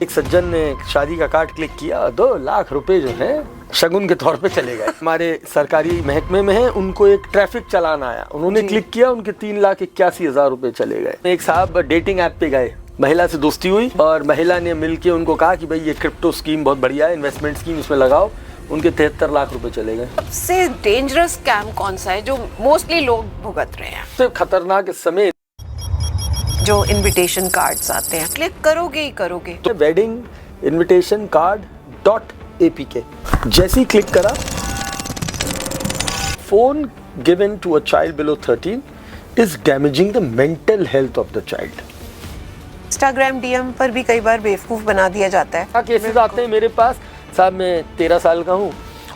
एक सज्जन ने शादी का कार्ड क्लिक किया, 2 लाख रुपए जो है शगुन के तौर पे चले गए। हमारे सरकारी महकमे में है, उनको एक ट्रैफिक चालान आया, उन्होंने क्लिक किया, उनके 3,81,000 रुपए चले गए। एक साहब डेटिंग ऐप पे गए, महिला से दोस्ती हुई और महिला ने मिलके उनको कहा कि भाई ये क्रिप्टो स्कीम बहुत बढ़िया है, इन्वेस्टमेंट स्कीम इसमें लगाओ, उनके 73 लाख रुपए चले गए। सबसे डेंजरस स्कैम कौन सा है जो मोस्टली लोग भुगत रहे हैं? सबसे खतरनाक इस समय जो इनविटेशन कार्ड्स आते हैं, क्लिक करोगे ही करोगे। तो वेडिंग इनविटेशन कार्ड .apk जैसे ही क्लिक करा, phone given to a child below 13 is damaging the mental health of the child. Instagram DM पर भी कई बार बेवकूफ बना दिया जाता है। केसेस आते हैं मेरे पास, साहब मैं 13 साल का हूँ,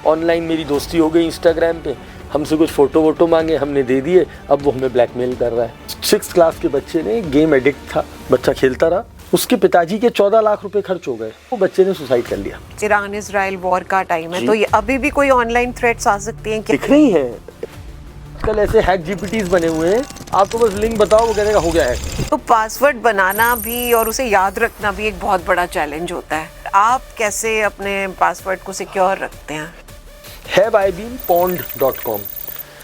ऑनलाइन मेरी दोस्ती हो गई इंस्टाग्राम पे, हमसे कुछ फोटो वोटो मांगे, हमने दे दिए, अब वो हमें ब्लैकमेल कर रहा है। 6th क्लास के बच्चे ने, गेम एडिक्ट था, बच्चा खेलता रहा, उसके पिताजी के 14 लाख रुपए खर्च हो गए, वो बच्चे ने सुसाइड कर लिया। ईरान इजराइल वॉर का टाइम है, तो ये अभी भी कोई ऑनलाइन थ्रेट्स आ सकती हैं क्या? दिख रही हैं आजकल ऐसे हैक जीपीटीज बने हुए हैं, आपको बस लिंक बताओ, वो कहने का हो गया है। तो पासवर्ड बनाना भी और उसे याद रखना भी एक बहुत बड़ा चैलेंज होता है। आप कैसे अपने पासवर्ड को सिक्योर रखते हैं? haveibeenpwned.com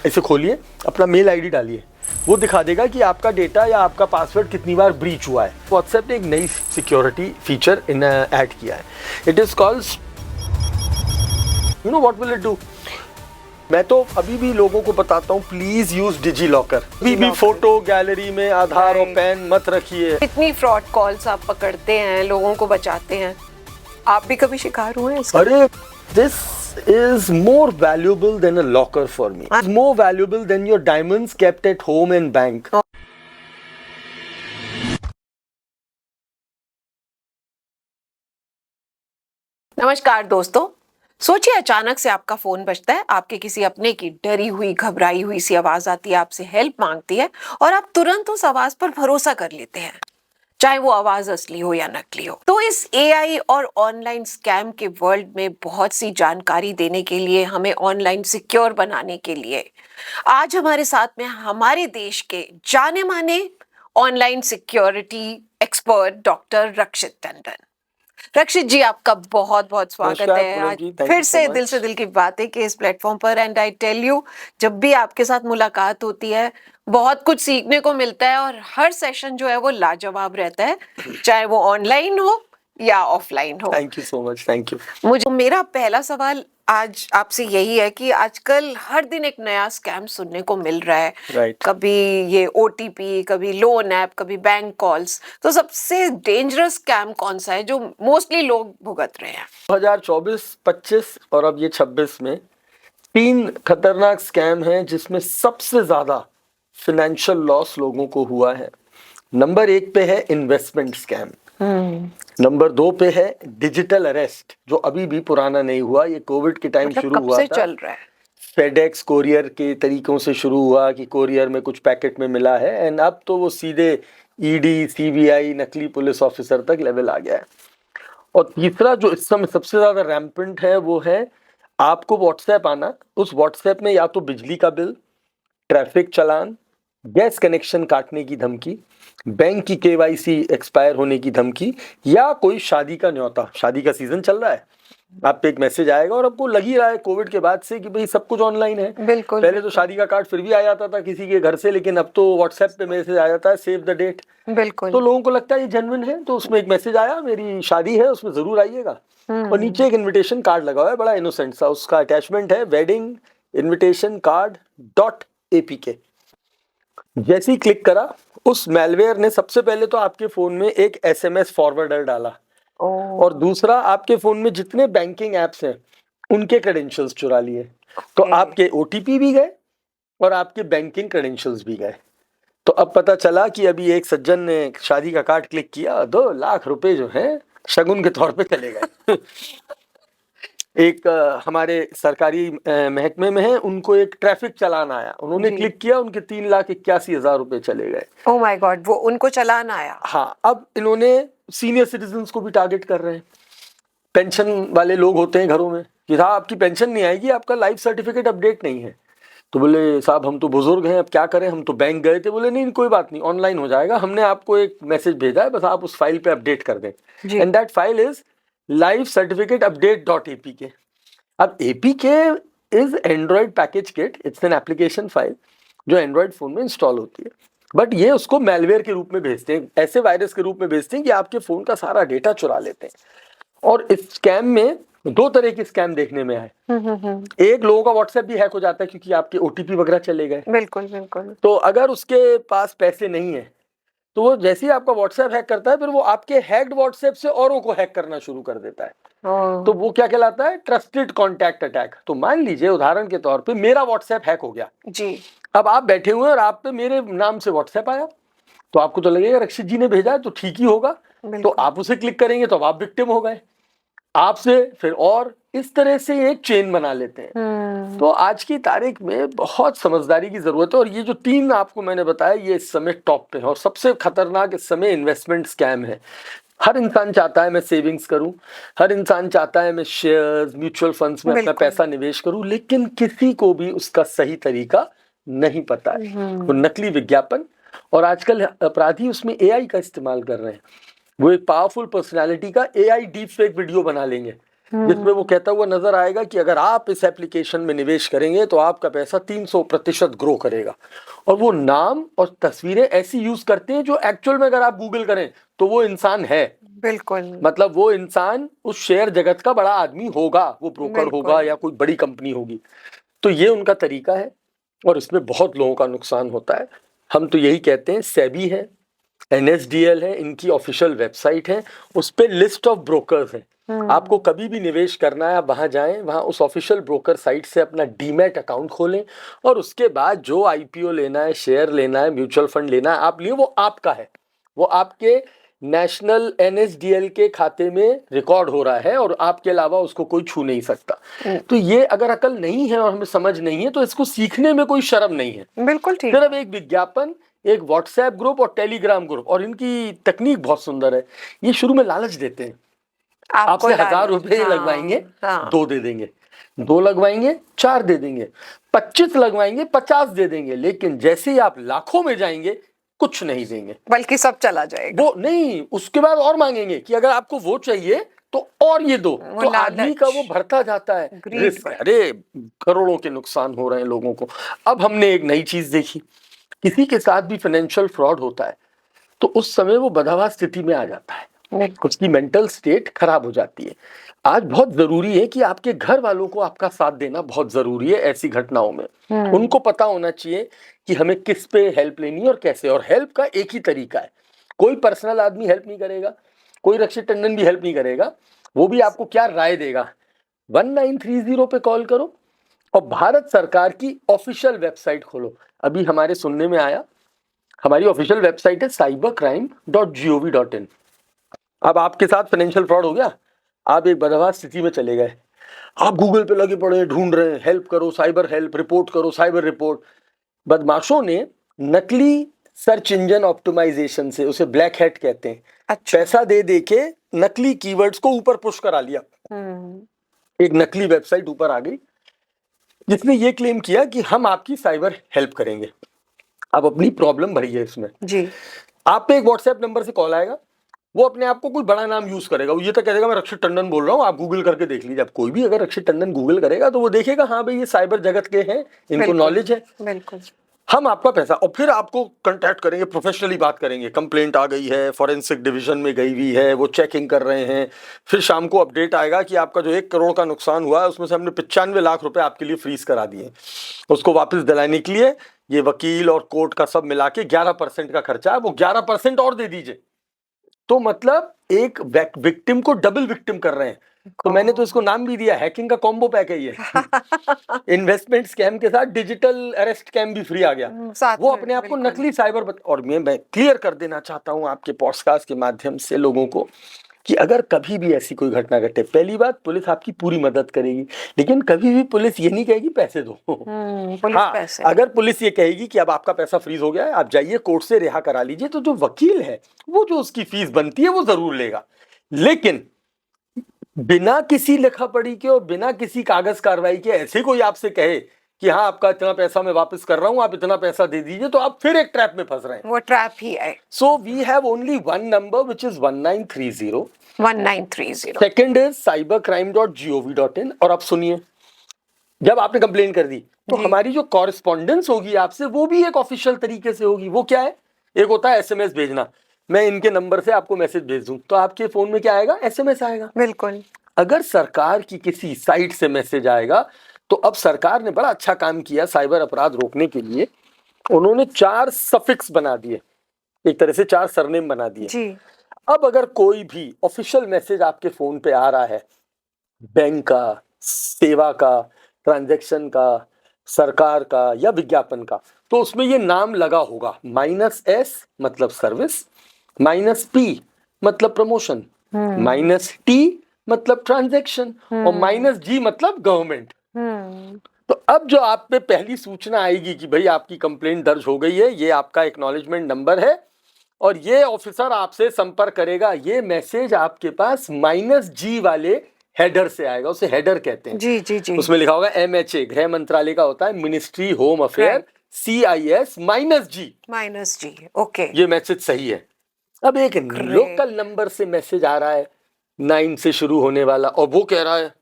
इसे खोलिए, अपना मेल आईडी डालिए, वो दिखा देगा कि आपका डेटा या आपका पासवर्ड कितनी बार ब्रीच हुआ है। व्हाट्सएप ने एक नई सिक्योरिटी फीचर ऐड किया है, it is called, you know what will it do. मैं तो अभी भी लोगों को बताता हूँ, प्लीज यूज डिजी लॉकर। अभी भी फोटो गैलरी में आधार और पैन मत रखिए। कितनी फ्रॉड कॉल्स आप पकड़ते हैं, लोगों को बचाते हैं, आप भी कभी शिकार हुए हैं इसका? अरे this is more valuable than a locker for me. It's more valuable than your diamonds kept at home and bank. नमस्कार दोस्तों, सोचिए अचानक से आपका फोन बजता है, आपके किसी अपने की डरी हुई घबराई हुई सी आवाज आती है, आपसे हेल्प मांगती है और आप तुरंत उस आवाज पर भरोसा कर लेते हैं, चाहे वो आवाज असली हो या नकली हो। तो इस एआई और ऑनलाइन स्कैम के वर्ल्ड में बहुत सी जानकारी देने के लिए, हमें ऑनलाइन सिक्योर बनाने के लिए आज हमारे साथ में हमारे देश के जाने माने ऑनलाइन सिक्योरिटी एक्सपर्ट डॉक्टर रक्षित टंडन। रक्षित जी, आपका बहुत बहुत स्वागत है आज फिर से दिल की बातें के इस प्लेटफॉर्म पर। एंड आई टेल यू, जब भी आपके साथ मुलाकात होती है बहुत कुछ सीखने को मिलता है और हर सेशन जो है वो लाजवाब रहता है, चाहे वो ऑनलाइन हो या ऑफलाइन हो। Thank you so much, thank you. मुझे मेरा पहला सवाल आज आपसे यही है कि आजकल हर दिन एक नया स्कैम सुनने को मिल रहा है। Right. कभी ये ओटीपी, कभी लोन ऐप, कभी बैंक कॉल्स। तो सबसे डेंजरस स्कैम कौन सा है जो मोस्टली लोग भुगत रहे हैं? 2024, 25 और अब ये 26 में 3 खतरनाक स्कैम हैं जिसमें सबसे ज्यादा फाइनेंशियल लॉस लोगों को हुआ है। नंबर 1 पे है इन्वेस्टमेंट स्कैम, नंबर 2 पे है डिजिटल अरेस्ट, जो अभी भी पुराना नहीं हुआ, ये कोविड के टाइम मतलब शुरू कब हुआ से था। चल रहा है? फेडेक्स कोरियर के तरीकों से शुरू हुआ कि कोरियर में कुछ पैकेट में मिला है, एंड अब तो वो सीधे ईडी, सीबीआई, नकली पुलिस ऑफिसर तक लेवल आ गया है। और तीसरा जो इस समय सबसे ज्यादा रैम्पेंट है वो है आपको व्हाट्सएप आना, उस व्हाट्सएप में या तो बिजली का बिल, ट्रैफिक चालान, गैस कनेक्शन काटने की धमकी, बैंक की केवाईसी एक्सपायर होने की धमकी, या कोई शादी का न्योता। शादी का सीजन चल रहा है, आप पे एक मैसेज आएगा और आपको लग ही रहा है कोविड के बाद से कि भाई सब कुछ ऑनलाइन है। बिल्कुल। पहले तो शादी का कार्ड फिर भी आ जाता था किसी के घर से, लेकिन अब तो व्हाट्सएप पे मैसेज आ जाता है, सेव द डेट। बिल्कुल। तो लोगों को लगता है ये जेन्युइन है, तो उसमें एक मैसेज आया, मेरी शादी है, उसमें जरूर आइएगा। और नीचे एक इन्विटेशन कार्ड लगा हुआ है, बड़ा इनोसेंट सा, उसका अटैचमेंट है वेडिंग इन्विटेशन कार्ड .apk। जैसे ही क्लिक करा, उस मैलवेयर ने सबसे पहले तो आपके फोन में एक एसएमएस फॉरवर्डर डाला, और दूसरा आपके फोन में जितने बैंकिंग एप्स हैं उनके क्रेडेंशियल्स चुरा लिए। तो आपके ओटीपी भी गए और आपके बैंकिंग क्रेडेंशियल्स भी गए। तो अब पता चला कि अभी एक सज्जन ने शादी का कार्ड क्लिक किया, 2 लाख रुपए जो है शगुन के तौर पे चले गए। एक हमारे सरकारी महकमे में है, उनको एक ट्रैफिक चालान आया, उन्होंने क्लिक किया, उनके 3,81,000 रुपए चले गए। ओह माय गॉड, वो उनको चालान आया? हाँ, अब इन्होंने सीनियर सिटीजन्स को भी टारगेट कर रहे हैं। पेंशन वाले लोग होते हैं घरों में कि हाँ आपकी पेंशन नहीं आएगी, आपका लाइफ सर्टिफिकेट अपडेट नहीं है, तो बोले साहब हम तो बुजुर्ग हैं, अब क्या करें, हम तो बैंक गए थे। बोले नहीं कोई बात नहीं, ऑनलाइन हो जाएगा, हमने आपको एक मैसेज भेजा है, बस आप उस फाइल पे अपडेट कर दें। And that file is life certificate update dot APK. अब APK is Android package kit, it's an application file जो एंड्रॉइड फोन में इंस्टॉल होती है। बट ये उसको मैलवेयर के रूप में भेजते हैं, ऐसे वायरस के रूप में भेजते हैं कि आपके फोन का सारा डेटा चुरा लेते हैं। और इस स्कैम में दो तरह के स्कैम देखने में आए। एक, लोगों का व्हाट्सएप भी हैक हो जाता है क्योंकि आपके ओटीपी वगैरह चले गए। बिल्कुल बिल्कुल। तो अगर उसके पास पैसे नहीं है तो वो जैसे ही आपका व्हाट्सएप हैक करता है, फिर वो आपके हैक्ड व्हाट्सएप से औरों को हैक करना शुरू कर देता है। तो वो क्या कहलाता है, ट्रस्टेड कॉन्टैक्ट अटैक। तो मान लीजिए उदाहरण के तौर पे मेरा व्हाट्सएप हैक हो गया जी। अब आप बैठे हुए हैं और आप पे मेरे नाम से व्हाट्सएप आया, तो आपको तो लगेगा रक्षित जी ने भेजा है तो ठीक ही होगा, तो आप उसे क्लिक करेंगे तो अब आप विक्टिम हो गए, आपसे फिर और इस तरह से एक चेन बना लेते हैं। तो आज की तारीख में बहुत समझदारी की जरूरत है। और ये जो तीन आपको मैंने बताया ये इस समय टॉप पे है, और सबसे खतरनाक इस समय इन्वेस्टमेंट स्कैम है। हर इंसान चाहता है मैं सेविंग्स करूं, हर इंसान चाहता है मैं शेयर्स म्यूचुअल फंड्स में अपना पैसा निवेश करूं, लेकिन किसी को भी उसका सही तरीका नहीं पता है। वो नकली विज्ञापन, और आजकल अपराधी उसमें एआई का इस्तेमाल कर रहे हैं। वो एक पावरफुल पर्सनालिटी का एआई डीप फेक वीडियो बना लेंगे जिसमें वो कहता हुआ नजर आएगा कि अगर आप इस एप्लीकेशन में निवेश करेंगे तो आपका पैसा 300% ग्रो करेगा। और वो नाम और तस्वीरें ऐसी यूज करते हैं जो एक्चुअल में अगर आप गूगल करें तो वो इंसान है। बिल्कुल, मतलब वो इंसान उस शेयर जगत का बड़ा आदमी होगा, वो ब्रोकर होगा या कोई बड़ी कंपनी होगी। तो ये उनका तरीका है और इसमें बहुत लोगों का नुकसान होता है। हम तो यही कहते हैं, सेबी है, एनएसडीएल है, इनकी ऑफिशियल वेबसाइट है, उस पे लिस्ट ऑफ ब्रोकर्स हैं। आपको कभी भी निवेश करना है आप वहां जाएं, वहां उस ऑफिशियल ब्रोकर साइट से अपना डीमैट अकाउंट खोलें, और उसके बाद जो आईपीओ लेना है, शेयर लेना है, म्यूचुअल फंड लेना है आप लिए, वो आपका है, वो आपके नेशनल एनएसडीएल के खाते में रिकॉर्ड हो रहा है और आपके अलावा उसको कोई छू नहीं सकता। तो ये अगर अकल नहीं है और हमें समझ नहीं है तो इसको सीखने में कोई शर्म नहीं है। बिल्कुल ठीक। सिर्फ एक विज्ञापन, एक व्हाट्सएप ग्रुप और टेलीग्राम ग्रुप, और इनकी तकनीक बहुत सुंदर है। ये शुरू में लालच देते हैं, आपसे 1000 रुपए लगवाएंगे 2 दे देंगे, 2 लगवाएंगे 4 दे देंगे, 25 लगवाएंगे 50 दे देंगे, लेकिन जैसे ही आप लाखों में जाएंगे कुछ नहीं देंगे, बल्कि सब चला जाएगा। वो नहीं, उसके बाद और मांगेंगे कि अगर आपको वो चाहिए तो और ये दो। तो आदमी का वो भरता जाता है रिस्क। अरे करोड़ों के नुकसान हो रहे हैं लोगों को। अब हमने एक नई चीज देखी, किसी के साथ भी फाइनेंशियल फ्रॉड होता है तो उस समय वो बदहवास स्थिति में आ जाता है, उसकी मेंटल स्टेट खराब हो जाती है। आज बहुत जरूरी है कि आपके घर वालों को आपका साथ देना बहुत जरूरी है ऐसी घटनाओं में। उनको पता होना चाहिए कि हमें किस पे हेल्प लेनी है और कैसे, और हेल्प का एक ही तरीका है। कोई पर्सनल आदमी हेल्प नहीं करेगा, कोई रक्षित टंडन भी हेल्प नहीं करेगा, वो भी आपको क्या राय देगा। 1930 पे कॉल करो और भारत सरकार की ऑफिशियल वेबसाइट खोलो। अभी हमारे सुनने में आया, हमारी ऑफिशियल वेबसाइट है cybercrime.gov.in। अब आपके साथ फाइनेंशियल फ्रॉड हो गया, आप एक बदहवास स्थिति में चले गए, आप गूगल पे लगे पड़े ढूंढ रहे हैं, हेल्प करो, साइबर हेल्प, रिपोर्ट करो, साइबर रिपोर्ट। बदमाशों ने नकली सर्च इंजन ऑप्टिमाइजेशन से, उसे ब्लैक हैट कहते हैं, पैसा दे दे के नकली कीवर्ड्स को ऊपर पुश करा लिया। एक नकली वेबसाइट ऊपर आ गई जिसने ये क्लेम किया कि हम आपकी साइबर हेल्प करेंगे। अब अपनी प्रॉब्लम भरी है इसमें जी। आप पे एक व्हाट्सएप नंबर से कॉल आएगा, वो अपने आप को कोई बड़ा नाम यूज करेगा, वो ये तो कहेगा मैं रक्षित टंडन बोल रहा हूँ, आप गूगल करके देख लीजिए। अब कोई भी अगर रक्षित टंडन गूगल करेगा तो वो देखेगा हाँ भाई ये साइबर जगत के हैं, इनको नॉलेज है, बिल्कुल हम आपका पैसा, और फिर आपको कांटेक्ट करेंगे, प्रोफेशनली बात करेंगे, कंप्लेंट आ गई है, फॉरेंसिक डिवीजन में गई हुई है, वो चेकिंग कर रहे हैं। फिर शाम को अपडेट आएगा कि आपका जो 1 करोड़ का नुकसान हुआ है उसमें से हमने 95 लाख रुपए आपके लिए फ्रीज करा दिए। उसको वापस दिलाने के लिए ये वकील और कोर्ट का सब मिला के 11% का खर्चा है, वो 11% और दे दीजिए। तो मतलब एक विक्टिम को डबल विक्टिम कर रहे हैं। तो मैंने तो इसको नाम भी दिया, हैकिंग का कॉम्बो पैक है ये। इन्वेस्टमेंट स्कैम के साथ डिजिटल अरेस्ट स्कैम भी फ्री आ गया। वो अपने आप को नकली साइबर और मैं क्लियर कर देना चाहता हूं आपके पॉडकास्ट के माध्यम से लोगों को कि अगर कभी भी ऐसी कोई घटना घटे, पहली बात पुलिस आपकी पूरी मदद करेगी, लेकिन कभी भी पुलिस ये नहीं कहेगी पैसे दो। हाँ, पैसे। अगर पुलिस ये कहेगी कि अब आपका पैसा फ्रीज हो गया है, आप जाइए कोर्ट से रिहा करा लीजिए, तो जो वकील है वो जो उसकी फीस बनती है वो जरूर लेगा। लेकिन बिना किसी लिखा पढ़ी के और बिना किसी कागज कार्रवाई के ऐसे कोई आपसे कहे कि हाँ आपका इतना पैसा मैं वापस कर रहा हूं, आप इतना पैसा दे दीजिए, तो आप फिर एक ट्रैप में फंस रहे हैं। वो ट्रैप ही है। So we have only one number which is 1930। 1930। Second is cybercrime.gov.in। और अब सुनिए, जब आपने कंप्लेन कर दी तो जी। हमारी जो कॉरेस्पॉन्डेंस होगी आपसे वो भी एक ऑफिशियल तरीके से होगी। वो क्या है? एक होता है एसएमएस भेजना, मैं इनके नंबर से आपको मैसेज भेज दूं तो आपके फोन में क्या आएगा? एसएमएस आएगा। बिल्कुल। अगर सरकार की किसी साइट से मैसेज आएगा तो अब सरकार ने बड़ा अच्छा काम किया साइबर अपराध रोकने के लिए, उन्होंने 4 सफिक्स बना दिए, एक तरह से 4 सरनेम बना दिए। जी। अब अगर कोई भी ऑफिशियल मैसेज आपके फोन पे आ रहा है, बैंक का, सेवा का, ट्रांजैक्शन का, सरकार का या विज्ञापन का, तो उसमें ये नाम लगा होगा। -S मतलब सर्विस, -P मतलब प्रमोशन, -T मतलब ट्रांजैक्शन और -G मतलब गवर्नमेंट। तो अब जो आप पे पहली सूचना आएगी कि भाई आपकी कंप्लेंट दर्ज हो गई है, ये आपका एक्नॉलेजमेंट नंबर है और ये ऑफिसर आपसे संपर्क करेगा, ये मैसेज आपके पास -G वाले हेडर से आएगा, उसे हेडर कहते हैं। जी जी जी। उसमें लिखा होगा MHA, गृह मंत्रालय का होता है, ministry home affair, CIS -G। Okay. ये मैसेज सही है। अब एक लोकल नंबर से मैसेज आ रहा है 9 से शुरू होने वाला और वो कह रहा है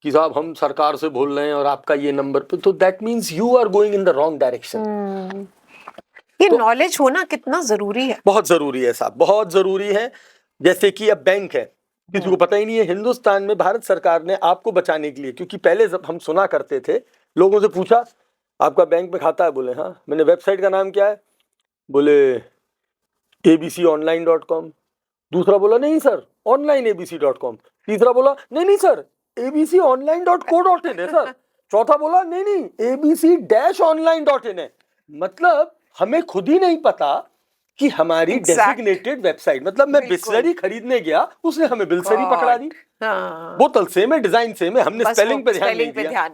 कि साहब हम सरकार से बोल रहे हैं और आपका ये नंबर पे, तो that means you are going in the wrong direction. ये नॉलेज होना कितना जरूरी है? बहुत जरूरी है साहब, बहुत जरूरी है। जैसे कि अब बैंक है, किसी को पता ही नहीं है, हिंदुस्तान में भारत सरकार ने आपको बचाने के लिए, क्योंकि पहले जब हम सुना करते थे, लोगों से पूछा आपका बैंक में खाता है, बोले हाँ। मैंने वेबसाइट का नाम क्या है, बोले abconline.com। दूसरा बोला नहीं सर onlineabc.com। तीसरा बोला नहीं नहीं सर abconline.co.in है सर। चौथा बोला नहीं नहीं abc-online.in है। मतलब हमें खुद ही नहीं पता कि हमारी डेजिग्नेटेड वेबसाइट, मतलब मैं बिस्लरी खरीदने गया, उसने हमें बिल्सरी पकड़ा दी। बोतल सेम है, डिजाइन सेम है, हमने स्पेलिंग पे ध्यान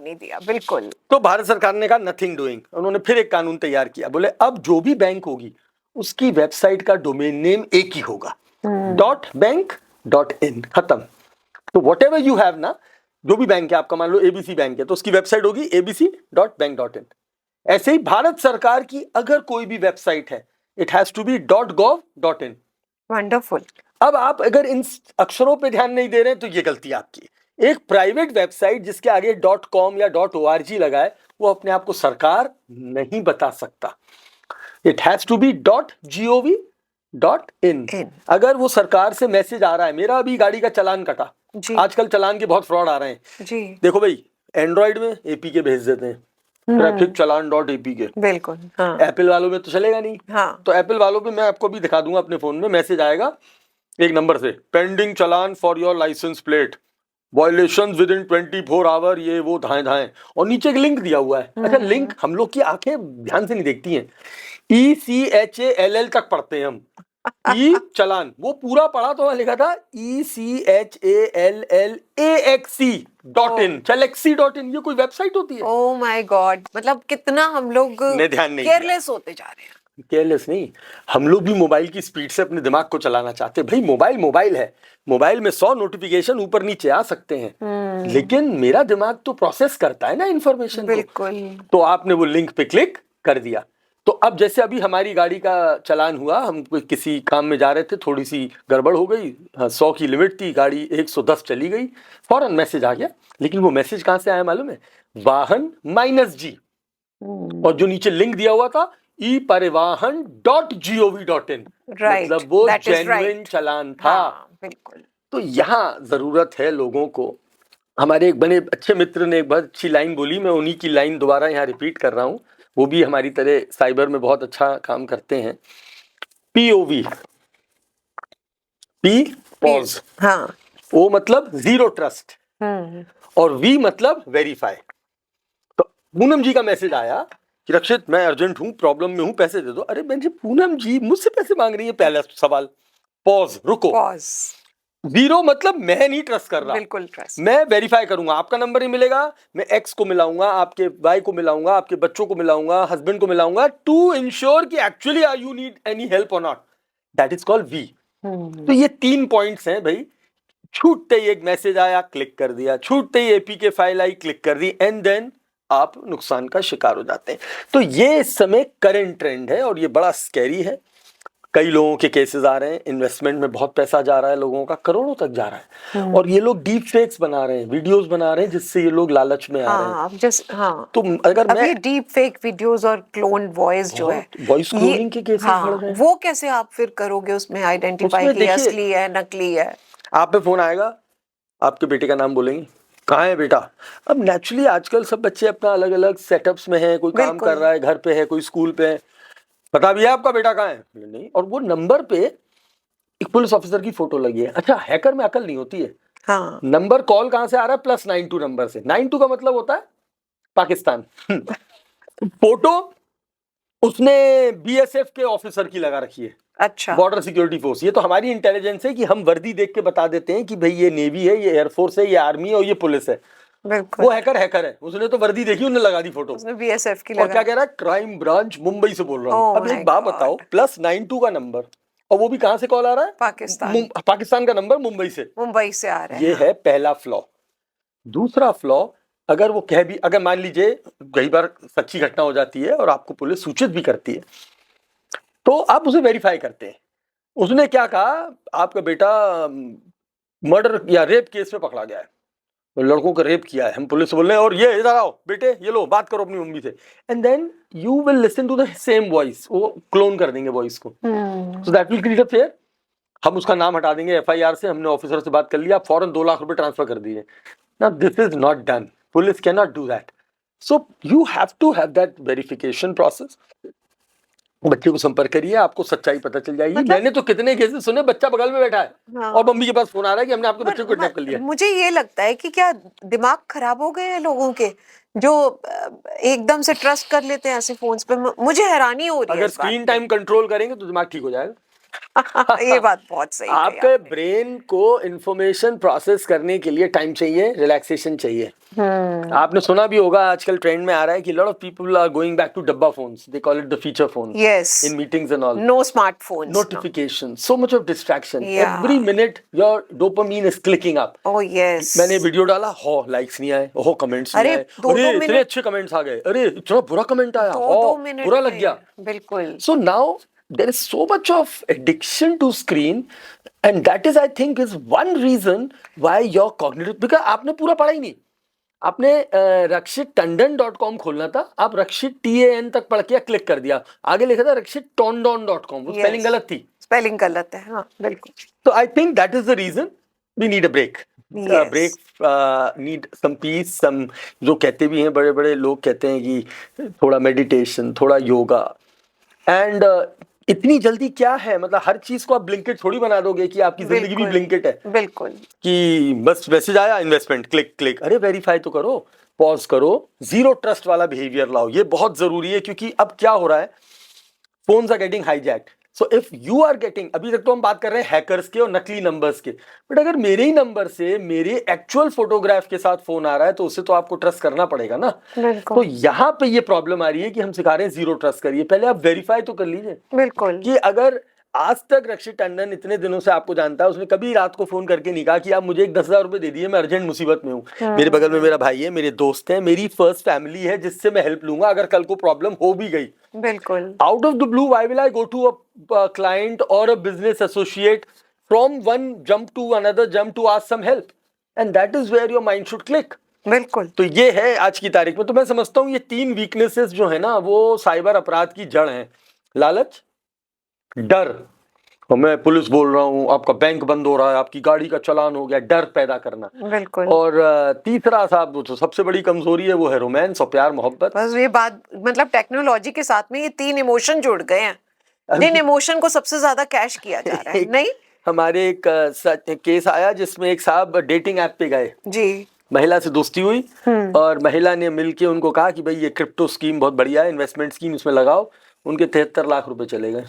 नहीं दिया। बिल्कुल। तो भारत सरकार ने कहा नथिंग डूइंग, उन्होंने फिर एक कानून तैयार किया, बोले अब जो भी बैंक होगी उसकी वेबसाइट का डोमेन नेम एक ही होगा, .bank.in, खत्म। तो व्हाटएवर यू हैव ना, जो भी बैंक है आपका, मान लो ABC बैंक है तो उसकी वेबसाइट होगी abc.bank.in। ऐसे ही भारत सरकार की अगर कोई भी वेबसाइट है, it has to be .gov.in। Wonderful. अब आप अगर इन अक्षरों पे ध्यान नहीं दे रहे हैं तो ये गलती आपकी। एक प्राइवेट वेबसाइट जिसके आगे .com या .org लगा है, वो अपने आप को सरकार नहीं बता सकता। It has to be .gov.in। अगर वो सरकार से मैसेज आ रहा है, मेरा अभी गाड़ी का चालान कटा, आजकल चालान के बहुत फ्रॉड आ रहे हैं जी। देखो भाई, एंड्रॉइड में APK भेज देते हैं, ट्रैफिक चालान .apk। बिल्कुल। हाँ। एप्पल वालों में तो चलेगा नहीं। हाँ। तो एप्पल वालों पे मैं आपको भी दिखा दूंगा, अपने फोन में मैसेज आएगा एक नंबर से, pending challan for your license plate, violation within 24 hour, ये वो धाएं धाएं, और नीचे एक लिंक दिया हुआ है। अच्छा, लिंक हम लोग की आंखें ध्यान से नहीं देखती हैं, ECHALL तक पढ़ते हैं हम। ई चालान, वो पूरा पढ़ा तो वहां लिखा था ECHALLAXC.in, चलेक्सी.in, ये कोई वेबसाइट होती है? ओह माय गॉड, मतलब कितना हम लोग केयरलेस होते जा रहे हैं। केयरलेस नहीं, हम लोग भी मोबाइल की स्पीड से अपने दिमाग को चलाना चाहते हैं। भाई मोबाइल है, मोबाइल में 100 नोटिफिकेशन ऊपर नीचे आ सकते हैं, लेकिन मेरा दिमाग तो प्रोसेस करता है ना इन्फॉर्मेशन को। तो आपने वो लिंक पे क्लिक कर दिया। तो अब जैसे अभी हमारी गाड़ी का चालान हुआ, हम किसी काम में जा रहे थे, थोड़ी सी गड़बड़ हो गई, 100 की लिमिट थी, गाड़ी 110 चली गई, फौरन मैसेज आ गया। लेकिन वो मैसेज कहां से आया मालूम है? वाहन -G, और जो नीचे लिंक दिया हुआ था e-parivahan.gov.in, मतलब वो जेन्युइन चालान था। बिल्कुल। तो यहाँ जरूरत है लोगों को। हमारे एक बड़े अच्छे मित्र ने एक बहुत अच्छी लाइन बोली, मैं उन्हीं की लाइन दोबारा यहाँ रिपीट कर रहा हूँ, वो भी हमारी तरह साइबर में बहुत अच्छा काम करते हैं। POV, P पॉज, हाँ। O मतलब जीरो ट्रस्ट, और V मतलब वेरीफाई। तो पूनम जी का मैसेज आया कि रक्षित मैं अर्जेंट हूं, प्रॉब्लम में हूं, पैसे दे दो। अरे बहन पूनम जी मुझसे पैसे मांग रही है, पहला सवाल, पॉज, रुको, पॉज। जीरो मतलब मैं नहीं ट्रस्ट कर रहा, बिल्कुल ट्रस्ट, मैं वेरीफाई करूंगा, आपका नंबर ही मिलेगा, मैं एक्स को मिलाऊंगा, आपके वाई को मिलाऊंगा, आपके बच्चों को मिलाऊंगा, हस्बैंड को मिलाऊंगा, टू इंश्योर कि actually are you need any help और not, that is called V. तो ये 3 पॉइंट्स हैं भाई। छूटते ही एक मैसेज आया, क्लिक कर दिया, छूटते ही APK फाइल आई, क्लिक कर दी, एंड देन आप नुकसान का शिकार हो जाते हैं। तो ये इस समय करंट ट्रेंड है और ये बड़ा स्कैरी है। कई लोगों के केसेस आ रहे हैं, इन्वेस्टमेंट में बहुत पैसा जा रहा है, लोगों का करोड़ों तक जा रहा है, और ये लोग डीप फेक्स बना रहे हैं, वीडियोस बना रहे हैं, जिससे ये लोग लालच में आ रहे हैं। अब जस्ट तो अगर अब मैं ये डीप फेक वीडियोस और क्लोन वॉइस जो है, वॉइस ये क्लोनिंग के केसेस बढ़ रहे हैं। वो कैसे आप फिर करोगे उसमें आइडेंटिफाई उसमें कि देखिए, असली है नकली है? आप पे फोन आएगा, आपके बेटे का नाम बोलेंगे, कहाँ है बेटा। अब नेचुरली आजकल सब बच्चे अपना अलग अलग सेटअप्स में हैं, कोई काम बिल्कुल। कर रहा है, घर पे है, कोई स्कूल पे है, पता भी है आपका बेटा कहाँ है? नहीं। और वो नंबर पे एक पुलिस ऑफिसर की फोटो लगी है। अच्छा, हैकर में अकल नहीं होती है। हाँ, नंबर कॉल कहाँ से आ रहा है? +92 नंबर से। 92 का मतलब होता है पाकिस्तान। फोटो उसने बीएसएफ के ऑफिसर की लगा रखी है, अच्छा, बॉर्डर सिक्योरिटी फोर्स। ये तो हमारी इंटेलिजेंस है कि हम वर्दी देख के बता देते हैं कि भाई ये नेवी है, ये एयरफोर्स है, ये आर्मी है और ये पुलिस है। बिल्कुल। वो हैकर है, उसने तो वर्दी देखी, उसने लगा दी फोटो। उसने बीएसएफ की और लगा। क्या कह रहा है? क्राइम ब्रांच मुंबई से बोल रहा हूँ। ओह अब माय एक बात गॉड। बताओ, +92 का नंबर, और वो भी कहां से कॉल आ रहा है? पाकिस्तान। पाकिस्तान का नंबर, मुंबई से। मुंबई से आ रहे हैं। ये है पहला फ्लॉ। दूसरा फ्लॉ, अगर वो कह भी, अगर मान लीजिए कई बार सच्ची घटना हो जाती है और आपको पुलिस सूचित भी करती है, तो आप उसे वेरीफाई करते हैं। उसने क्या कहा, आपका बेटा मर्डर या रेप केस में पकड़ा गया है, तो लड़कों को रेप किया है, हम पुलिस से बोल रहे हैं, और ये इधर आओ बेटे, ये लो बात करो अपनी मम्मी से, and then you will listen to the same voice. वो क्लोन कर देंगे वॉइस को, so that will create a fear. हम उसका नाम हटा देंगे एफआईआर से, हमने ऑफिसर से बात कर लिया, आप फौरन 2 लाख रुपए ट्रांसफर कर दीजिए। Now this is not done, police can not do that. So you have to have that verification process. बच्चे को संपर्क करिए, आपको सच्चाई पता चल जाएगी। मतलब? मैंने तो कितने केसेस सुने, बच्चा बगल में बैठा है हाँ। और मम्मी के पास फोन आ रहा है कि हमने आपके बच्चे को किडनैप कर लिया। मुझे ये लगता है कि क्या दिमाग खराब हो गए हैं लोगों के, जो एकदम से ट्रस्ट कर लेते हैं ऐसे फोन्स पे। मुझे हैरानी हो रही है अगर इस बात स्क्रीन टाइम कंट्रोल करेंगे तो दिमाग ठीक हो जाएगा। ये बात बहुत सही कही आपके आपने। ब्रेन को इंफॉर्मेशन प्रोसेस करने के लिए टाइम चाहिए, रिलैक्सेशन चाहिए। आपने सुना भी होगा, आजकल ट्रेंड में आ रहा है कि lot of people are going back to डब्बा phones, they call it the feature phones, yes, in meetings and all. No smartphones, notification, so much of distraction, Yeah. Every minute your dopamine is clicking up. Oh yes. मैंने video डाला, हो likes नहीं आए, हो comments नहीं अरे, आए, 2-2 अरे इतने मिनट, अच्छे कमेंट्स आ गए, अरे इतना बुरा कमेंट आया, 2-2 मिनट बुरा लग में। गया। बिल्कुल। So now there is so much of addiction to screen, and that is, I think, is one reason why your cognitive, because आपने पूरा पढ़ा ही नहीं। आपने rakshitTandon.com खोलना था, आप रक्षित TAN तक पढ़ के क्लिक कर दिया, आगे लिखा था rakshitTondon.com, वो स्पेलिंग गलत थी। स्पेलिंग गलत है, हाँ बिल्कुल। तो I think that is the reason we need a break. Yes. Break, need some peace, some, जो कहते भी हैं बड़े बड़े लोग कहते हैं कि थोड़ा मेडिटेशन, थोड़ा योगा, एंड इतनी जल्दी क्या है, मतलब हर चीज को आप ब्लिंकेट थोड़ी बना दोगे कि आपकी जिंदगी भी ब्लिंकेट है। बिल्कुल। कि बस मैसेज आया, इन्वेस्टमेंट, क्लिक क्लिक, अरे वेरीफाई तो करो, पॉज करो, जीरो ट्रस्ट वाला बिहेवियर लाओ। ये बहुत जरूरी है, क्योंकि अब क्या हो रहा है, phones are getting hijacked. So if you are getting, अभी तक तो हम बात कर रहे हैं हैकर्स के और नकली नंबर्स के, बट अगर मेरे ही नंबर से मेरे एक्चुअल फोटोग्राफ के साथ फोन आ रहा है, तो उससे तो आपको ट्रस्ट करना पड़ेगा ना। तो यहाँ पे ये प्रॉब्लम आ रही है कि हम सिखा रहे हैं जीरो ट्रस्ट करिए, पहले आप वेरीफाई तो कर लीजिए। बिल्कुल। कि अगर आज तक रक्षित टंडन इतने दिनों से आपको जानता है, उसने कभी रात को फोन करके नहीं कहा कि आप मुझे एक 10,000 रुपए दे दिए, मैं अर्जेंट मुसीबत में हूँ, मेरे बगल में मेरा भाई है, मेरे दोस्त हैं, मेरी फर्स्ट फैमिली है जिससे मैं हेल्प लूंगा अगर कल को प्रॉब्लम हो भी गई। बिल्कुल। Out of the blue, why will I go to a client और a business associate, from one jump to another jump to ask some help, and that is where your mind should click. बिल्कुल। तो ये है आज की तारीख में। तो मैं समझता हूँ ये 3 वीकनेसेस जो है ना, वो साइबर अपराध की जड़ है। लालच, डर, और मैं पुलिस बोल रहा हूँ, आपका बैंक बंद हो रहा है, आपकी गाड़ी का चालान हो गया, डर पैदा करना। बिल्कुल। और तीसरा साहब, जो सबसे बड़ी कमजोरी है, वो है रोमांस और प्यार मोहब्बत। बस ये बात, मतलब टेक्नोलॉजी के साथ में ये 3 इमोशन जुड़ गए हैं, जिन इमोशन को सबसे ज्यादा कैश किया जा रहा है। नहीं, हमारे एक केस आया जिसमें एक साहब डेटिंग ऐप पे गए जी, महिला से दोस्ती हुई, और महिला ने मिलके उनको कहा कि भाई ये क्रिप्टो स्कीम बहुत बढ़िया है, इन्वेस्टमेंट स्कीम, इसमें लगाओ। उनके 73 लाख रुपए चले गए।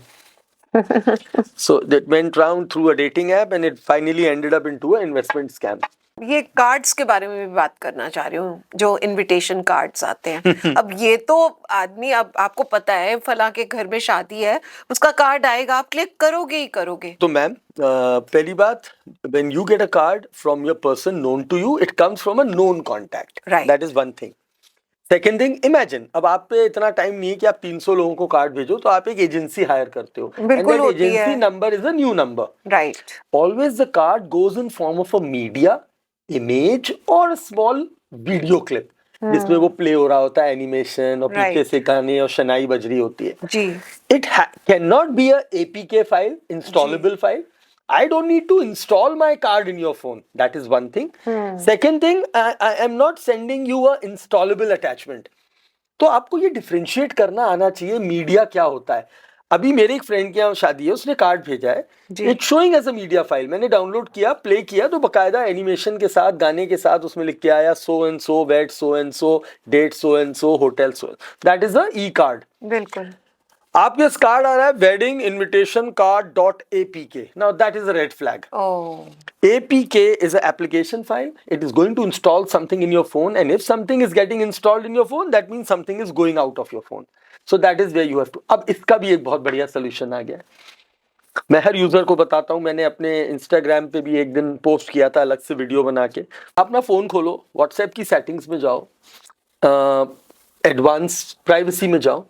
So that went round through a dating app and it finally ended up into an investment scam. ये कार्ड्स के बारे में भी बात करना चाह रही हूँ, जो इनविटेशन कार्ड्स आते हैं। अब ये तो आदमी, अब आपको पता है फला के घर में शादी है, उसका कार्ड आएगा, आप क्लिक करोगे ही करोगे। तो मैम, पहली बात, when you get a card from your person known to you, it comes from a known contact. Right. That is one thing. Second thing, imagine अब आप पे इतना टाइम नहीं है कि आप 300 लोगों को कार्ड भेजो, तो आप एक एजेंसी हायर करते हो, एंड बिल्कुल दैट होती है। Agency number is a new number. Right. Always the card goes in form of a media, image और a small video clip जिसमें वो प्ले हो रहा होता है एनिमेशन और पीछे Right. से गाने और शनाई बज रही होती है. जी. It cannot be a APK file, installable file. I don't need to install my card in your phone. That is one thing. Second thing, I am not sending you a installable attachment. तो आपको ये differentiate करना आना चाहिए media क्या होता है. अभी मेरे एक फ्रेंड के यहाँ शादी है, उसने कार्ड भेजा है, it's showing as a media file. मैंने डाउनलोड किया, प्ले किया, तो बकायदा एनिमेशन के साथ, गाने के साथ उसमें लिख के आया so and so, wait so and so, date so and so, hotel so. That is a e card. बिल्कुल. आपके पास कार्ड आ रहा है wedding invitation card dot APK. Now that is a red flag. APK is an application file. It is going to install something in your phone, and if something is getting installed in your phone, that means something is going out of your phone. So that is where you have to. अब इसका भी एक बहुत बढ़िया solution आ गया है. मैं हर user को बताता हूं, मैंने अपने इंस्टाग्राम पे भी एक दिन पोस्ट किया था अलग से वीडियो बना के. अपना फोन खोलो, व्हाट्सएप की सेटिंग्स में जाओ, एडवांस प्राइवेसी में जाओ,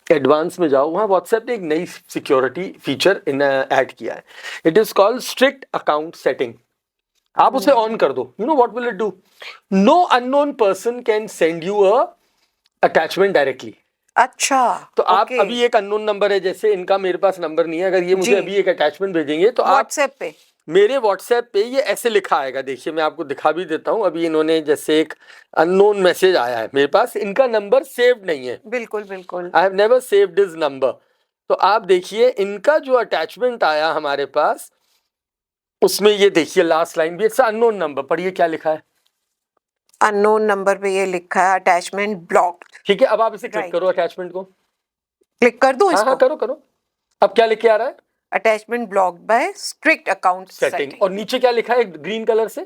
एडवांस में जाओ, वहां व्हाट्सएप ने एक नई सिक्योरिटी फीचर ऐड किया है. It is called strict account setting. आप उसे ऑन कर दो. You know what will it do? No unknown person can send you a attachment directly. अच्छा. तो आप अभी एक अननोन नंबर है, जैसे इनका मेरे पास नंबर नहीं है, अगर ये मुझे अभी एक अटैचमेंट भेजेंगे तो आप व्हाट्सएप पे, मेरे व्हाट्सएप पे ये ऐसे लिखा आएगा. देखिए मैं आपको दिखा भी देता हूँ. अभी इन्होंने जैसे एक अननोन मैसेज आया है मेरे पास, इनका नंबर सेव्ड नहीं है. बिल्कुल बिल्कुल. I have never saved his number. तो आप देखिए इनका जो अटैचमेंट आया हमारे पास, उसमें ये देखिए लास्ट लाइन भी इट्स अननोन नंबर, पर ये क्या लिखा है? अननोन नंबर पे ये लिखा है अटैचमेंट ब्लॉक्ड. ठीक है, अब आप इसे क्लिक करो, अटैचमेंट को क्लिक कर दूं हाँ इसको? हाँ करो करो. अब क्या लिख के आ रहा है? Attachment blocked by strict account setting. और नीचे क्या लिखा है ग्रीन कलर से?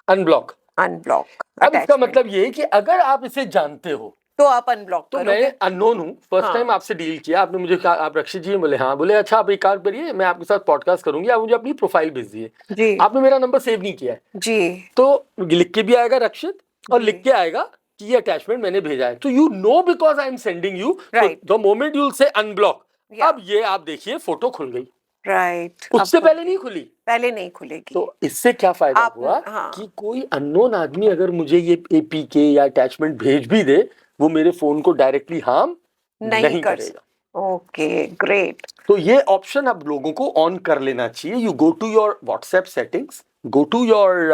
अनब्लॉक. अनब्लॉक. अब इसका मतलब ये है कि अगर आप इसे जानते हो तो आप अनब्लॉक तो करोगे. मैं अननोन हूँ, फर्स्ट टाइम आपसे डील किया, आपने मुझे कहा आप रक्षित जी, बोले हाँ, बोले अच्छा आप एक काम करिए, मैं आपके साथ पॉडकास्ट करूंगी, आप मुझे अपनी प्रोफाइल भेज दिए. जी. आपने मेरा नंबर सेव नहीं किया है जी. तो लिख के भी आएगा रक्षित और लिख के आएगा कि ये अटैचमेंट मैंने भेजा है. तो you know because I am sending you. The moment you से अनब्लॉक, अब ये आप देखिए फोटो खुल गई. राइट. उससे पहले नहीं खुली. पहले नहीं खुलेगी. तो इससे क्या फायदा हुआ कि कोई अननोन आदमी अगर मुझे ये APK या अटैचमेंट भेज भी दे, वो मेरे फोन को डायरेक्टली हार्म नहीं करेगा. Okay great. तो ये ऑप्शन अब लोगों को ऑन कर लेना चाहिए. You go to your WhatsApp settings, go to your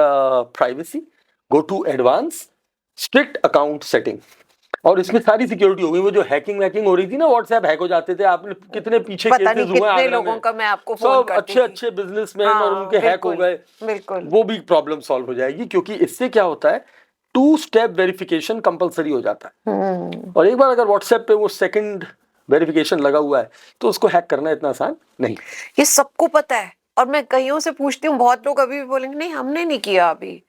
privacy, go to advance, strict account setting, और इसमें सारी सिक्योरिटी हो गई. वो जो हैकिंग वैकिंग हो रही थी ना, व्हाट्सएप हैक हो जाते थे, आपने कितने पीछे केसेस हुए आगरा लोगों में, का मैं आपको फोन सब करती अच्छे अच्छे बिजनेसमैन और उनके हैक हो गए. बिल्कुल. वो भी प्रॉब्लम सॉल्व हो जाएगी, क्योंकि इससे क्या होता है 2-स्टेप वेरिफिकेशन कंपलसरी हो जाता है. और एक बार अगर व्हाट्सएप पे वो सेकंड वेरिफिकेशन लगा हुआ है तो उसको हैक करना इतना आसान नहीं. ये सबको पता है, और मैं कईयों से पूछती हूँ, बहुत लोग अभी भी बोलेंगे नहीं हमने नहीं किया. अभी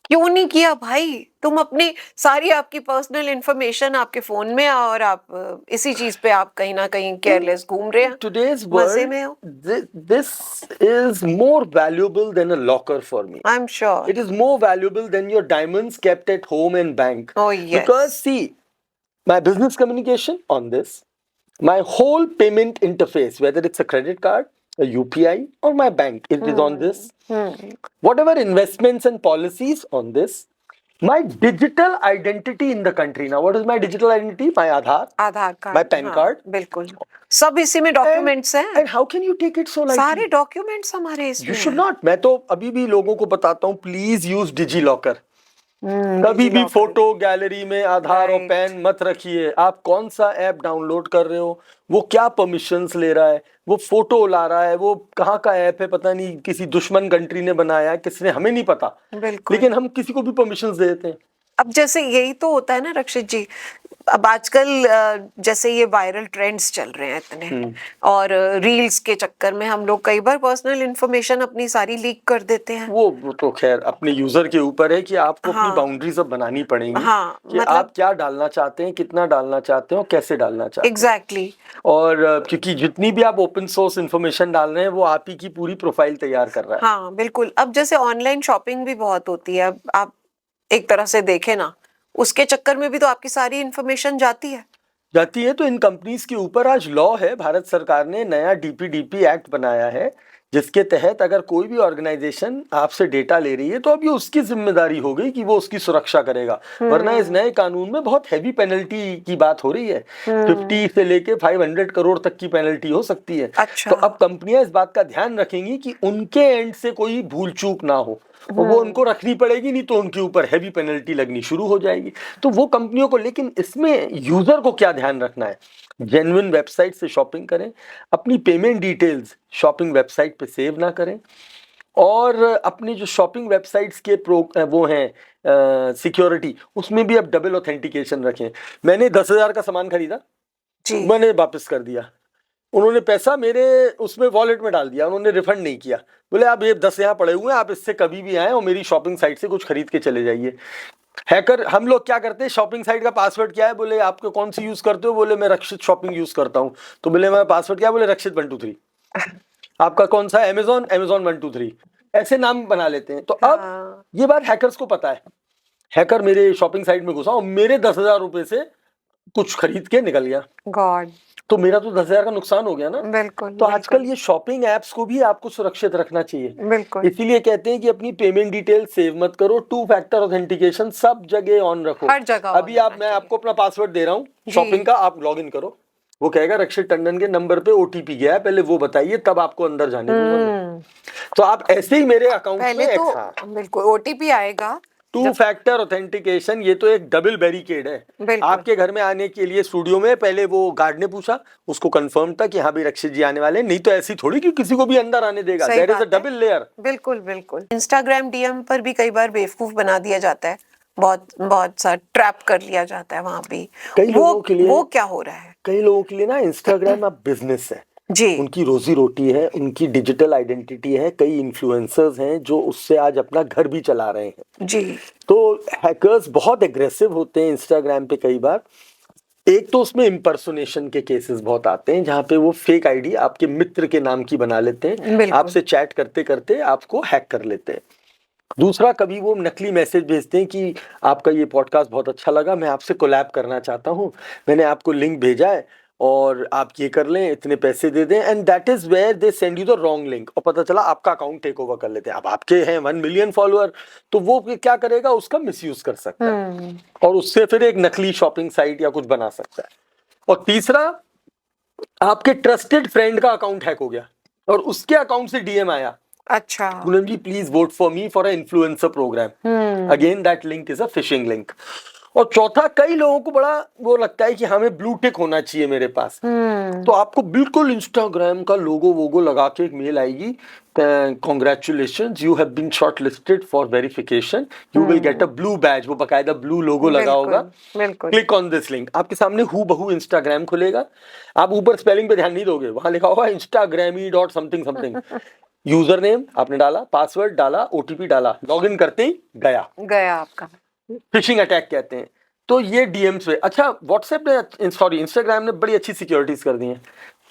क्यों नहीं किया भाई? तुम अपनी सारी आपकी पर्सनल इंफॉर्मेशन आपके फोन में, और आप इसी चीज पे आप कहीं ना कहीं केयरलेस घूम रहे हैं. Today's मजे में हो. world, this is more valuable than a locker for me. I'm sure. It is more valuable than your diamonds kept at home and bank. Oh yes. Because see, my business communication on this, my whole payment interface, whether it's a credit card, a UPI, or my bank, it is on this. Whatever investments and policies on this, my digital identity in the country. Now, what is my digital identity? My Aadhaar card, my PAN card. बिल्कुल सब इसी में documents हैं. And how can you take it so lightly? सारे documents हमारे इसमें. You should not. मैं तो अभी भी लोगों को बताता हूँ, प्लीज यूज डिजी-लॉकर. कभी भी फोटो गैलरी में आधार और पैन मत रखिए. आप कौन सा ऐप डाउनलोड कर रहे हो, वो क्या परमिशंस ले रहा है, वो फोटो ला रहा है, वो कहाँ का ऐप है, पता नहीं, किसी दुश्मन कंट्री ने बनाया है, किसने, हमें नहीं पता. लेकिन हम किसी को भी परमिशंस दे देते हैं. अब जैसे यही तो होता है ना रक्षित जी. अब आजकल जैसे ये वायरल ट्रेंड्स चल रहे हैं इतने, और रील्स के चक्कर में हम लोग कई बार पर्सनल इंफॉर्मेशन अपनी सारी लीक कर देते हैं. वो तो खैर अपने यूजर के ऊपर है कि आपको अपनी बाउंड्रीज अब बनानी पड़ेंगी. कि मतलब आप क्या डालना चाहते हैं, कितना डालना चाहते हो, कैसे डालना चाहते हैं. एग्जैक्टली. और क्योंकि जितनी भी आप ओपन सोर्स इंफॉर्मेशन डाल रहे हैं, वो आप ही की पूरी प्रोफाइल तैयार कर रहा है. हाँ बिल्कुल. अब जैसे ऑनलाइन शॉपिंग भी बहुत होती है. अब आप एक तरह से देखें ना, उसके चक्कर में भी तो आपकी सारी इंफॉर्मेशन जाती है। तो इन कंपनीज के ऊपर आज लॉ है, भारत सरकार ने नया डीपीडीपी एक्ट बनाया है, जिसके तहत अगर कोई भी ऑर्गेनाइजेशन आपसे डेटा ले रही है तो अब ये उसकी जिम्मेदारी हो गई कि वो उसकी सुरक्षा करेगा। वरना इस नए कानून में बहुत हैवी पेनल्टी की बात हो रही है, 50 से लेके 500 करोड़ तक की पेनल्टी हो सकती है। अच्छा। तो अब कंपनियां इस बात का ध्यान रखेंगी कि उनके एंड से कोई भूल चूक ना हो, और वो उनको रखनी पड़ेगी, नहीं तो उनके ऊपर हैवी पेनल्टी लगनी शुरू हो जाएगी। तो वो कंपनियों को, लेकिन इसमें यूजर को क्या ध्यान रखना है, जेन्युइन वेबसाइट से शॉपिंग करें, अपनी पेमेंट डिटेल्स शॉपिंग वेबसाइट पे सेव ना करें, और अपनी जो शॉपिंग वेबसाइट्स के वो हैं सिक्योरिटी, उसमें भी अब डबल ऑथेंटिकेशन रखें। मैंने 10,000 का सामान खरीदा जी। मैंने वापस कर दिया, उन्होंने पैसा मेरे उसमें वॉलेट में डाल दिया, उन्होंने रिफंड नहीं किया, बोले आप ये 10 यहाँ पड़े हुए हैं, आप इससे कभी भी आए और मेरी शॉपिंग साइट से कुछ खरीद के चले जाइए। हैकर हम लोग क्या करते हैं, शॉपिंग साइट का पासवर्ड क्या है, बोले आपको कौन सी यूज करते हो, बोले मैं रक्षित शॉपिंग यूज करता हूँ, तो बोले मैं पासवर्ड क्या है, बोले रक्षित 123। आपका कौन सा, अमेजॉन 123, ऐसे नाम बना लेते हैं। तो अब ये बात हैकर्स को पता है, हैकर मेरे शॉपिंग साइट में घुसा और मेरे 10,000 रुपए से कुछ खरीद के निकल गया, गॉड, तो मेरा तो 10,000 का नुकसान हो गया ना। बिल्कुल। तो आजकल ये शॉपिंग एप्स को भी आपको सुरक्षित रखना चाहिए, बिल्कुल। इसीलिए कहते हैं कि अपनी पेमेंट डिटेल सेव मत करो, 2 फैक्टर ऑथेंटिकेशन सब जगह ऑन रखो, हर जगह। अभी मैं आपको अपना पासवर्ड दे रहा हूँ शॉपिंग का, आप लॉग इन करो, वो कहेगा रक्षित टंडन के नंबर पे ओटीपी गया है, पहले वो बताइए तब आपको अंदर जाने दूंगा। तो आप ऐसे ही मेरे अकाउंट में बिल्कुल ओटीपी आएगा, 2 फैक्टर ऑथेंटिकेशन, ये तो एक डबल बैरिकेड है। आपके घर में आने के लिए स्टूडियो में पहले वो गार्ड ने पूछा, उसको कंफर्म था कि हाँ भाई रक्षित जी आने वाले, नहीं तो ऐसी थोड़ी कि किसी को भी अंदर आने देगा, there is a double layer. बिल्कुल बिल्कुल। इंस्टाग्राम डीएम पर भी कई बार बेवकूफ बना दिया जाता है, बहुत सा ट्रैप कर लिया जाता है वहां भी। कई लोगों के लिए वो क्या हो रहा है, कई लोगों के लिए ना इंस्टाग्राम अब बिजनेस है जी, उनकी रोजी रोटी है, उनकी डिजिटल आइडेंटिटी है, कई इन्फ्लुएंसर्स हैं जो उससे आज अपना घर भी चला रहे हैं जी। तो हैकर्स बहुत एग्रेसिव होते हैं इंस्टाग्राम पे कई बार। एक तो उसमें इम्पर्सोनेशन के केसेस बहुत आते हैं, जहां पे वो फेक आईडी आपके मित्र के नाम की बना लेते हैं, आपसे चैट करते करते आपको हैक कर लेते हैं। दूसरा, कभी वो नकली मैसेज भेजते हैं कि आपका ये पॉडकास्ट बहुत अच्छा लगा, मैं आपसे कोलैब करना चाहता हूँ, मैंने आपको लिंक भेजा है और आप ये कर लें, इतने पैसे दे दें, and that is where they send you the wrong link, और पता चला आपका अकाउंट टेक ओवर कर लेते हैं। अब आपके हैं 1 मिलियन फॉलोअर, तो वो क्या करेगा, उसका मिसयूज कर सकता है और उससे फिर एक नकली शॉपिंग साइट या कुछ बना सकता है। और तीसरा, आपके ट्रस्टेड फ्रेंड का अकाउंट हैक हो गया और उसके अकाउंट से डीएम आया, अच्छा Poonam ji please vote for me for a influencer programme, again that link is a phishing link. और चौथा, कई लोगों को बड़ा वो लगता है कि हमें ब्लू टिक होना चाहिए मेरे पास, तो आपको बिल्कुल इंस्टाग्राम का लोगो वोगो लगा के एक मेल आएगी, congratulations you have been shortlisted for verification, you will get a blue badge, वो बकायदा ब्लू लोगो लगा होगा, क्लिक ऑन दिस लिंक। आपके सामने हु बहू इंस्टाग्राम खुलेगा, आप ऊपर स्पेलिंग पे ध्यान नहीं दोगे, वहां लिखा होगा इंस्टाग्रामी dot something something, user name आपने डाला, पासवर्ड डाला, ओटीपी डाला, लॉगिन करते ही गया आपका। फिशिंग अटैक कहते हैं। तो ये डीएम्स पे। अच्छा, व्हाट्सएप ने, सॉरी इंस्टाग्राम ने बड़ी अच्छी सिक्योरिटीज कर दी हैं,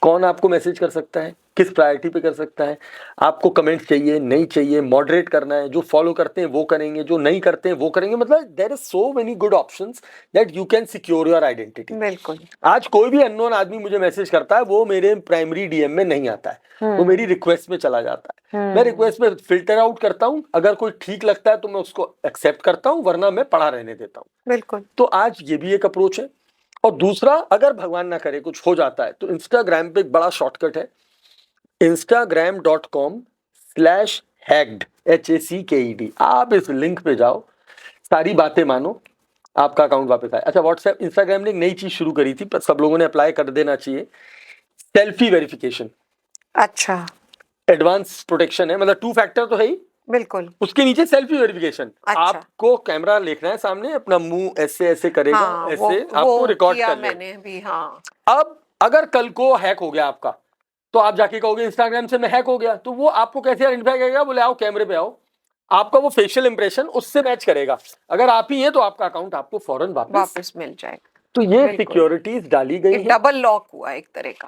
कौन आपको मैसेज कर सकता है, किस प्रायोरिटी पे कर सकता है, आपको कमेंट चाहिए नहीं चाहिए, मॉडरेट करना है, जो फॉलो करते हैं वो करेंगे, जो नहीं करते हैं वो करेंगे, मतलब there is so many good options that you can secure your identity. बिल्कुल। आज कोई भी अननोन आदमी मुझे मैसेज करता है, वो मेरे प्राइमरी डीएम में नहीं आता है, वो मेरी रिक्वेस्ट में चला जाता है, मैं रिक्वेस्ट में फिल्टर आउट करता हूँ, अगर कोई ठीक लगता है तो मैं उसको एक्सेप्ट करता हूँ, वरना मैं पढ़ा रहने देता हूँ। बिल्कुल। तो आज ये भी एक अप्रोच है। और दूसरा, अगर भगवान ना करे कुछ हो जाता है तो इंस्टाग्राम पे एक बड़ा शॉर्टकट है, instagram.com/hacked HACKED, आप इस लिंक पे जाओ, सारी बातें मानो, आपका अकाउंट वापस आए। अच्छा, व्हाट्सएप, इंस्टाग्राम ने एक नई चीज शुरू करी थी, पर सब लोगों ने अप्लाई कर देना चाहिए, सेल्फी वेरिफिकेशन। अच्छा, एडवांस प्रोटेक्शन है, मतलब 2 फैक्टर तो है ही, बिल्कुल, उसके नीचे सेल्फी वेरिफिकेशन। अच्छा। आपको कैमरा देखना है सामने, अपना मुंह ऐसे ऐसे करेगा, हाँ, ऐसे आपको रिकॉर्ड कर मैंने भी, हाँ। अब अगर कल को हैक हो गया आपका, तो आप जाके कहोगे इंस्टाग्राम से मैं हैक हो गया, तो वो आपको कैसे आइडेंटिफाई करेगा, बोले आओ कैमरे पे आओ, आपका वो फेशियल इंप्रेशन उससे मैच करेगा, अगर आप ही हैं तो आपका अकाउंट आपको फौरन वापस मिल जाएगा। तो ये सिक्योरिटीज डाली गई है, डबल लॉक हुआ एक तरह का।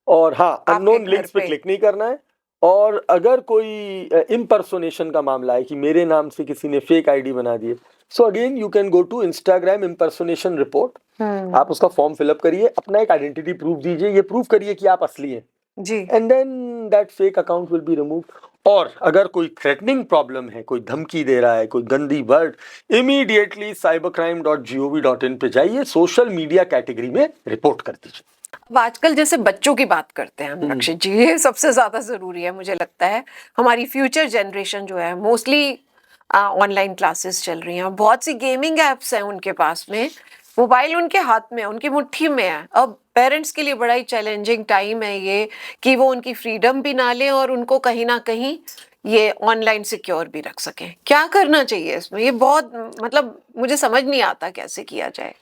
और हाँ, अननोन लिंक्स पे क्लिक नहीं करना है, और अगर कोई इम्पर्सोनेशन का मामला है कि मेरे नाम से किसी ने फेक आईडी बना दिए, so again you can go to Instagram impersonation report. आप उसका फॉर्म फिलअप करिए, अपना एक आइडेंटिटी प्रूफ दीजिए, ये प्रूफ करिए कि आप असली हैं जी। And then that fake account will be removed. और अगर कोई थ्रेटनिंग प्रॉब्लम है, कोई धमकी दे रहा है, कोई गंदी वर्ड, इमीडिएटली cybercrime.gov.in पे जाइए, सोशल मीडिया कैटेगरी में रिपोर्ट कर दीजिए। अब आजकल जैसे बच्चों की बात करते हैं हम रक्षित जी, ये सबसे ज्यादा जरूरी है मुझे लगता है। हमारी फ्यूचर जनरेशन जो है मोस्टली ऑनलाइन क्लासेस चल रही हैं, बहुत सी गेमिंग एप्स हैं उनके पास में, मोबाइल उनके हाथ में, उनकी मुट्ठी में है। अब पेरेंट्स के लिए बड़ा ही चैलेंजिंग टाइम है ये कि वो उनकी फ्रीडम भी ना लें और उनको कहीं ना कहीं ये ऑनलाइन सिक्योर भी रख सकें। क्या करना चाहिए इसमें? ये बहुत मतलब मुझे समझ नहीं आता कैसे किया जाए।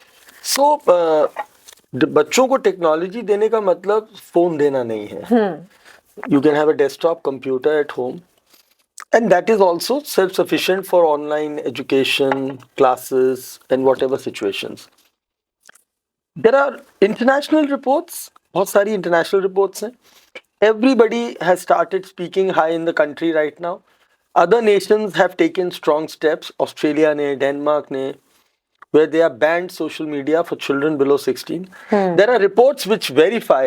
बच्चों को टेक्नोलॉजी देने का मतलब फोन देना नहीं है। You can have a desktop computer at home and that is also self-sufficient for online education, classes and whatever situations. There are international reports, बहुत सारी international reports हैं. Everybody has started speaking high in the country right now. Other nations have taken strong steps. Australia ने, Denmark ने, where they have banned social media for children below 16. There are reports which verify,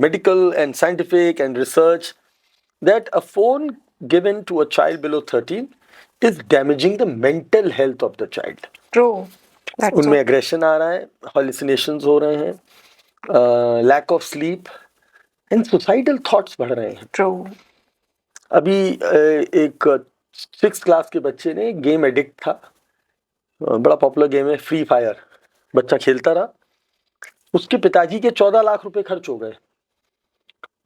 medical and scientific and research, that a phone given to a child below 13 is damaging the mental health of the child. True. उनमें aggression आ रहा है, hallucinations हो रहे हैं, lack of sleep and suicidal thoughts बढ़ रहे हैं. True. अभी एक 6th क्लास के बच्चे ने, गेम एडिक्ट था, बड़ा पॉपुलर गेम है फ्री फायर, बच्चा खेलता रहा, उसके पिताजी के 14 लाख रुपए खर्च हो गए.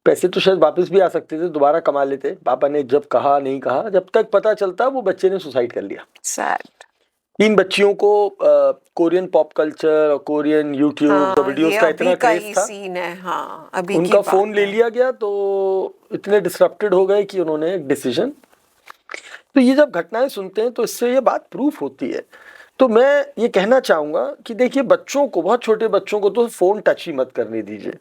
पैसे तो शायद वापस भी आ सकते थे, दोबारा कमा लेते, पापा ने जब कहा नहीं कहा, जब तक पता चलता वो बच्चे ने सुसाइड कर लिया. Sad. 3 बच्चियों को कोरियन पॉप कल्चर और कोरियन यूट्यूब वीडियोस का इतना क्रेज था, सीन है, हाँ, अभी उनका फोन ले लिया गया तो इतने डिसरप्टेड हो गए कि उन्होंने एक डिसीजन. तो ये जब घटनाएं सुनते हैं तो इससे ये बात प्रूफ होती है. तो मैं ये कहना चाहूंगा कि देखिए, बच्चों को, बहुत छोटे बच्चों को तो फोन टच ही मत करने दीजिए.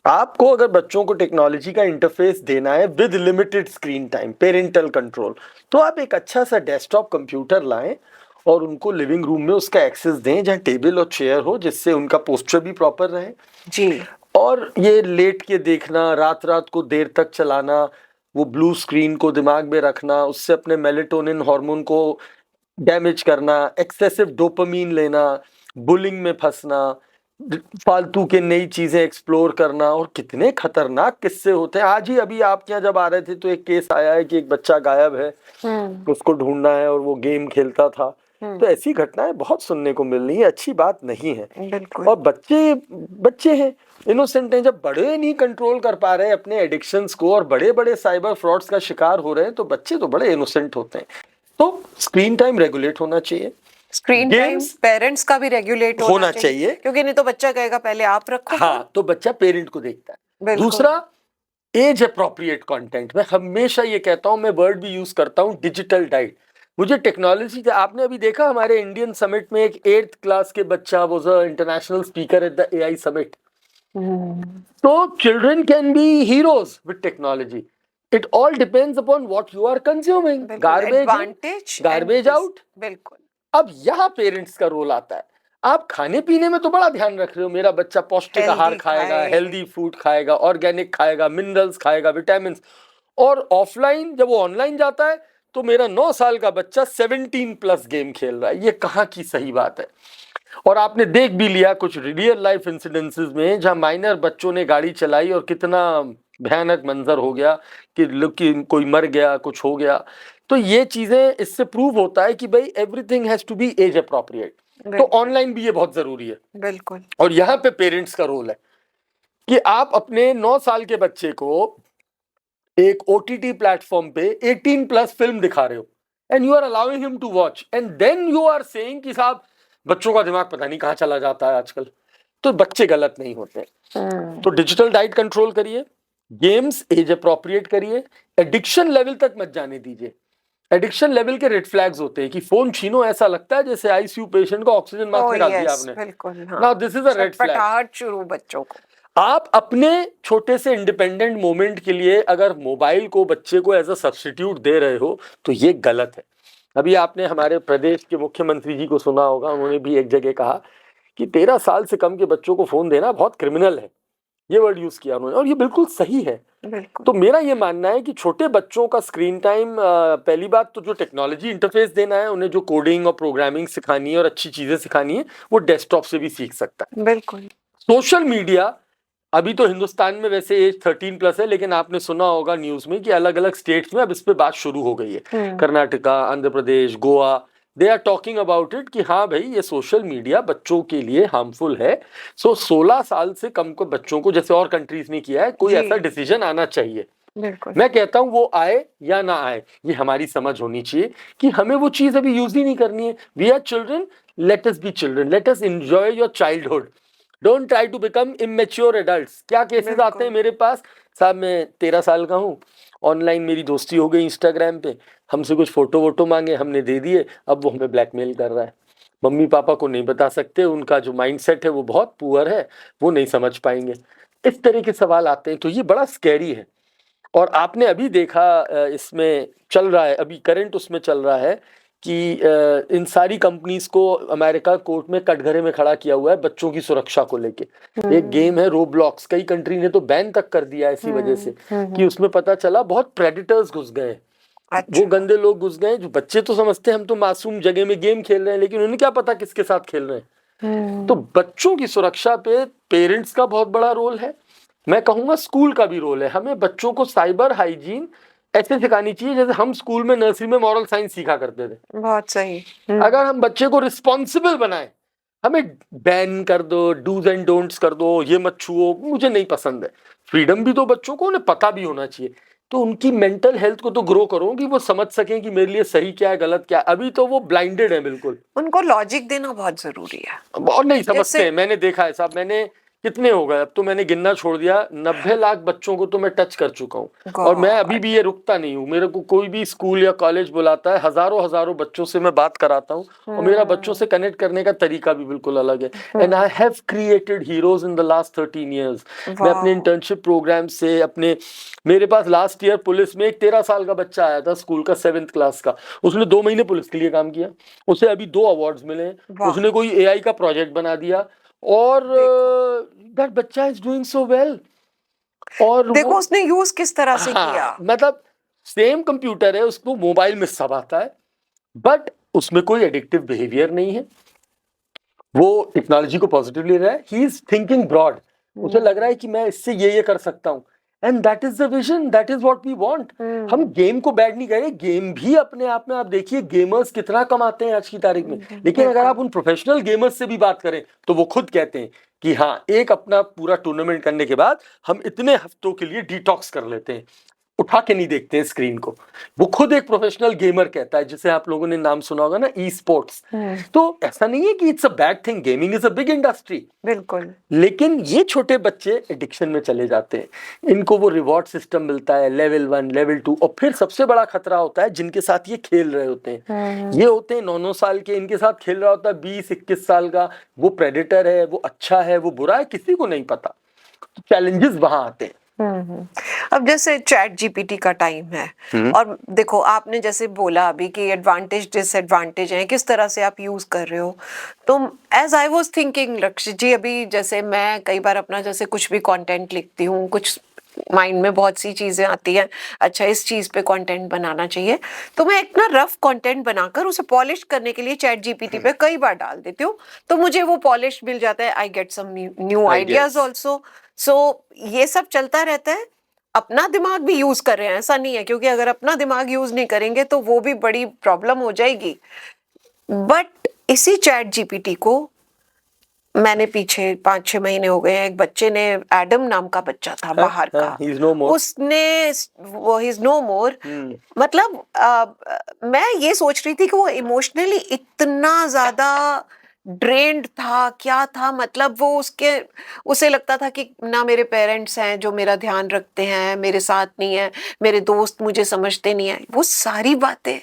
आपको अगर बच्चों को टेक्नोलॉजी का इंटरफेस देना है with limited screen time, parental control, तो आप एक अच्छा सा डेस्कटॉप कंप्यूटर लाएं और उनको लिविंग रूम में उसका एक्सेस दें जहां टेबल और चेयर हो, जिससे उनका पोस्चर भी प्रॉपर रहे जी. और ये लेट के देखना, रात रात को देर तक चलाना, वो ब्लू स्क्रीन को दिमाग में रखना, उससे अपने मेलेटोनिन हार्मोन को डैमेज करना, एक्सेसिव डोपामीन लेना, बुलिंग में फंसना, फालतू के नई चीजें एक्सप्लोर करना, और कितने खतरनाक किस्से होते हैं. आज ही अभी आपके यहाँ जब आ रहे थे तो एक केस आया है कि एक बच्चा गायब है, उसको ढूंढना है और वो गेम खेलता था. तो ऐसी घटनाएं बहुत सुनने को मिल रही है, अच्छी बात नहीं है. और बच्चे हैं, इनोसेंट हैं. जब बड़े नहीं कंट्रोल कर पा रहे अपने एडिक्शंस को और बड़े बड़े साइबर फ्रॉड्स का शिकार हो रहे हैं, तो बच्चे तो बड़े इनोसेंट होते हैं. तो स्क्रीन टाइम रेगुलेट होना चाहिए, स्क्रीन टाइम पेरेंट्स का भी रेगुलेट होना चाहिए, क्योंकि नहीं तो बच्चा कहेगा पहले आप रखो. हाँ, तो बच्चा पेरेंट को देखता है. दूसरा, एज अप्रोप्रिएट कंटेंट. मैं हमेशा ये कहता हूं, मैं वर्ड भी यूज करता हूं, डिजिटल डाइट. मुझे टेक्नोलॉजी, आपने अभी देखा हमारे इंडियन समिट में एक 8th क्लास के बच्चा was a international speaker at the AI summit. तो children can be heroes with technology. It all depends upon what you are consuming. Garbage out. बिल्कुल. अब यहाँ पेरेंट्स का रोल आता है. आप खाने पीने में तो बड़ा ध्यान रख रहे हो, मेरा बच्चा पौष्टिक आहार खाएगा, हेल्दी फूड खाएगा, ऑर्गेनिक खाएगा, मिनरल्स खाएगा, विटामिन. और ऑफलाइन जब वो ऑनलाइन जाता है तो मेरा 9 साल का बच्चा 17+ गेम खेल रहा है. ये कहाँ की सही बात है? और आपने देख भी लिया कुछ रियल लाइफ इंसिडेंसेस में जहां माइनर बच्चों ने गाड़ी चलाई और कितना भयानक मंजर हो गया कि कोई मर गया, कुछ हो गया. तो ये चीजें, इससे प्रूव होता है कि भाई everything has to be as appropriate. तो ऑनलाइन भी ये बहुत जरूरी है. बिल्कुल. और यहाँ पे पेरेंट्स का रोल है कि आप अपने 9 साल के बच्चे को एक OTT प्लेटफॉर्म पे 18+ फिल्म दिखा रहे हो and you are allowing him to watch and then you are saying कि साहब बच्चों का दिमाग पता नहीं कहाँ चला जाता है आजकल. तो बच्चे गलत नहीं होते. तो डिजिटल डाइट कंट्रोल करिए, गेम्स एज अप्रोप्रिएट करिए, एडिक्शन लेवल तक मत जाने दीजिए. एडिक्शन लेवल के रेड फ्लैग्स होते हैं कि फोन छीनो ऐसा लगता है जैसे ICU पेशेंट को ऑक्सीजन मास्क निकाल दिया आपने. बिल्कुल. Now this is a red flag. शुरू बच्चों को आप अपने छोटे से इंडिपेंडेंट मोमेंट के लिए अगर मोबाइल को बच्चे को एज अ सब्स्टिट्यूट दे रहे हो तो ये गलत है। अभी आपने हमारे प्रदेश के मुख्यमंत्री जी को सुना होगा, उन्होंने भी एक जगह कहा कि 13 साल से कम के बच्चों को फोन देना बहुत क्रिमिनल है, ये वर्ड यूज किया उन्होंने, और ये बिल्कुल सही है। तो मेरा ये मानना है कि छोटे बच्चों का स्क्रीन टाइम, पहली बात तो जो टेक्नोलॉजी इंटरफेस देना है उन्हें, जो कोडिंग और प्रोग्रामिंग सिखानी है और अच्छी चीजें सिखानी है, वो डेस्कटॉप से भी सीख सकता है। बिल्कुल। सोशल मीडिया, अभी तो हिंदुस्तान में वैसे एज 13+ है, लेकिन आपने सुना होगा न्यूज में कि अलग अलग स्टेट्स में अब इस पे बात शुरू हो गई है। Karnataka, Andhra Pradesh, Goa, they are talking about it कि हाँ भाई ये सोशल मीडिया बच्चों के लिए हार्मफुल है। सो 16 साल से कम को बच्चों को, जैसे और कंट्रीज ने किया है, कोई ऐसा डिसीजन आना चाहिए। मैं कहता हूं वो आए या ना आए, ये हमारी समझ होनी चाहिए कि हमें वो चीज अभी यूज ही नहीं करनी है। We are children, let us be children, let us enjoy your childhood, don't try to become immature adults. क्या केसेस आते हैं मेरे पास, साहब मैं 13 साल का हूँ, ऑनलाइन मेरी दोस्ती हो गई इंस्टाग्राम पे, हमसे कुछ फोटो वोटो मांगे, हमने दे दिए, अब वो हमें ब्लैकमेल कर रहा है। मम्मी पापा को नहीं बता सकते, उनका जो माइंडसेट है वो बहुत पुअर है, वो नहीं समझ पाएंगे। इस तरह के सवाल आते हैं, तो ये बड़ा स्कैरी है। और आपने अभी देखा इसमें चल रहा है, अभी करंट उसमें चल रहा है कि इन सारी कंपनीज को अमेरिका कोर्ट में कटघरे में खड़ा किया हुआ है बच्चों की सुरक्षा को लेके। एक गेम है रोब्लॉक्स, कई कंट्री ने तो बैन तक कर दिया इसी वजह से कि उसमें पता चला बहुत प्रेडिटर्स घुस गए। वो गंदे लोग घुस गए, जो बच्चे तो समझते हैं हम तो मासूम जगह में गेम खेल रहे हैं, लेकिन उन्हें क्या पता किसके साथ खेल रहे हैं। तो बच्चों की सुरक्षा पे पेरेंट्स का बहुत बड़ा रोल है, मैं कहूंगा स्कूल का भी रोल है। हमें बच्चों को साइबर हाइजीन ऐसे सिखानी चाहिए जैसे हम स्कूल में नर्सरी में मॉरल साइंस सीखा करते थे। बहुत सही। अगर हम बच्चे को रिस्पॉन्सिबल बनाए, हमें बैन कर दो, डूज एंड डोंट्स कर दो, ये मत छुओ, मुझे नहीं पसंद है। फ्रीडम भी तो बच्चों को उन्हें पता भी होना चाहिए, तो उनकी मेंटल हेल्थ को तो ग्रो करो कि वो समझ सकें कि मेरे लिए सही क्या है गलत क्या है। अभी तो वो ब्लाइंडेड है बिल्कुल, उनको लॉजिक देना बहुत जरूरी है और नहीं समझते हैं। मैंने देखा है साहब, मैंने कितने हो गए अब तो मैंने गिनना छोड़ दिया, 90 लाख बच्चों को तो मैं टच कर चुका हूँ, और मैं अभी भी ये रुकता नहीं हूँ। मेरे को कोई भी स्कूल या कॉलेज बुलाता है, हजारों बच्चों से मैं बात कराता हूँ, और मेरा बच्चों से कनेक्ट करने का तरीका भी बिल्कुल अलग है। And I have created heroes in the last 13 years। मैं अपने इंटर्नशिप प्रोग्राम से, अपने, मेरे पास लास्ट ईयर पुलिस में एक 13 साल का बच्चा आया था स्कूल का, 7th क्लास का, उसने 2 महीने पुलिस के लिए काम किया, उसे अभी 2 अवार्ड्स मिले, उसने कोई AI का प्रोजेक्ट बना दिया, और दैट बच्चा इज डूइंग सो वेल। और देखो उसने यूज किस तरह से किया, मतलब सेम कंप्यूटर है, उसको मोबाइल में सब आता है, बट उसमें कोई एडिक्टिव बिहेवियर नहीं है, वो टेक्नोलॉजी को पॉजिटिवली रहा है, ही इज थिंकिंग ब्रॉड, उसे लग रहा है कि मैं इससे ये कर सकता हूँ, and that is the vision, that is what we want. हम गेम को बैड नहीं कह रहे, गेम भी अपने आप में, आप देखिए गेमर्स कितना कमाते हैं आज की तारीख में, लेकिन अगर आप उन प्रोफेशनल गेमर्स से भी बात करें तो वो खुद कहते हैं कि हाँ, एक अपना पूरा टूर्नामेंट करने के बाद हम इतने हफ्तों के लिए डिटॉक्स कर लेते हैं, उठा के नहीं देखते हैं स्क्रीन को। वो खुद एक प्रोफेशनल गेमर कहता है, जिसे आप लोगों ने नाम सुना होगा ना, ई स्पोर्ट्स। तो ऐसा नहीं है कि it's a bad thing, gaming is a big industry, बिल्कुल, लेकिन ये छोटे बच्चे एडिक्शन में चले जाते हैं, इनको वो रिवॉर्ड सिस्टम मिलता है, लेवल 1 लेवल 2, और फिर सबसे बड़ा खतरा होता है जिनके साथ ये खेल रहे होते हैं। ये होते हैं 9-9 साल के, इनके साथ खेल रहा होता है 20-21 साल का, वो प्रेडेटर है, वो अच्छा है, वो बुरा है, किसी को नहीं पता। तो चैलेंजेस वहां आते हैं। अब जैसे चैट जीपीटी का टाइम है, और देखो आपने जैसे बोला अभी कि एडवांटेज डिसएडवांटेज है, किस तरह से आप यूज कर रहे हो, तो एज आई वाज थिंकिंग लक्ष्य जी, अभी जैसे मैं कई बार अपना जैसे कुछ भी कंटेंट लिखती हूँ, कुछ माइंड में बहुत सी चीजें आती हैं, अच्छा इस चीज पे कंटेंट बनाना चाहिए, तो मैं एक ना रफ कंटेंट बनाकर उसे पॉलिश करने के लिए चैट जीपीटी पे कई बार डाल देती हूँ, तो मुझे वो पॉलिश मिल जाता है, I get some new ideas also. So ये सब चलता रहता है, अपना दिमाग भी यूज कर रहे हैं, ऐसा नहीं है, क्योंकि अगर अपना दिमाग यूज नहीं करेंगे तो वो भी बड़ी प्रॉब्लम हो जाएगी। बट इसी चैट जीपीटी को मैंने पीछे 5-6 महीने हो गए हैं, एक बच्चे ने, एडम नाम का बच्चा था बाहर का, उसने वो ही इज नो मोर, मतलब मैं ये सोच रही थी कि वो इमोशनली इतना ज्यादा ड्रेन्ड था, क्या था, मतलब वो उसे लगता था कि ना मेरे पेरेंट्स हैं जो मेरा ध्यान रखते हैं, मेरे साथ नहीं है, मेरे दोस्त मुझे समझते नहीं है, वो सारी बातें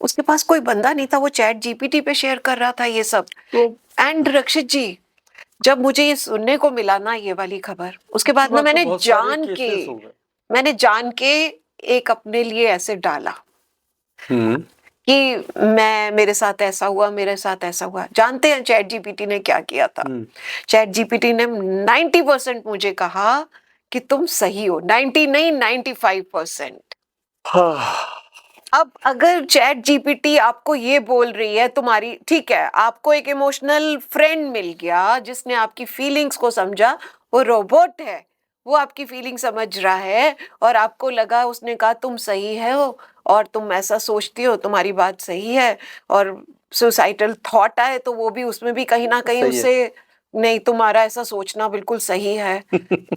उसके पास कोई बंदा नहीं था, वो चैट जीपीटी पे शेयर कर रहा था ये सब। एंड रक्षित जी, जब मुझे ये सुनने को मिला ना ये वाली खबर, उसके बाद ना मैंने जान के एक अपने लिए ऐसे डाला कि मेरे साथ ऐसा हुआ, मेरे साथ ऐसा हुआ। जानते हैं चैट जीपीटी ने क्या किया था? चैट जीपीटी ने 90% मुझे कहा कि तुम सही हो। 90 नहीं, 95%। अब अगर चैट जीपीटी आपको ये बोल रही है, तुम्हारी ठीक है, आपको एक इमोशनल फ्रेंड मिल गया जिसने आपकी फीलिंग्स को समझा, वो रोबोट है, वो आपकी फीलिंग समझ रहा है और आपको लगा, उसने कहा तुम सही है हो और तुम ऐसा सोचती हो, तुम्हारी बात सही है, और सुसाइडल थॉट आए तो वो भी उसमें भी कहीं ना कहीं उससे नहीं, तुम्हारा ऐसा सोचना बिल्कुल सही है।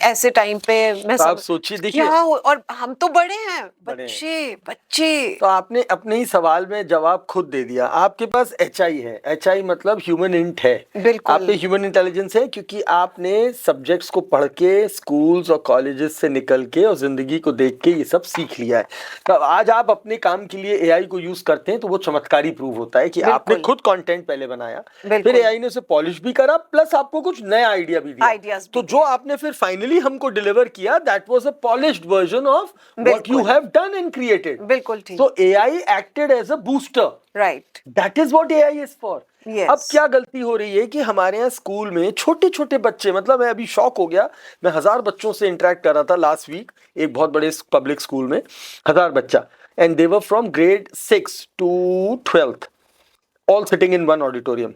ऐसे टाइम पे मैं आप सोचिए, देखिए क्या हो, और हम तो बड़े हैं, बच्चे। तो आपने अपने ही सवाल में जवाब खुद दे दिया। आपके पास HI है, HI मतलब ह्यूमन इंट है, बिल्कुल। आप पे ह्यूमन इंटेलिजेंस है, क्योंकि आपने सब्जेक्ट्स को पढ़ के, स्कूल्स और कॉलेजेस से निकल के और जिंदगी को देख के ये सब सीख लिया है। तो आज आप अपने काम के लिए AI को यूज करते हैं तो वो चमत्कारी प्रूव होता है कि आपने खुद कंटेंट पहले बनाया, फिर AI ने उसे पॉलिश भी करा, प्लस आपको कुछ नया आइडिया भी दिया। तो जो आपने फिर फाइनली हमको डिलीवर किया, that was a polished version of what you have done and created. बिल्कुल ठीक। So AI acted as a booster. Right. That is what AI is for. Yes. अब क्या गलती हो रही है कि हमारे यहाँ स्कूल में छोटे छोटे बच्चे, मतलब मैं अभी शॉक हो गया, मैं 1000 बच्चों से इंटरेक्ट कर रहा था लास्ट वीक, एक बहुत बड़े पब्लिक स्कूल में 1000 बच्चा, and they were from grade 6 to 12th, all sitting in one auditorium.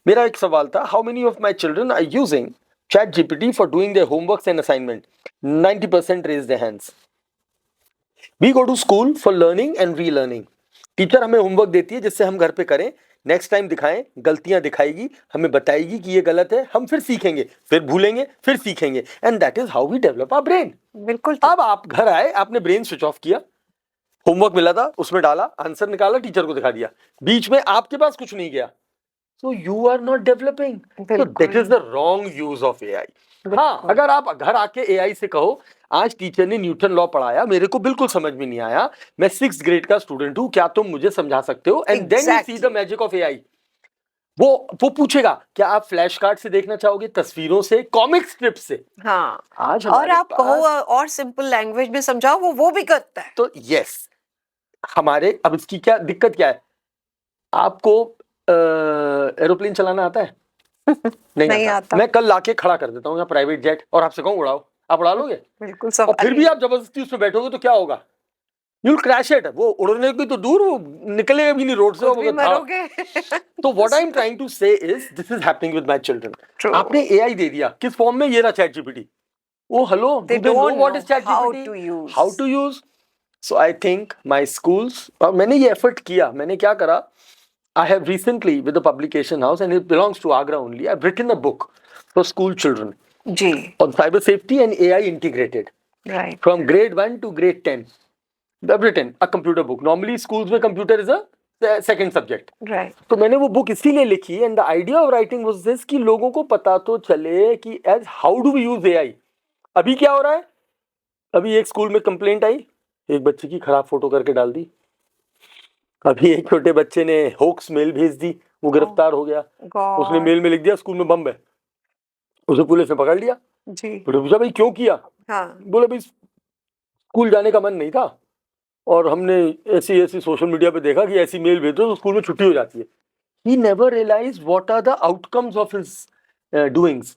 मेरा एक सवाल था, how many of my children are using chat GPT for doing their homeworks and assignment? 90% raise their hands. We go to school for learning and relearning. Teacher हमें homework देती है जिससे हम घर पे करें, नेक्स्ट टाइम दिखाएं, गलतियां दिखाएगी, हमें बताएगी कि ये गलत है, हम फिर सीखेंगे, फिर भूलेंगे, फिर सीखेंगे, and that is how we develop our brain. बिल्कुल। अब आप घर आए, आपने ब्रेन स्विच ऑफ किया, होमवर्क मिला था उसमें डाला, आंसर निकाला, टीचर को दिखा दिया, बीच में आपके पास कुछ नहीं गया, so you are not developing. So that is the wrong use of AI. हाँ, अगर आप घर आके AI से कहो, आज टीचर ने न्यूटन लॉ पढ़ाया, मेरे को बिल्कुल समझ में नहीं आया, मैं 6th ग्रेड का स्टूडेंट हूं, क्या तुम मुझे समझा सकते हो? And then you see the magic of AI. वो पूछेगा, क्या आप फ्लैश कार्ड से देखना चाहोगे, तस्वीरों से, कॉमिक स्ट्रिप से? हाँ, आज और आप कहो और सिंपल लैंग्वेज में समझाओ, वो भी करता है। तो यस, हमारे अब इसकी क्या दिक्कत क्या है? आपको एरोप्लेन चलाना आता है? नहीं आता। मैं कल लाके खड़ा कर देता हूँ यहाँ प्राइवेट जेट और आपसे कहूँ उड़ाओ, आप उड़ा लोगे? बिल्कुल। और फिर भी आप जबरदस्ती उसमें बैठोगे तो क्या होगा? You'll crash it. वो उड़ने की तो दूर, वो निकलेगा भी नहीं रोड से, वो मरोगे। तो what I'm trying to say is this is happening with my children. आपने AI दे दिया, किस फॉर्म में? ये रहा chat GPT. Oh hello, they don't know what is chat GPT, how to use. So I think my schools, और मैंने ये effort किया, मैंने क्या करा, I have recently with the publication house, and it belongs to Agra only, I've written a book for school children on cyber safety and AI integrated, right, from grade 1 to grade 10. I've written a computer book. Normally schools में computer is a second subject, right. तो मैंने वो book इसीलिए लिखी, and the idea of writing was this कि लोगों को पता तो चले कि as how do we use AI. अभी क्या हो रहा है, अभी एक स्कूल में कंप्लेंट आई, एक बच्चे की खराब फोटो करके डाल दी, अभी एक छोटे बच्चे ने होक्स मेल भेज दी, वो गिरफ्तार हो गया, उसने मेल में लिख दिया स्कूल में बम है, उसे पुलिस ने पकड़ लिया जी। पूछा भाई क्यों किया? हाँ। बोले भाई स्कूल जाने का मन नहीं था और हमने ऐसी सोशल मीडिया पे देखा कि ऐसी मेल भेजो तो स्कूल में छुट्टी हो जाती है। He never realized what are the outcomes of his doings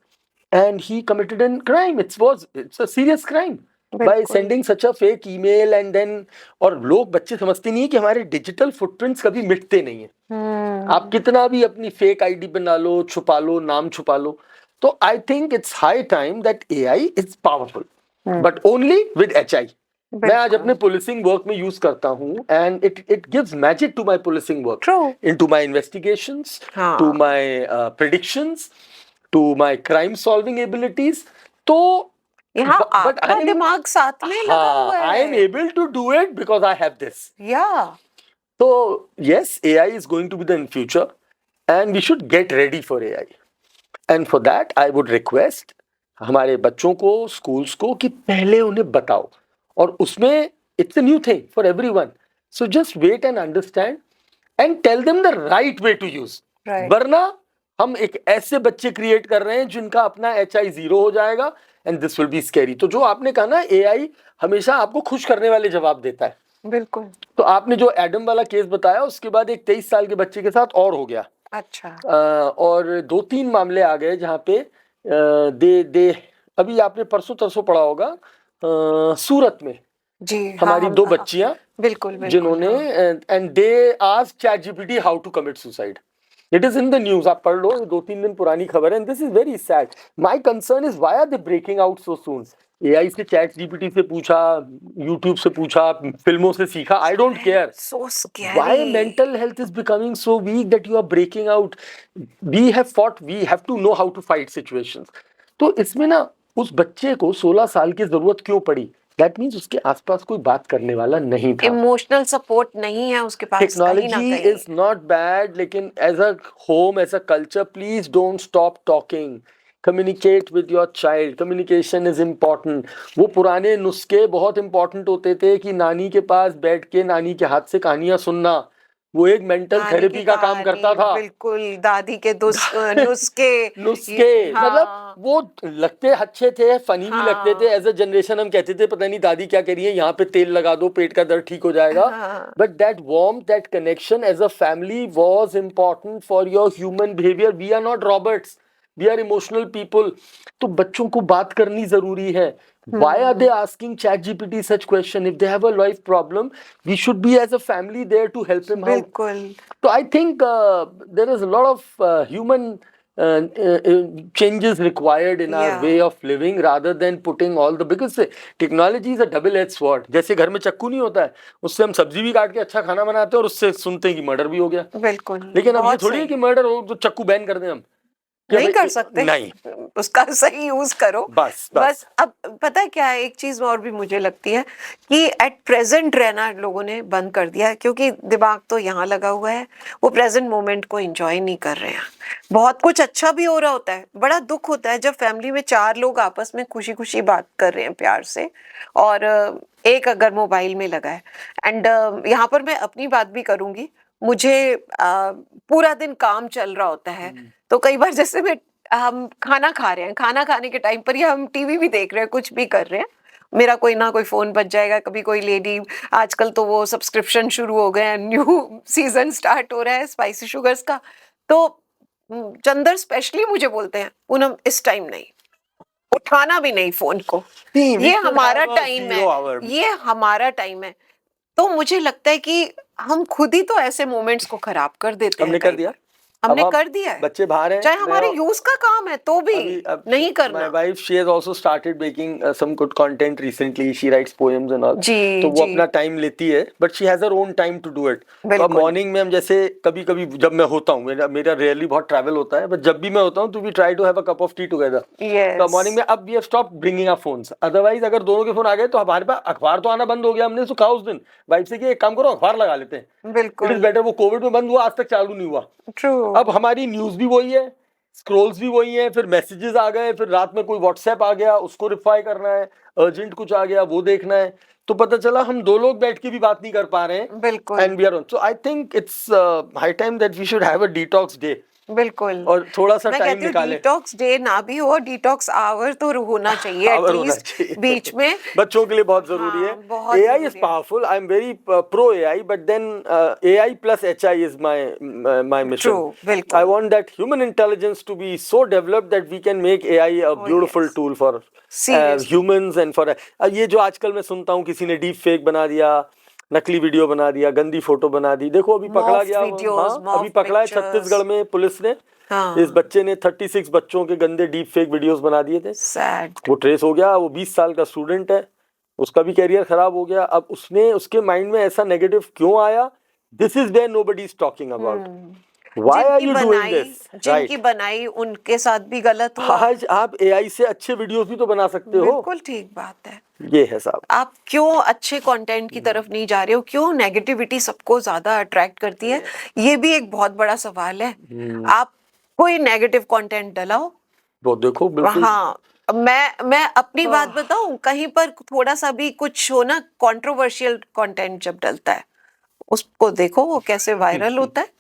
and he committed a crime. It's a serious crime. By sending such a fake email and then, और लोग बच्चे समझते नहीं है कि हमारे डिजिटल फुटप्रिंट्स कभी मिटते नहीं है। आप कितना भी अपनी फेक आईडी बना लो, छुपा लो, नाम छुपा लो, तो आई think it's high time that AI is powerful, but only with HI. मैं आज अपने पुलिसिंग वर्क में यूज करता हूँ and it gives magic to my policing work, into my investigations, to my predictions, to my crime solving abilities. तो यहाँ आपका दिमाग साथ में लगा हुआ है। I am able to do it because I have this. Yeah. So yes, AI is going to be the future, and we should get ready for AI. And for that, I would request हमारे बच्चों को, schools को, कि पहले उन्हें बताओ, और उसमें it's a new thing for everyone. So just wait and understand and tell them the right way to use. Right. वरना हम एक ऐसे बच्चे क्रिएट कर रहे हैं जिनका अपना HI 0 हो जाएगा and this will be scary. तो जो आपने कहा ना, AI हमेशा आपको खुश करने वाले जवाब देता है। बिल्कुल। तो आपने जो एडम वाला केस बताया, उसके बाद एक 23 साल के बच्चे के साथ और हो गया। अच्छा। और 2-3 मामले आ गए जहाँ पे दे अभी आपने परसों तरसों पढ़ा होगा, सूरत में जी हमारी हाँ, 2 हाँ, बच्चियां बिल्कुल बिल्कुल जिन्होंने हाँ। And they asked ChatGPT how to commit suicide. It is in the news, आप पढ़ लो, 2-3 दिन पुरानी खबर है। And this is very sad. My concern is why are they breaking out so soon. AI से ChatGPT से पूछा, YouTube से पूछा, फिल्मों से सीखा, I don't care. So Why scary. mental health is becoming so weak that you are breaking out? We have fought, we have to know how to fight situations. तो इसमें ना उस बच्चे को 16 साल की जरूरत क्यों पड़ी? दैट मीन्स उसके आसपास कोई बात करने वाला नहीं था। इमोशनल सपोर्ट नहीं है उसके पास कहीं ना टेक्नोलॉजी कहीं। इज नॉट बैड, लेकिन as a home, as a culture, please don't stop talking. Communicate with your child, communication is important. वो पुराने नुस्खे बहुत इंपॉर्टेंट होते थे कि नानी के पास बैठ के नानी के हाथ से कहानियां सुनना, वो एक मेंटल नानी की थेरेपी का काम कहानी, करता था। बिल्कुल। दादी के नुस्खे। नुस्खे मतलब हाँ वो लगते अच्छे थे, फनी भी लगते थे। हाँ एज अ जनरेशन हम कहते थे पता नहीं दादी क्या कह रही है, यहाँ पे तेल लगा दो पेट का दर्द ठीक हो जाएगा। हाँ। But that warmth, that connection as a family was important for your human behaviour. We are not robots, we are emotional people. तो बच्चों को बात करनी जरूरी है। Why are they asking ChatGPT such question? If they have a life problem, we should be as a family there to help him out. बिल्कुल। So I think there is a lot of human changes required in our Yeah. way of living rather than putting all the, because technology is a double-edged sword. जैसे घर में चक्कू नहीं होता है, उससे हम सब्जी भी काट के अच्छा खाना बनाते हैं और उससे सुनते हैं कि मर्डर भी हो गया। बिल्कुल। लेकिन अब ये बहुत थोड़ी है सही। कि मर्डर हो तो चक्कू बैन कर दें हम, कि नहीं भाई कर सकते। नहीं, उसका सही यूज करो। बस बस अब पता है क्या है, एक चीज और भी मुझे लगती है कि एट प्रेजेंट रहना लोगों ने बंद कर दिया है, क्योंकि दिमाग तो यहाँ लगा हुआ है, वो प्रेजेंट मोमेंट को एंजॉय नहीं कर रहे हैं। बहुत कुछ अच्छा भी हो रहा होता है, बड़ा दुख होता है जब फैमिली में 4 लोग आपस में खुशी खुशी बात कर रहे हैं प्यार से, और एक अगर मोबाइल में लगा है। एंड यहाँ पर मैं अपनी बात भी करूंगी। मुझे पूरा दिन काम चल रहा होता है, तो कई बार जैसे हम खाना खा रहे हैं, खाना खाने के टाइम पर या हम टीवी भी देख रहे हैं, कुछ भी कर रहे हैं, मेरा कोई ना कोई फोन बज जाएगा। कभी कोई लेडी, आजकल तो वो सब्सक्रिप्शन शुरू हो गए हैं, न्यू सीजन स्टार्ट हो रहा है स्पाइसी शुगर्स का, तो चंदर स्पेशली मुझे बोलते हैं पूनम इस टाइम नहीं, उठाना भी नहीं फोन को, ये हमारा टाइम है, ये हमारा टाइम है। तो मुझे लगता है कि हम खुद ही तो ऐसे मोमेंट्स को खराब कर देते हैं। हमने कर दिया, हमने कर दिया है। बच्चे बाहर हैं, चाहे हमारे यूज का काम है तो भी नहीं करना। My wife, she has also started making some good content recently. She writes poems and all. जी, तो वो जी। अपना टाइम लेती है, but she has her own time to do it. तो बिल्कुल। मॉर्निंग में हम जैसे कभी कभी जब मैं होता हूँ, मेरा रेयरली बहुत ट्रैवल होता है, बट जब भी मैं होता हूँ तो we try to have a cup of tea together. तो मॉर्निंग में अब we have stop bringing our phones. Otherwise अगर दोनों के फोन आ गए तो हमारे पास अखबार तो आना बंद हो गया। हमने तो कहा उस दिन वाइफ से कि एक काम करो अखबार लगा लेते हैं। बिल्कुल। It is better. वो कोविड में बंद हुआ, आज तक चालू नहीं हुआ। ट्रू। अब हमारी न्यूज भी वही है, स्क्रोल्स भी वही है, फिर मैसेजेस आ गए, फिर रात में कोई व्हाट्सएप आ गया, उसको रिप्लाई करना है, अर्जेंट कुछ आ गया वो देखना है, तो पता चला हम 2 लोग बैठ के भी बात नहीं कर पा रहे हैं। बिल्कुल। And we are on. So I think it's high time that we should have a detox day. बिल्कुल। और थोड़ा सा मैं टाइम कहती हूँ निकालें। डिटॉक्स डे ना भी हो, डिटॉक्स आवर तो होना चाहिए आवर होना एटलीस्ट चाहिए। बीच में। बच्चों के लिए बहुत जरूरी है। बहुत AI जरूरी is है। powerful. I'm very pro AI, but then AI plus HI is my mission. True, बिल्कुल। I want that human intelligence to be so developed that we can make AI a beautiful yes. tool for Seriously. humans and for ये जो आजकल मैं सुनता हूँ किसी ने deep fake बना दिया, नकली वीडियो बना दिया, गंदी फोटो बना दी। देखो अभी पकड़ा Morphed गया, videos, हाँ अभी पकड़ा है pictures. छत्तीसगढ़ में पुलिस ने। हाँ। इस बच्चे ने 36 बच्चों के गंदे डीप फेक वीडियोस बना दिए थे। Sad. वो ट्रेस हो गया। वो 20 साल का स्टूडेंट है, उसका भी कैरियर खराब हो गया। अब उसके माइंड में ऐसा नेगेटिव क्यों आया? This is where nobody is talking about. Why are you doing this? जिनकी बनाई उनके साथ भी गलत हुआ। आज आप AI से अच्छे वीडियोस भी तो बना सकते हो। बिल्कुल ठीक बात है। ये है साहब। आप क्यों अच्छे कंटेंट की तरफ नहीं जा रहे हो? क्यों नेगेटिविटी सबको ज्यादा अट्रैक्ट करती है? ये भी एक बहुत बड़ा सवाल है। आप कोई नेगेटिव कंटेंट डलाओ, वो देखो बिल्कुल। हाँ, मैं अपनी बात बताऊं, कहीं पर थोड़ा सा भी कुछ हो ना, कंट्रोवर्शियल कंटेंट जब डलता है उसको देखो वो कैसे वायरल होता है।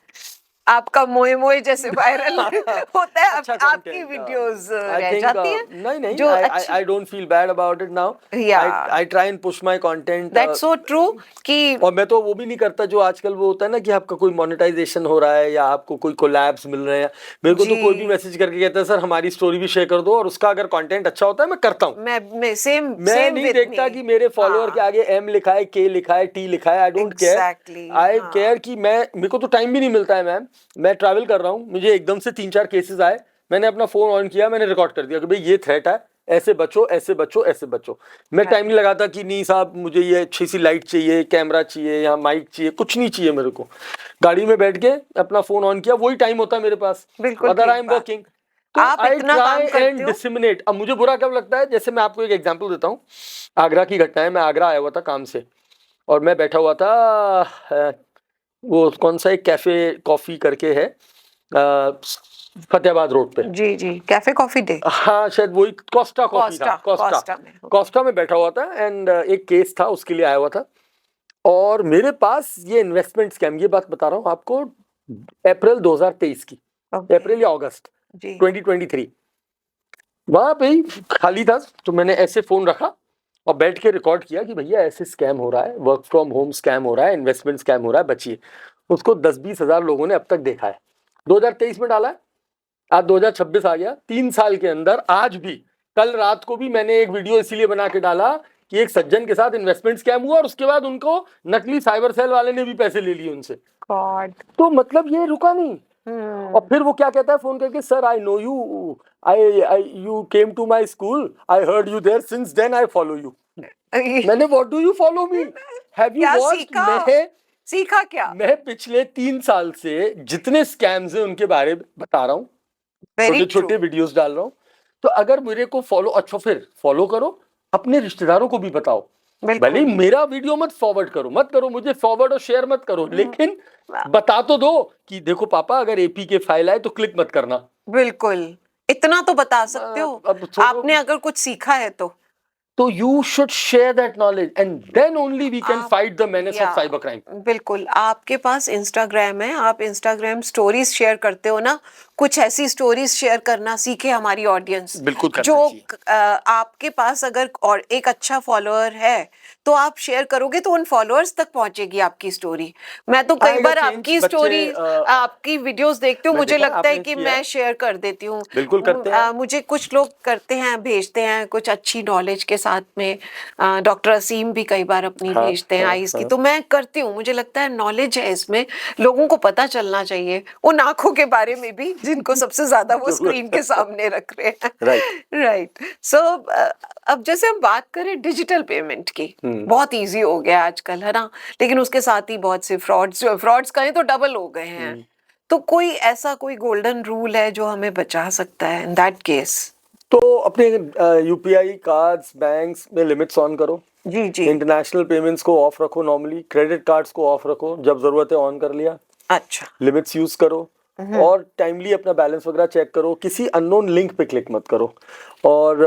आपका मोए मोए जैसे वायरल होता है, अच्छा आपकी content, वीडियोस I रह think, जाती हैं नहीं नहीं, जो I don't feel bad about it now. Yeah. I try and push my content. That's so true कि और मैं तो वो भी नहीं करता जो आजकल वो होता है ना कि आपका कोई मोनेटाइजेशन हो रहा है या आपको कोई कोलैब्स मिल रहे हैं। मेरे को तो जी। कोई भी मैसेज करके कहता है सर हमारी स्टोरी भी शेयर कर दो, और उसका अगर कंटेंट अच्छा होता है मैं करता हूँ। मैं सेम मैं नहीं देखता कि मेरे फॉलोअर के आगे एम लिखा है, के लिखा है, टी लिखा है। I don't care. Exactly, आई हाँ। केयर कि मेरे को तो टाइम भी नहीं मिलता है मैम। मैं ट्रैवल कर रहा हूँ, मुझे एकदम से 3-4 केसेस आए, मैंने अपना फोन ऑन किया, मैंने रिकॉर्ड कर दिया कि भाई ये थ्रेट है, ऐसे बचो ऐसे बचो ऐसे बचो। मैं टाइम नहीं लगाता कि नहीं साहब मुझे ये अच्छी सी लाइट चाहिए, कैमरा चाहिए या माइक चाहिए, कुछ नहीं चाहिए मेरे को। गाड़ी में बैठ के अपना फोन ऑन किया, वही टाइम होता है मेरे पास। बिल्कुल अदर ठीक आई एम बात। वर्किंग। तो आप आई इतना ट्राई काम करते एंड हो। डिसिमिनेट। अब मुझे बुरा कब लगता है, जैसे मैं आपको एक एग्जांपल देता हूँ, आगरा की घटना है। मैं आगरा आया हुआ था काम से, और मैं बैठा हुआ था वो कौन सा एक कैफे कॉफी करके है फतेहाबाद रोड पे। जी जी, कैफे कॉफी डे। हाँ शायद वही, कोस्टा कॉफी था। कोस्टा में। कोस्टा में बैठा हुआ था, एंड एक केस था उसके लिए आया हुआ था। और मेरे पास ये इन्वेस्टमेंट स्कैम, ये बात बता रहा हूँ आपको, अप्रैल 2023 की, Okay. अप्रैल या अगस्त जी 2023। वहां पे ही खाली था, तो मैंने ऐसे फोन रखा और बैठ के रिकॉर्ड किया कि भैया ऐसे स्कैम हो रहा है, वर्क फ्रॉम होम स्कैम हो रहा है, इन्वेस्टमेंट स्कैम हो रहा है, बचिए। उसको 10-20 हजार लोगों ने अब तक देखा है। 2023 में डाला है, आज 2026 आ गया। 3 साल के अंदर आज भी, कल रात को भी मैंने एक वीडियो इसीलिए बना के डाला कि एक सज्जन के साथ इन्वेस्टमेंट स्कैम हुआ, और उसके बाद उनको नकली साइबर सेल वाले ने भी पैसे ले लिए उनसे। गॉड। तो मतलब ये रुका नहीं। और फिर वो क्या कहता है फोन करके, sir I know you, I you came to my school, I heard you there, since then I follow you. मैंने what do you follow me, have you क्या वॉच्ड? सीखा? सीखा क्या? मैं पिछले 3 साल से जितने स्कैम्स हैं उनके बारे में बता रहा हूँ, वेरी छोटे छोटे वीडियोस डाल रहा हूँ। तो अगर मेरे को फॉलो, अच्छा फिर फॉलो करो, अपने रिश्तेदारों को भी बताओ। भले ही मेरा वीडियो मत फॉरवर्ड करो, मत करो मुझे फॉरवर्ड और शेयर मत करो, लेकिन बता तो दो कि देखो पापा अगर एपी के फाइल आए तो क्लिक मत करना। बिल्कुल, इतना तो बता सकते हो। अब आपने अगर कुछ सीखा है तो you should share that knowledge, and then only we can fight the menace of या cyber crime. बिल्कुल। आपके पास इंस्टाग्राम है, आप इंस्टाग्राम स्टोरीज शेयर करते हो ना, कुछ ऐसी स्टोरीज शेयर करना सीखे हमारी ऑडियंस। बिल्कुल करना जो चाहिए। आपके पास अगर और एक अच्छा फॉलोअर है तो आप शेयर करोगे तो उन फॉलोअर्स तक पहुंचेगी आपकी स्टोरी। मैं तो कई आएगा बार change, आपकी बच्चे, स्टोरी आपकी वीडियोस देखती हूँ, मैं मुझे देखा लगता है आपने कि किया मैं है। शेयर कर देती हूँ। बिल्कुल करते हैं। मुझे कुछ लोग करते हैं, भेजते हैं कुछ अच्छी नॉलेज के साथ में। डॉक्टर असीम भी कई बार अपनी हाँ, भेजते हैं हाँ, आईज की, हाँ। तो मैं करती हूँ। मुझे लगता है नॉलेज है इसमें, लोगों को पता चलना चाहिए उन आंखों के बारे में भी जिनको सबसे ज्यादा वो स्क्रीन के सामने रख रहे हैं। राइट। सो अब जैसे हम बात करें डिजिटल पेमेंट की, बहुत इजी हो गया आजकल, है ना? लेकिन उसके साथ ही बहुत से फ्रॉड्स कहें तो डबल हो गए हैं। तो कोई ऐसा कोई गोल्डन रूल है जो हमें बचा सकता है इन दैट केस? तो अपने यूपीआई कार्ड्स बैंक्स में लिमिट्स ऑन करो। जी जी। इंटरनेशनल पेमेंट्स को ऑफ रखो, नॉर्मली क्रेडिट कार्ड्स को ऑफ रखो, जब जरूरत है ऑन कर लिया। अच्छा। लिमिट्स यूज करो, और टाइमली अपना बैलेंस वगैरह चेक करो। किसी अननोन लिंक पे क्लिक मत करो, और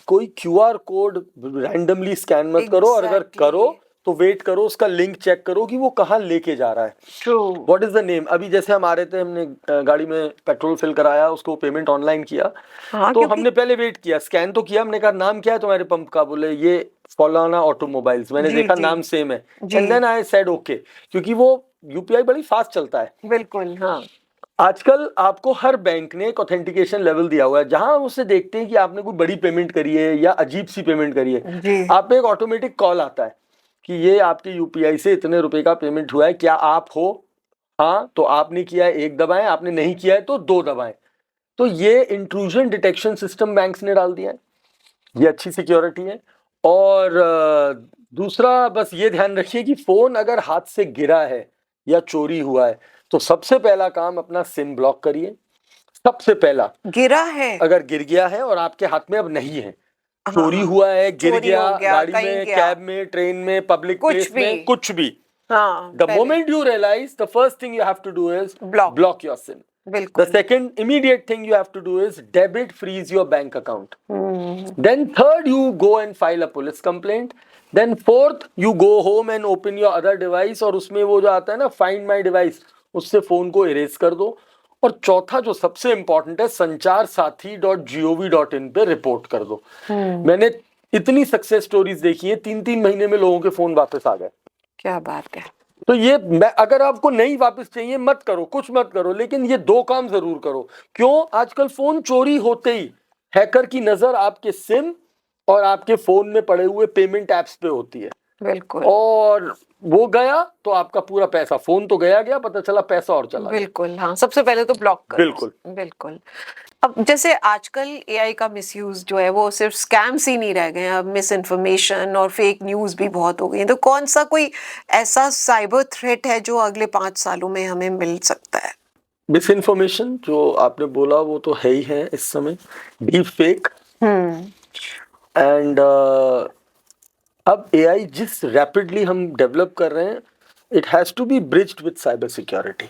कोई क्यूआर कोड रैंडमली स्कैन मत करो, और अगर करो तो वेट करो, उसका लिंक चेक करो कि वो कहाँ लेके जा रहा है। True. What is the name? अभी जैसे हम आ रहे थे, हमने गाड़ी में पेट्रोल फिल कराया, उसको पेमेंट ऑनलाइन किया। तो हमने पहले वेट किया, स्कैन तो किया, हमने कहा नाम क्या है तुम्हारे पंप का? बोले ये फलाना ऑटोमोबाइल्स। मैंने देखा नाम सेम है, and then I said okay, क्योंकि वो यूपीआई बड़ी फास्ट चलता है। बिल्कुल हाँ। आजकल आपको हर बैंक ने एक ऑथेंटिकेशन लेवल दिया हुआ है, जहां हम उससे देखते हैं कि आपने कोई बड़ी पेमेंट करी है या अजीब सी पेमेंट करी है। आप पे एक ऑटोमेटिक कॉल आता है कि ये आपके यूपीआई से इतने रुपए का पेमेंट हुआ है, क्या आप हो? हाँ, तो आपने किया है 1 दबाएं, आपने नहीं किया है तो 2 दबाएं। तो ये इंट्रूजन डिटेक्शन सिस्टम बैंक्स ने डाल दिया है, ये अच्छी सिक्योरिटी है। और दूसरा बस ये ध्यान रखिए कि फोन अगर हाथ से गिरा है या चोरी हुआ है तो सबसे पहला काम अपना सिम ब्लॉक करिए। सबसे पहला, गिरा है, अगर गिर गया है और आपके हाथ में अब नहीं है, चोरी हुआ है, गिर गया, गाड़ी में, कैब में, ट्रेन में, पब्लिक प्लेस में, कुछ भी, the moment you realize, the first thing you have to do is block your SIM. The second immediate thing you have to do is debit freeze your bank account. Then third, you go and file a police complaint. Then fourth, you go home and open your other device, और उसमें वो जो आता है ना find my device, उससे phone को erase कर दो। और चौथा जो सबसे इंपॉर्टेंट है, sancharsaathi.gov.in पे रिपोर्ट कर दो। मैंने इतनी सक्सेस स्टोरीज देखी है, 3-3 महीने में लोगों के फोन वापस आ गए। क्या बात है। तो ये अगर आपको नहीं वापस चाहिए मत करो, कुछ मत करो, लेकिन ये 2 काम जरूर करो। क्यों? आजकल फोन चोरी होते ही हैकर की नजर आपके सिम और आपके फोन में पड़े हुए पेमेंट एप्स पे होती है। बिल्कुल। और वो गया तो आपका पूरा पैसा, फोन तो गया, पता चला पैसा और चला गया। बिल्कुल, हाँ, सबसे पहले तो ब्लॉक करो। बिल्कुल बिल्कुल। अब जैसे आजकल एआई का मिसयूज जो है वो सिर्फ स्कैम्स ही नहीं रह गए हैं, अब मिस इन्फॉर्मेशन और फेक न्यूज भी बहुत हो गई है। तो कौन सा कोई ऐसा साइबर थ्रेट है जो अगले 5 सालों में हमें मिल सकता है? मिस इन्फॉर्मेशन जो आपने बोला वो तो है ही है इस समय, डीप फेक। एंड अब एआई जिस रैपिडली हम डेवलप कर रहे हैं, it has to be bridged with cyber security.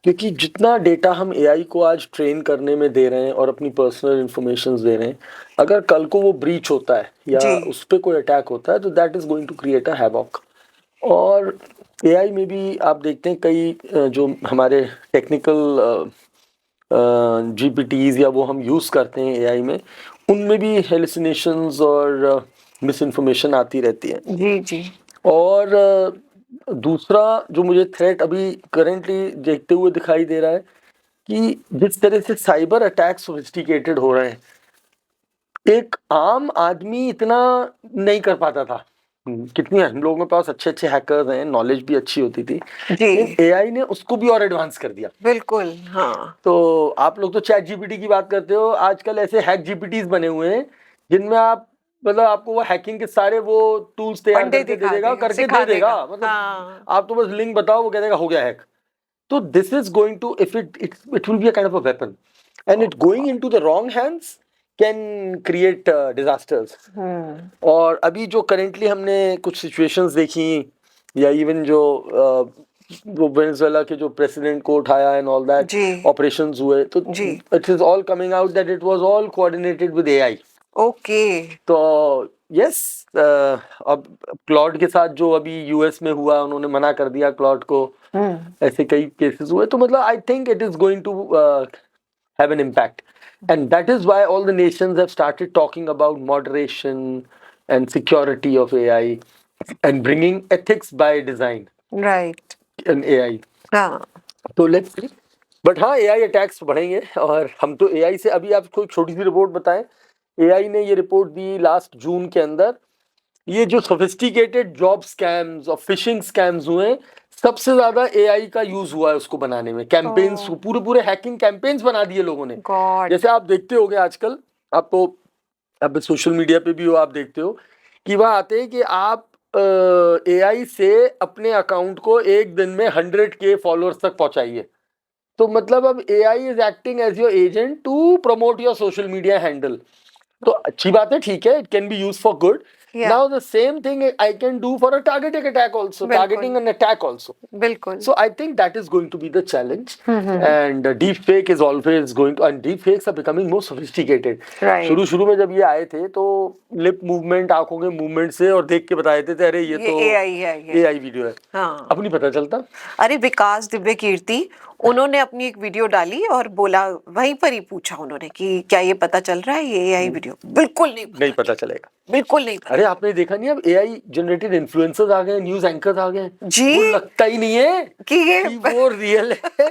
क्योंकि जितना डेटा हम एआई को आज ट्रेन करने में दे रहे हैं और अपनी पर्सनल इंफॉर्मेशन दे रहे हैं, अगर कल को वो ब्रीच होता है या उस पर कोई अटैक होता है तो that is going to create a havoc. और एआई में भी आप देखते हैं कई जो हमारे टेक्निकल जीपीटीज या वो हम यूज़ करते हैं एआई में, उनमें भी हेलुसिनेशंस और मिस इन्फॉर्मेशन आती रहती है। जी जी। और दूसरा जो मुझे थ्रेट अभी करेंटली देखते हुए दिखाई दे रहा है कि जिस तरह से साइबर अटैक सोफिस्टिकेटेड हो रहे हैं, एक आम आदमी इतना नहीं कर पाता था। कितनी हम लोगों के पास अच्छे अच्छे हैकर्स हैं, नॉलेज भी अच्छी होती थी, लेकिन एआई ने उसको भी और एडवांस कर दिया। बिल्कुल, हाँ। तो आप लोग तो चैट जीपीटी की बात करते हो, आजकल ऐसे हैक जीपीटीज बने हुए हैं जिनमें आप मतलब आपको वो हैकिंग के सारे वो टूल्स तैयार करके दे देगा, करके दे देगा। मतलब आप तो बस लिंक बताओ, वो कह देगा हो गया हैक। तो this is going to, if it will be a kind of a weapon and it going into the wrong hands can create disasters. और अभी जो करेंटली हमने कुछ सिचुएशंस देखी, या इवन जो वो वेनेजुएला के जो प्रेसिडेंट को उठाया एंड ऑल दैट ऑपरेशंस हुए, तो it is all coming out that it was all coordinated with AI. Okay. तो यस, अब क्लॉड के साथ जो अभी यूएस में हुआ, उन्होंने मना कर दिया क्लॉड को। ऐसे कई केसेस हुए, तो मतलब I think it is going to have an impact, and that is why all the nations have started talking about moderation and security of AI and bringing ethics by design, right, in AI. तो let's see, but हाँ AI attacks बढ़ेंगे। और हम तो AI से अभी आपको एक छोटी सी रिपोर्ट बताएं, AI ने ये रिपोर्ट दी लास्ट जून के अंदर, ये जो सोफिस्टिकेटेड जॉब स्कैम्स और फिशिंग स्कैम्स हुए, सबसे ज्यादा एआई का यूज हुआ है उसको बनाने में। कैंपेन्स, पूरे हैकिंग कैंपेन्स बना दिए लोगों ने। जैसे आप देखते होगे आजकल, आपको अब सोशल मीडिया पे भी हो, आप देखते हो कि वहाँ आते हैं कि आप एआई से अपने अकाउंट को एक दिन में 100K फॉलोअर्स तक पहुंचाइए। तो मतलब अब AI is acting as your agent to promote your social media handle. तो अच्छी बात है, ठीक है, it can be used for good. Now the same thing I can do for a targeting attack also, targeting an attack also. बिल्कुल। So I think that is going to be the challenge. And deep fake is always going to, and deep fakes are becoming more sophisticated. Right. शुरू में जब ये आए थे तो lip movement, आंखों के मूवमेंट से और देख के बताए थे अरे ये तो AI वीडियो है। हाँ। अब नहीं पता चलता। अरे विकास दिव्य कीर्ति, उन्होंने अपनी एक वीडियो डाली और बोला, वहीं पर ही पूछा उन्होंने कि क्या ये पता चल रहा है ये एआई वीडियो? बिल्कुल नहीं पता चलेगा, बिल्कुल नहीं पता। अरे आपने देखा नहीं, अब एआई जनरेटेड इन्फ्लुएंसर्स आ गए, न्यूज एंकर्स आ गए जी, वो लगता ही नहीं है कि वो रियल है।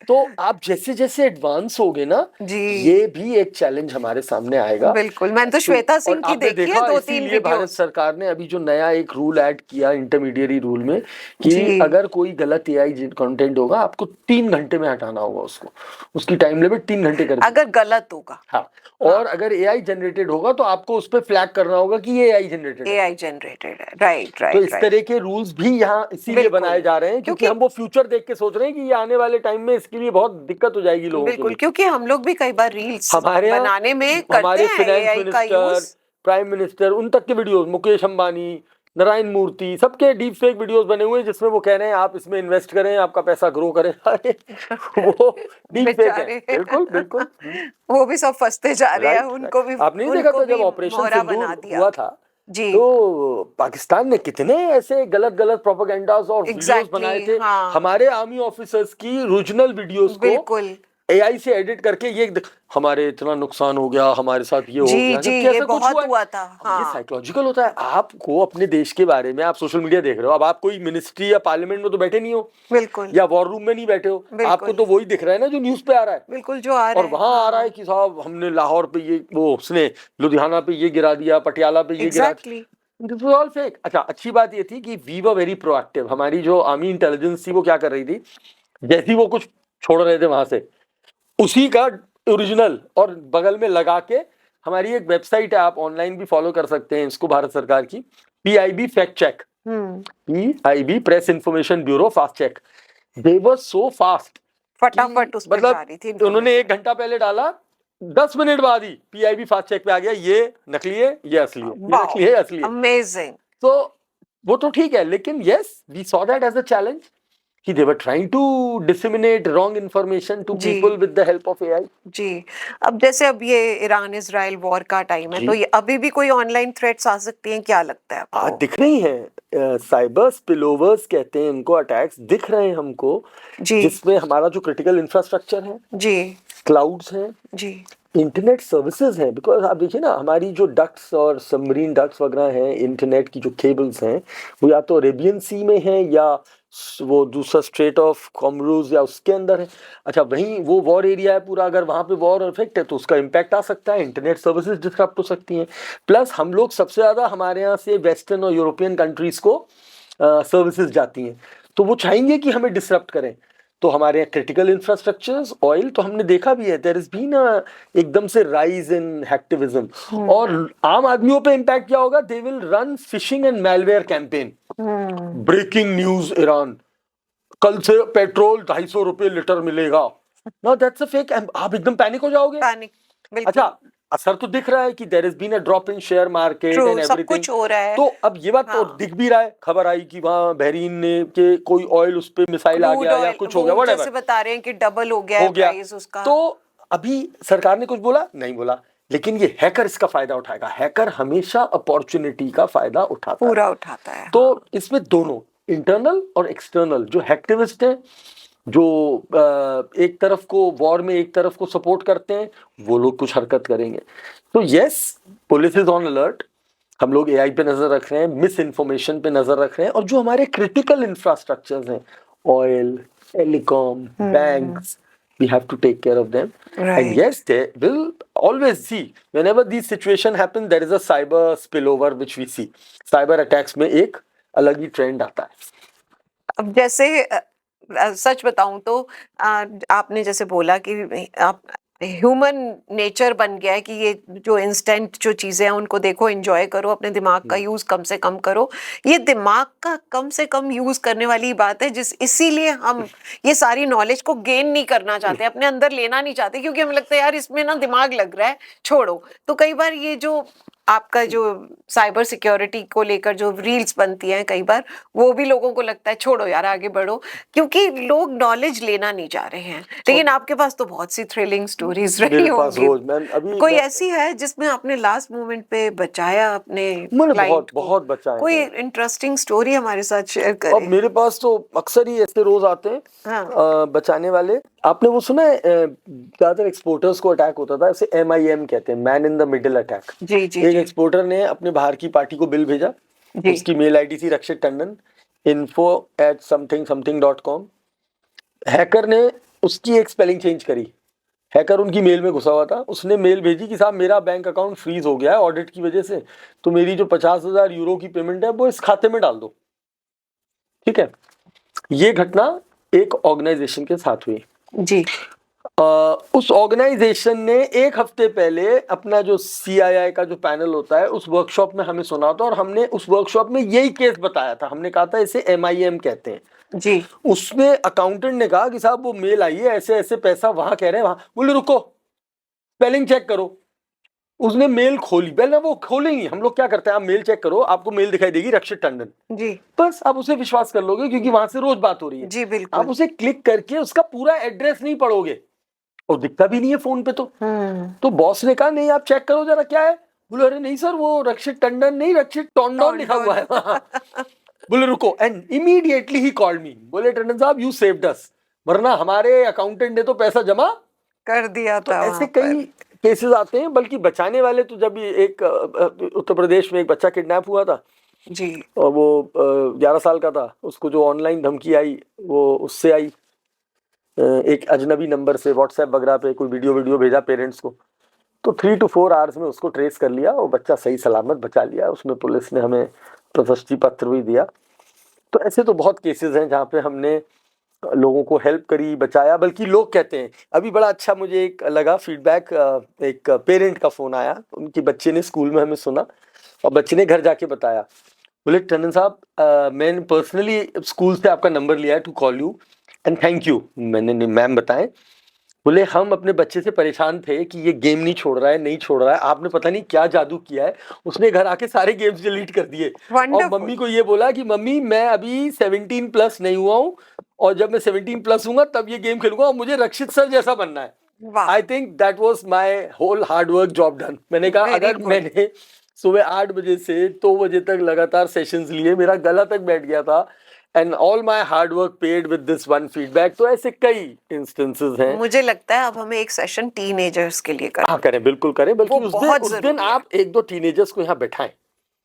तो आप जैसे जैसे एडवांस होगे ना जी, ये भी एक चैलेंज हमारे सामने आएगा। बिल्कुल, मैंने तो श्वेता सिंह की देखी है 2-3 वीडियो। भारत सरकार ने अभी जो नया एक रूल ऐड किया इंटरमीडिएरी रूल में कि अगर कोई गलत एआई कंटेंट होगा, आपको 3 घंटे में हटाना होगा उसको, उसकी टाइम लिमिट 3 घंटे कर, अगर गलत होगा। हाँ, और अगर एआई जनरेटेड होगा तो आपको उस पर फ्लैग करना होगा कि ये एआई जनरेटेड है। राइट। तो इस तरह के रूल्स भी यहाँ इसीलिए बनाए जा रहे हैं क्योंकि हम वो फ्यूचर देख के सोच रहे हैं कि ये आने वाले टाइम में इसके लिए बहुत दिक्कत हो जाएगी लोगों को। बिल्कुल, क्योंकि हम लोग भी कई बार रील्स बनाने में करते हैं फाइनेंस मिनिस्टर, प्राइम मिनिस्टर, उन तक के वीडियोस, मुकेश अंबानी, नारायण मूर्ति, सबके डीप फेक वीडियोस बने हुए हैं जिसमें वो कह रहे हैं आप इसमें इन्वेस्ट करें, आपका पैसा ग्रो करे। वो डीप फेक है। बिल्कुल वो भी सब फंसते जा रहे हैं, उनको भी। आपने देखा था जब ऑपरेशन सिंदूर हुआ था जी तो पाकिस्तान ने कितने ऐसे गलत गलत प्रोपेगेंडास और वीडियोस बनाए थे, हाँ हमारे आर्मी ऑफिसर्स की ओरिजिनल वीडियोस को बिल्कुल एआई से एडिट करके हमारे इतना नुकसान हो गया, हमारे साथ ये हो जी गया, जी जबकि ये ऐसा कुछ बहुत हुआ है। हुआ था अब ये हाँ साइकोलॉजिकल होता है। आपको अपने देश के बारे में, आप सोशल मीडिया देख रहे हो, अब आप कोई मिनिस्ट्री या पार्लियामेंट में तो बैठे नहीं हो बिल्कुल या वॉर रूम में नहीं बैठे हो, आपको बिल्कुल तो वही दिख रहा है ना जो न्यूज पे आ रहा है। बिल्कुल जो आ रहा और है वहां आ रहा है कि साहब हमने लाहौर पे ये, वो उसने लुधियाना पे ये गिरा दिया, पटियाला पे ये गिरा exactly this was all fake. अच्छा, अच्छी बात ये थी कि वी वर वेरी प्रोएक्टिव। हमारी जो आर्मी इंटेलिजेंस थी वो क्या कर रही थी, जैसे ही वो कुछ छोड़ रहे थे वहां से, उसी का ओरिजिनल और बगल में लगा के, हमारी एक वेबसाइट है, आप ऑनलाइन भी फॉलो कर सकते हैं इसको, भारत सरकार की, PIB fact check, PIB press information bureau fast check. They were so fast, फटाफट उस पर जा मतलब रही थी उन्होंने 1 information। घंटा पहले डाला, 10 मिनट बाद ही PIB फास्ट चेक पे आ गया, ये नकली है, ये असली है, ये वाओ नकली है, असली है। अमेजिंग तो वो तो ठीक है, लेकिन yes we saw that as a challenge कि they were trying to disseminate wrong information to जी people with the help of AI। जी अब जैसे अब ये ईरान इजराइल वॉर का टाइम है जी तो ये अभी भी कोई ऑनलाइन थ्रेट्स आ सकती हैं क्या लगता है आज आपको? दिख रही हैं, साइबर स्पिलओवर्स कहते हैं इनको, अटैक्स दिख रहे हैं हमको, जी जिसमें हमारा जो क्रिटिकल इंफ्रास्ट्रक्चर है, जी क्लाउड्स हैं, जी इंटरनेट सर्विसेज हैं। बिकॉज आप देखिए ना, हमारी जो डक्ट्स और सबमरीन डक्ट्स वगैरह हैं, इंटरनेट की जो केबल्स हैं, वो या तो अरेबियन सी में है या वो दूसरा स्ट्रेट ऑफ कॉमरूज या उसके अंदर है। अच्छा, वहीं वो वॉर एरिया है पूरा, अगर वहाँ पे वॉर इफेक्ट है तो उसका इम्पैक्ट आ सकता है, इंटरनेट सर्विसेज डिस्टर्ब हो सकती हैं। प्लस हम लोग सबसे ज़्यादा, हमारे यहाँ से वेस्टर्न और यूरोपियन कंट्रीज़ को सर्विसेज जाती हैं, तो वो चाहेंगे कि हमें डिसरप्ट करें। तो हमारे यहाँ क्रिटिकल इंफ्रास्ट्रक्चर्स, ऑयल, तो हमने देखा भी है, देयर इज बीन एकदम से राइज इन हैक्टिविज्म। और आम आदमियों पे इम्पैक्ट क्या होगा, they will run phishing and malware campaign. Breaking news Iran, कल से पेट्रोल 250 रुपये लीटर मिलेगा, नो दैट्स अ फेक। आप एकदम पैनिक हो जाओगे। पैनिक बिल्कुल अच्छा, असर तो दिख रहा है कि there is been a drop in share market true and सब एवरीथिंग, कुछ हो रहा है तो अब ये बात तो हाँ दिख भी रहा है। खबर आई कि वहां बहरीन ने के कोई ऑयल, उस पे मिसाइल आ क्रूड गया या ऑयल कुछ हो वो गया, जैसे व्हाटएवर बता रहे हैं कि डबल हो गया हो है गया। प्राइस उसका तो अभी सरकार ने कुछ बोला नहीं, बोला, लेकिन ये हैकर इसका फायदा उठाएगा। हैकर हमेशा अपॉर्चुनिटी का फायदा उठाता है। पूरा उठाता है तो हाँ इसमें दोनों, इंटरनल और एक्सटर्नल, जो हैक्टिविस्ट हैं, जो एक तरफ को वॉर में एक तरफ को सपोर्ट करते हैं, वो लोग कुछ हरकत करेंगे। तो yes, police is on alert. हम लोग एआई पे नजर रख रहे हैं, मिस इन्फॉर्मेशन पे नजर रख रहे हैं, और जो हमारे क्रिटिकल इंफ्रास्ट्रक्चर्स हैं, oil, telecom, banks, we have to take care of them। And right yes, they will always see, whenever these situation happen, there is a cyber spillover which we see। cyber attacks में एक अलग ही trend आता है। अब जैसे सच बताऊं तो आपने जैसे बोला कि आप ह्यूमन नेचर बन गया है कि ये जो इंस्टेंट जो चीजें हैं उनको देखो एंजॉय करो अपने दिमाग का यूज कम से कम करो ये दिमाग का कम से कम यूज करने वाली बात है जिस इसीलिए हम ये सारी नॉलेज को गेन नहीं करना चाहते अपने अंदर लेना नहीं चाहते क्योंकि हमें लगता है यार इसमें ना दिमाग लग रहा है छोड़ो तो कई बार ये जो आपका जो साइबर सिक्योरिटी को लेकर जो रील्स बनती हैं कई बार वो भी लोगों को लगता है छोड़ो यार आगे बढ़ो क्योंकि लोग नॉलेज लेना नहीं चाह रहे हैं लेकिन आपके पास तो बहुत सी थ्रिलिंग स्टोरीज रही मेरे पास होंगी रोज, मैम, अभी कोई ऐसी है जिसमें आपने लास्ट मोमेंट पे बचाया अपने मैंने क्लाइंट बहुत को बहुत बचाए कोई हैं। इंटरेस्टिंग स्टोरी हमारे साथ शेयर अब करें मेरे पास तो अक्सर ही ऐसे रोज आते हैं हाँ बचाने वाले। आपने वो सुना है, ज्यादातर एक्सपोर्टर्स को अटैक होता था, इसे MIM कहते हैं, man in the middle attack. जी जी एक जी एक्सपोर्टर ने अपने बाहर की पार्टी को बिल भेजा, जी उसकी मेल आईडी थी रक्षित टंडन info@something.com। हैकर ने उसकी एक स्पेलिंग चेंज करी, हैकर उनकी मेल में घुसा हुआ था, उसने मेल भेजी कि साहब मेरा बैंक अकाउंट फ्रीज हो गया है ऑडिट की वजह से, तो मेरी जो 50,000 यूरो की पेमेंट है वो इस खाते में डाल दो। ठीक है, ये घटना एक ऑर्गेनाइजेशन के साथ हुई। जी उस ऑर्गेनाइजेशन ने एक हफ्ते पहले अपना जो CII का जो पैनल होता है उस वर्कशॉप में हमें सुना था, और हमने उस वर्कशॉप में यही केस बताया था। हमने कहा था इसे MIM कहते हैं। जी उसमें अकाउंटेंट ने कहा कि साहब वो मेल आई है, ऐसे ऐसे पैसा वहां कह रहे हैं, वहां। बोले रुको, स्पेलिंग चेक करो। उसने मेल खोली, पहले वो खोलेंगी, हम लोग क्या करते हैं, आप मेल चेक करो, आपको मेल दिखाई देगी रक्षित टंडन, जी बस आप उसे विश्वास कर लोगे क्योंकि वहां से रोज बात हो रही है। जी आप बिल्कुल उसे क्लिक करके उसका पूरा एड्रेस नहीं पढ़ोगे, और दिखता भी नहीं है फोन पे। तो बॉस ने कहा नहीं आप चेक करो जरा क्या है। बोले अरे नहीं सर, वो रक्षित टंडन नहीं, रक्षित टोंडन लिखा हुआ है वहाँ। बोले रुको, and immediately he called me, बोले टंडन साहब यू सेव्ड अस, वरना हमारे अकाउंटेंट ने तो पैसा जमा कर दिया तो था। ऐसे कई केसेस आते हैं। बल्कि बचाने वाले तो, जब एक उत्तर प्रदेश में एक बच्चा किडनैप हुआ था जी, और वो 11 साल का था, उसको जो ऑनलाइन धमकी आई वो उससे आई, एक अजनबी नंबर से व्हाट्सएप वगैरह पे कोई वीडियो भेजा पेरेंट्स को, तो 3 to 4 आवर्स में उसको ट्रेस कर लिया और बच्चा सही सलामत बचा लिया। उसमें पुलिस ने हमें प्रशस्ति पत्र भी दिया। तो ऐसे तो बहुत केसेस हैं जहाँ पे हमने लोगों को हेल्प करी, बचाया। बल्कि लोग कहते हैं, अभी बड़ा अच्छा मुझे एक लगा फीडबैक, एक पेरेंट का फोन आया, उनके बच्चे ने स्कूल में हमें सुना और बच्चे ने घर जाके बताया, बोले टंडन साहब मैंने पर्सनली स्कूल से आपका नंबर लिया है to call you and thank you. मैंने मैम बताएं, बोले हम अपने बच्चे से परेशान थे कि ये गेम नहीं छोड़ रहा है, नहीं छोड़ रहा है, आपने पता नहीं क्या जादू किया है, उसने घर आके सारे गेम्स डिलीट कर दिए और मम्मी को ये बोला कि मम्मी मैं अभी 17 प्लस नहीं हुआ हूँ और जब मैं 17 प्लस हूँ तब ये गेम खेलूंगा और मुझे रक्षित सर जैसा बनना है। I think that was my whole hard work job done. मैंने कहा अगर मैंने सुबह 8 बजे से 2 बजे तक लगातार सेशंस लिए, मेरा गला तक बैठ गया था, and all my hard work paid with this one feedback. तो ऐसे कई इंस्टेंसेस हैं। मुझे लगता है अब हमें एक सेशन टीनेजर्स के लिए करना। हाँ करें, बिल्कुल करें। बल्कि उस दिन आप 1-2 टीनेजर्स को यहाँ बैठाएं।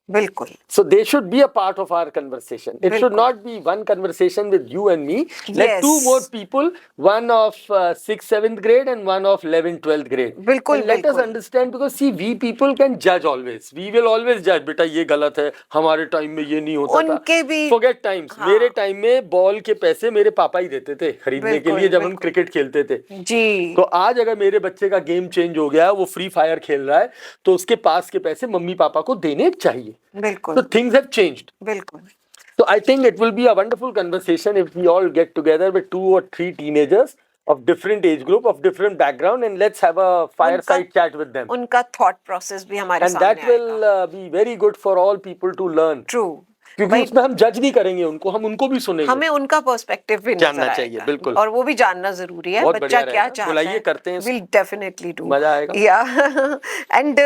बिल्कुल। So they should be a part of our conversation. It should not be one conversation with you and me. Let two more people, one of 6th, 7th grade and one of 11th, 12th grade. बिल्कुल, and let us understand, because see we people can judge always. We will always judge. बेटा ये गलत है, हमारे time में ये नहीं होता था। उनके भी Forget times. हाँ। मेरे टाइम में बॉल के पैसे मेरे पापा ही देते थे खरीदने के लिए जब हम क्रिकेट खेलते थे जी। तो आज अगर मेरे बच्चे का गेम चेंज हो गया, वो फ्री फायर खेल रहा है, तो उसके पास के पैसे मम्मी पापा को देने चाहिए। बिल्कुल। So things have changed. बिल्कुल। So I think it will be a wonderful conversation if we all get together with 2 or 3 teenagers of different age group, of different background, and let's have a fireside chat with them. उनका thought process भी हमारे and सामने that will be very good for all people to learn. True. क्योंकि उसमें हम जज नहीं करेंगे उनको, हम उनको भी सुनेंगे, हमें उनका पर्सपेक्टिव भी जानना चाहिए। बिल्कुल, और वो भी जानना जरूरी है। बच्चा क्या चाहता है, बुलाइए, करते हैं, we'll definitely do, मजा आएगा। yeah and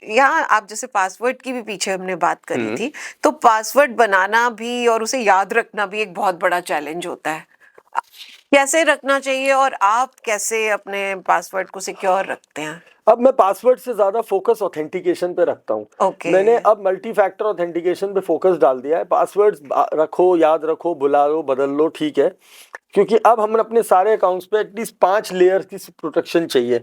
यहाँ आप जैसे पासवर्ड की भी पीछे हमने बात करी थी, तो पासवर्ड बनाना भी और उसे याद रखना भी एक बहुत बड़ा चैलेंज होता है। कैसे रखना चाहिए और आप कैसे अपने पासवर्ड को सिक्योर रखते हैं? अब मैं पासवर्ड से ज्यादा फोकस ऑथेंटिकेशन पे रखता हूँ। Okay. मैंने अब मल्टी फैक्टर ऑथेंटिकेशन पे फोकस डाल दिया है। पासवर्ड्स रखो, याद रखो, बुला लो, बदल लो, ठीक है, क्योंकि अब हम अपने सारे अकाउंट्स पे एटलीस्ट 5 लेयर की प्रोटेक्शन चाहिए।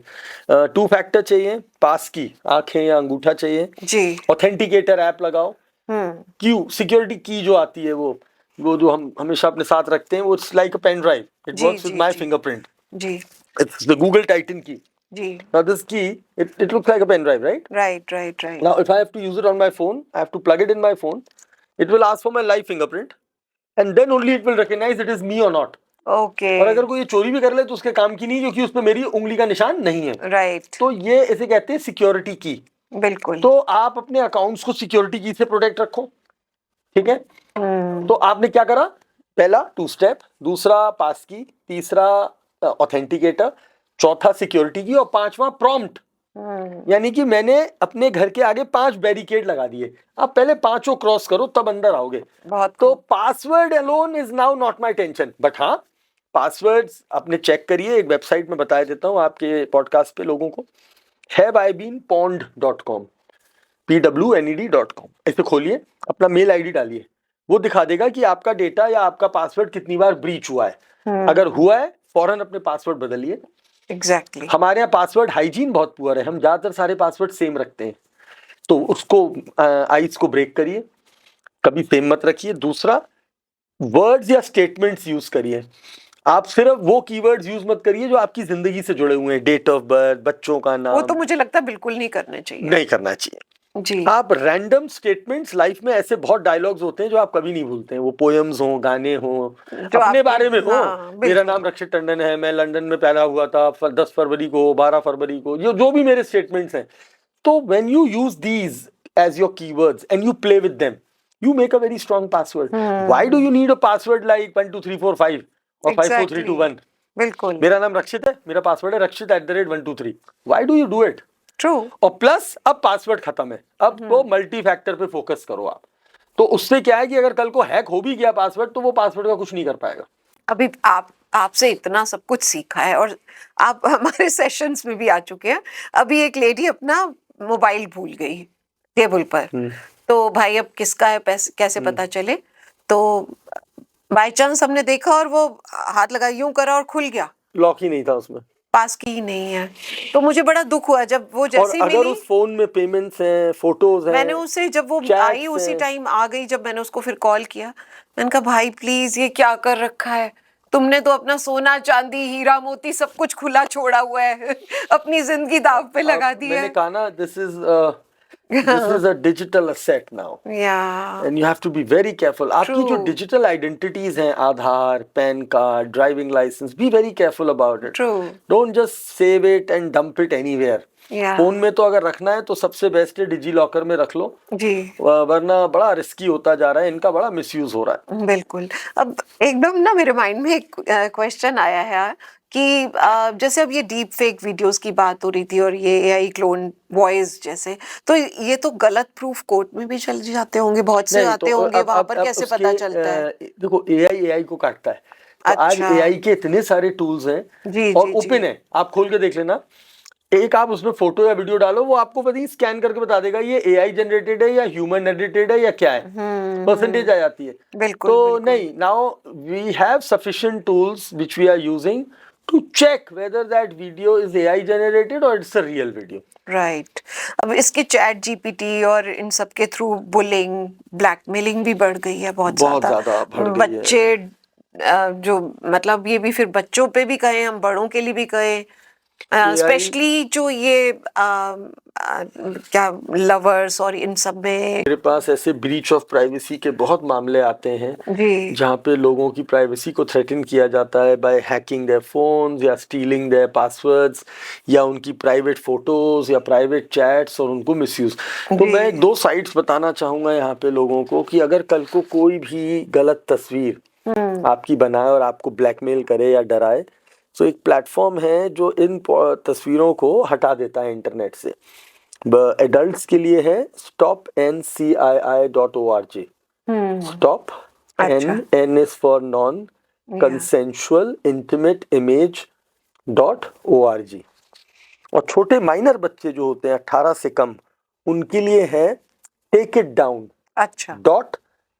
2 फैक्टर चाहिए, पास की आंखें या अंगूठा चाहिए जी, ऑथेंटिकेटर ऐप लगाओ, क्यू सिक्योरिटी की जो आती है वो जो हम हमेशा अपने साथ रखते हैं, वो it's like a pen drive, it works with my fingerprint जी, it's the Google Titan key. जी, Now this key, it looks like a pen drive, right? right. Now if I have to use it on my phone, I have to plug it in my phone. It will ask for my live fingerprint, and then only it will recognize it is me or not. Okay. और अगर कोई ये चोरी भी कर ले तो उसके काम की नहीं, क्योंकि उसमें मेरी उंगली का निशान नहीं है। Right. तो ये इसे कहते हैं सिक्योरिटी की। बिल्कुल। तो आप अपने अकाउंट्स को सिक्योरिटी की से प्रोटेक्ट रखो, ठीक है। तो आपने क्या करा, पहला 2 स्टेप, दूसरा पास की, तीसरा ऑथेंटिकेटर, चौथा सिक्योरिटी की और 5वां प्रॉम्प्ट। यानी कि मैंने अपने घर के आगे 5 बैरिकेड लगा दिए। आप पहले 5 क्रॉस करो तब अंदर आओगे। तो password alone is now not my tension, but हाँ पासवर्ड्स अपने चेक करिए। एक वेबसाइट में बता देता हूँ आपके पॉडकास्ट पे लोगों को, haveibeenpwned.com, pwned.com। इसे खोलिए, अपना मेल आईडी डालिए, वो दिखा देगा कि आपका डेटा या आपका पासवर्ड कितनी बार ब्रीच हुआ है। अगर हुआ है फौरन अपने पासवर्ड बदलिए। Exactly. हमारे यहाँ पासवर्ड हाइजीन बहुत पुअर है, हम ज्यादातर सारे पासवर्ड सेम रखते हैं, तो उसको आइस को ब्रेक करिए, कभी सेम मत रखिए। दूसरा, वर्ड्स या स्टेटमेंट्स यूज करिए। आप सिर्फ वो कीवर्ड्स यूज मत करिए जो आपकी जिंदगी से जुड़े हुए हैं, डेट ऑफ बर्थ, बच्चों का नाम। वो तो मुझे लगता है बिल्कुल नहीं करने चाहिए। नहीं करना चाहिए जी। आप रैंडम स्टेटमेंट्स, लाइफ में ऐसे बहुत डायलॉग्स होते हैं जो आप कभी नहीं भूलते हैं, वो पोएम्स हो, गाने हो, अपने बारे में हो। मेरा नाम रक्षित टंडन है, मैं लंदन में पैदा हुआ था 10 फरवरी को, 12 फरवरी को, जो भी मेरे स्टेटमेंट्स हैं। तो when you use these as your keywords and you play with them, you make a very strong password. Why do you need a password like 1 2 3 4 5 or 5 4 3 2 1? बिल्कुल। मेरा नाम रक्षित है, मेरा पासवर्ड है रक्षित @123. Why do you do it? True. और plus अब password खत्म है, अब वो मल्टी फैक्टर पे फोकस करो आप। तो उससे क्या है कि अगर कल को हैक हो भी गया पासवर्ड, तो वो पासवर्ड का कुछ नहीं कर पाएगा। अभी आपसे इतना सब कुछ सीखा है और आप हमारे सेशंस में भी आ चुके हैं। अभी एक लेडी अपना मोबाइल भूल गई टेबल पर, तो भाई अब किसका है, पैसे कैसे पता चले? तो बाय चांस हमने देखा और वो हाथ लगा, यूं करा और खुल गया, लॉक ही नहीं था उसमें, पास की ही नहीं है। तो मुझे बड़ा दुख हुआ जब वो और जैसे ही अगर मिली। उस फोन में पेमेंट्स हैं, फोटोज हैं, मैंने उसे, जब वो chats आई उसी हैं। टाइम आ गई, जब मैंने उसको फिर कॉल किया, मैंने कहा भाई प्लीज ये क्या कर रखा है तुमने? तो अपना सोना चांदी हीरा मोती सब कुछ खुला छोड़ा हुआ है अपनी जिंदगी दाव पे लगा दी मैंने है। कहा ना, this is a digital asset now, या and you have to be very careful. आपकी जो True. डिजिटल आइडेंटिटीज हैं, Aadhaar, PAN card, driving licence, be very careful about it. True. Don't just save it and dump it anywhere. या phone में तो अगर रखना है तो सबसे बेस्ट है डिजी लॉकर में रख लो, जी वरना बड़ा रिस्की होता जा रहा है, इनका बड़ा मिसयूज हो रहा है। बिल्कुल। अब एकदम ना मेरे माइंड में एक क्वेश्चन आया है कि जैसे अब ये डीप फेक वीडियोस की बात हो रही थी और ये एआई क्लोन वॉइस जैसे, तो ये तो गलत प्रूफ कोर्ट में भी चल जाते होंगे, बहुत से नहीं, आते तो होंगे, वहां अब पर कैसे उसके, पता चलता है? देखो एआई को काटता है, तो आज अच्छा। एआई के इतने सारे टूल्स हैं जी और जी ओपन जी। है, आप खोल के देख लेना। एक आप उसमें फोटो या वीडियो डालो, वो आपको पता ही स्कैन करके बता देगा ये एआई जनरेटेड है या ह्यूमन एडिटेड है या क्या है, परसेंटेज आ जाती है। बिल्कुल तो बिल्कुल। नहीं, now we have sufficient tools which we are using to check whether that video is AI generated और it's a real video. Right. अब इसके चैट जीपीटी और इन सब के थ्रू बुलिंग ब्लैकमेलिंग भी बढ़ गई है बहुत बहुत ज्यादा। ज्यादा बढ़ गई है। बच्चे जो मतलब ये भी फिर बच्चों पे भी कहें, हम बड़ों के लिए भी कहें, AI स्पेशली जो ये क्या लवर्स और इन सब में। मेरे पास ऐसे ब्रीच ऑफ प्राइवेसी के बहुत मामले आते हैं, जी जहाँ पे लोगों की प्राइवेसी को थ्रेटन किया जाता है बाय हैकिंग देयर फोन्स या स्टीलिंग देयर पासवर्ड्स या उनकी प्राइवेट फोटोज या प्राइवेट चैट्स और उनको मिसयूज। तो जी। मैं दो साइट्स बताना चाहूँगा यहाँ पे लोगों को कि अगर कल को कोई भी गलत तस्वीर आपकी बनाए और आपको ब्लैकमेल करे या डराए, तो एक प्लेटफॉर्म है जो इन तस्वीरों को हटा देता है इंटरनेट से। एडल्ट्स के लिए है stopncii.org। स्टॉप, अच्छा। N is for non consensual intimate image .org। और छोटे माइनर बच्चे जो होते हैं 18 से कम, उनके लिए है टेक इट डाउन अच्छा।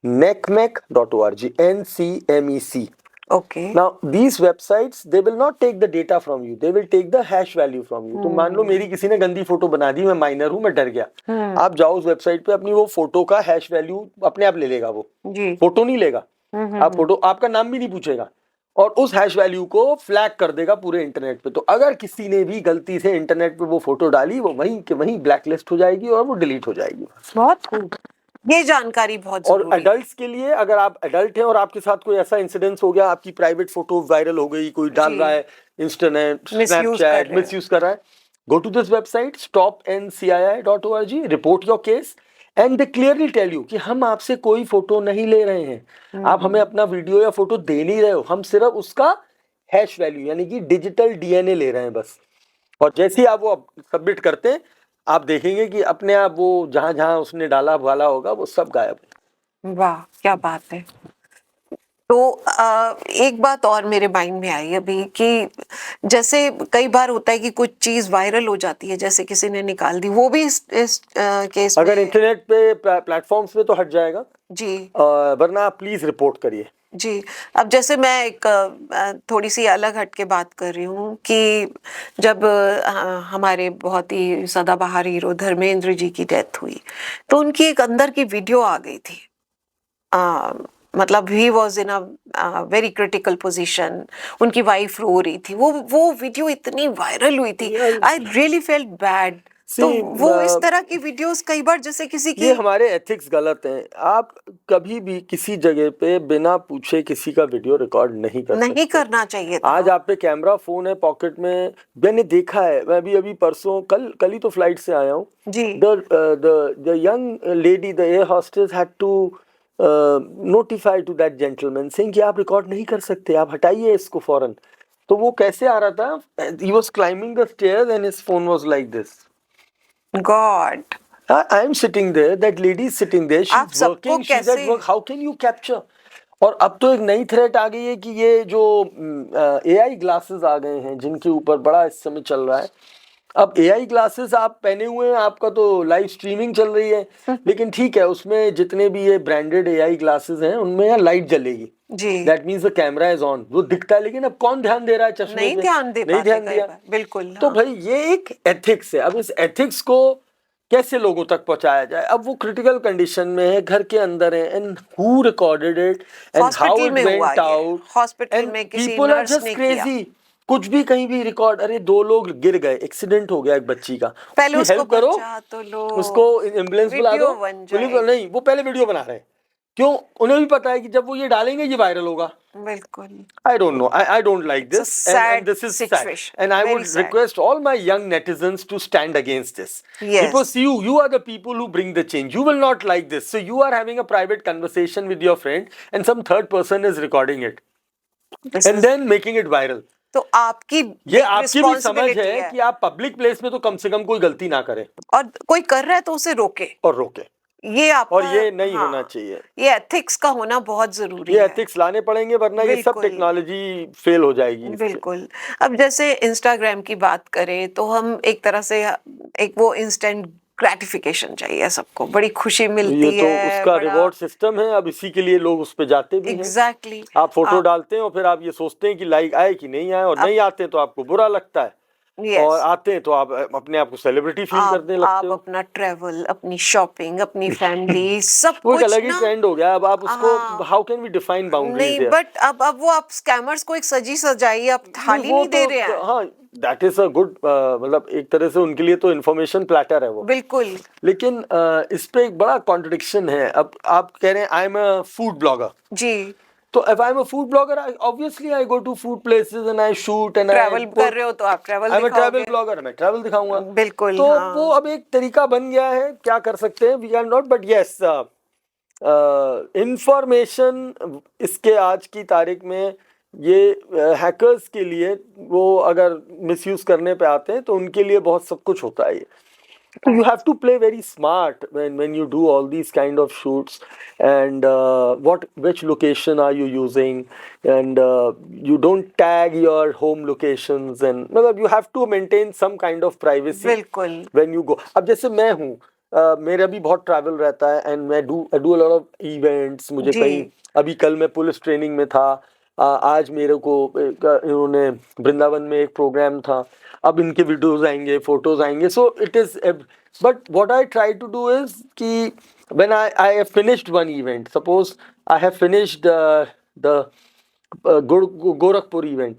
.necmec.org, NCMEC। Okay. Now these websites they will not take the data from you, they will take the hash value from you। तो मान लो मेरी किसी ने गंदी फोटो बना दी, मैं माइनर हूँ, मैं डर गया, आप जाओ उस वेबसाइट पे, अपनी वो फोटो का हैश वैल्यू अपने आप ले लेगा, वो जी। फोटो नहीं लेगा, आप फोटो, आपका नाम भी नहीं पूछेगा, और उस हैश वैल्यू को फ्लैग कर देगा पूरे इंटरनेट पे। तो अगर किसी ने भी गलती से इंटरनेट पे वो फोटो डाली, वो वहीं के वहीं ब्लैकलिस्ट हो जाएगी और वो डिलीट हो जाएगी। बहुत खूब, ये जानकारी बहुत और जरूरी है। एडल्ट्स के लिए, अगर आप एडल्ट हैं और आपके साथ कोई ऐसा इंसिडेंस हो गया, आपकी प्राइवेट फोटो वायरल हो गई, कोई डाल जी। रहा है इंस्टानेट, Misuse कर स्नैपचैट, रहे हैं। मिसयूज कर रहा है, go to this website stopncii.org, report your case and they clearly tell you कि हम आपसे कोई फोटो नहीं ले रहे हैं, आप हमें अपना वीडियो या फोटो दे नहीं रहे हो, हम सिर्फ उसका हैश वैल्यू यानी कि डिजिटल डीएनए ले रहे हैं बस। और जैसे ही आप वो सबमिट करते हैं, आप देखेंगे कि अपने आप वो जहां जहां उसने डाला वाला होगा वो सब गायब है। वाह क्या बात है। तो एक बात और मेरे माइंड में आई अभी कि जैसे कई बार होता है कि कुछ चीज वायरल हो जाती है, जैसे किसी ने निकाल दी, वो भी इस केस अगर में। इंटरनेट पे प्लेटफॉर्म्स पे तो हट जाएगा जी वरना आप प्लीज रिपोर्ट करिए। जी। अब जैसे मैं एक थोड़ी सी अलग हट के बात कर रही हूँ कि जब हमारे बहुत ही सदाबहार हीरो धर्मेंद्र जी की डेथ हुई, तो उनकी एक अंदर की वीडियो आ गई थी। मतलब he was in a very critical position, उनकी वाइफ रो रही थी, वो वीडियो इतनी वायरल हुई थी, आई रियली फेल्ट बैड। तो वो इस तरह की वीडियोस कई बार जैसे किसी की, ये हमारे एथिक्स गलत हैं। आप कभी भी किसी जगह पे बिना पूछे किसी का वीडियो रिकॉर्ड नहीं कर नहीं सकते। करना चाहिए था। आज आप पे कैमरा फोन है पॉकेट में, मैंने देखा है, मैं अभी परसों कल ही तो फ्लाइट से आया हूँ। जी the young lady, the air hostess had to notify to that gentleman saying कि आप रिकॉर्ड नहीं कर सकते, आप हटाइए इसको फौरन। तो वो कैसे आ रहा था, he was climbing the stairs and his phone was like this. God, I am sitting there, that lady is sitting there, आप she's सबको working, she's at कैसे- work, how can you capture? और अब तो एक नई थ्रेट आ गई है कि ये जो AI ग्लासेस आ गए हैं जिनके ऊपर बड़ा इस समय चल रहा है। अब AI ग्लासेस आप पहने हुए हैं, आपका तो लाइव स्ट्रीमिंग चल रही है, लेकिन ठीक है, उसमें जितने भी ये ब्रांडेड AI ग्लासेस हैं उनमें यहाँ लाइट जलेगी, जी, that means the camera is on, वो दिखता है, लेकिन अब कौन ध्यान दे रहा है चश्मे नहीं पे? ध्यान दे नहीं पाते ध्यान कई दिया। बार, बिल्कुल। तो हाँ, भाई ये एक एथिक्स है। अब इस एथिक्स को कैसे लोगों तक पहुंचाया जाए? अब वो क्रिटिकल कंडीशन में है, घर के अंदर है, and who recorded it and how hospital it में हुआ वेंट ये, आउट, हॉस्पिटल एंड में किसी पीपल आर नर्स जस्ट ने किया। क्रेजी। कुछ भी कहीं भी रिकॉर्ड, अरे 2 लोग गिर गए, एक्सीडेंट हो गया एक बच्ची का, पहले उसकी उसको हेल्प करो, बचा तो लो, उसको एम्बुलेंस बुला दो, वीडियो बन पुलिस जाएगी। नहीं, वो पहले वीडियो बना रहे हैं। क्यों? उन्हें भी पता है कि जब वो ये डालेंगे ये वायरल होगा। बिल्कुल। I don't know. I don't like It's a this, sad and this is sad. situation. And I Very would sad. request all my young netizens to stand against this. Yes. Because you are the people who bring the change. You will not like this. So you are having a private conversation with your friend, and some third person is recording it This and is- then making it viral. तो आपकी ये आपकी भी समझ responsibility है कि आप public place में तो कम से कम कोई गलती ना करें और कोई कर रहा है तो उसे रोके, और रोके, ये आपका, और ये नहीं हाँ, होना चाहिए। ये एथिक्स का होना बहुत जरूरी ये है। एथिक्स लाने पड़ेंगे, वरना ये सब बिल्कुल। टेक्नोलॉजी फेल हो जाएगी इससे। बिल्कुल। अब जैसे इंस्टाग्राम की बात करें तो हम एक तरह से एक वो इंस्टेंट ग्रेटिफिकेशन चाहिए सबको, बड़ी खुशी मिलती ये तो है, उसका बड़ा रिवॉर्ड सिस्टम है, अब इसी के लिए लोग उस पे जाते भी हैं। एग्जैक्टली। आप फोटो डालते हैं और फिर आप ये सोचते हैं कि लाइक आए कि नहीं आए, और नहीं आते हैं तो आपको बुरा लगता है, और आते हैं तो आप अपने आप को सेलिब्रिटी फील करने लगते आप हो। अपना ट्रेवल, अपनी शॉपिंग, अपनी फैमिली सब वो एक कुछ अलग ही ना, ट्रेंड हो गया। अब आप उसको, हाँ। How can we define boundaries नहीं, हियर? बट अब वो आप स्कैमर्स को एक सजी सजाई आप थाली वो नहीं दे तो रहे हैं। हाँ, दैट इज अ गुड, मतलब एक तरह से उनके लिए तो इन्फॉर्मेशन प्लेटर है वो। बिल्कुल। लेकिन इस पे एक बड़ा कॉन्ट्रडिक्शन है। अब आप कह रहे हैं I am a food blogger, जी, तो if I'm a food blogger, obviously I go to food places and I shoot and travel कर रहे हो तो आप ट्रैवल I'm a travel दिखाओगे। blogger, मैं ट्रैवल दिखाऊंगा। बिल्कुल, तो हाँ। वो अब एक तरीका बन गया है, क्या कर सकते हैं, we are not, but yes, information इसके आज की तारीख में ये हैकर्स के लिए, वो अगर मिसयूज करने पे आते हैं तो उनके लिए बहुत सब कुछ होता है ये। So you have to play very smart when you do all these kind of shoots, and which location are you using, and you don't tag your home locations, and मतलब you have to maintain some kind of privacy बिल्कुल। when you go. अब जैसे मैं हूँ, मेरा भी बहुत travel रहता है, एंड मैं I do a lot of events। मुझे जी। कहीं, अभी कल मैं पुलिस ट्रेनिंग में था, आज मेरे को इन्होंने वृंदावन में एक प्रोग्राम था, अब इनके वीडियोस आएंगे, फोटोज आएंगे, so it is, but what I try to do is कि when I have finished one event, suppose I have finished the Gorakhpur event,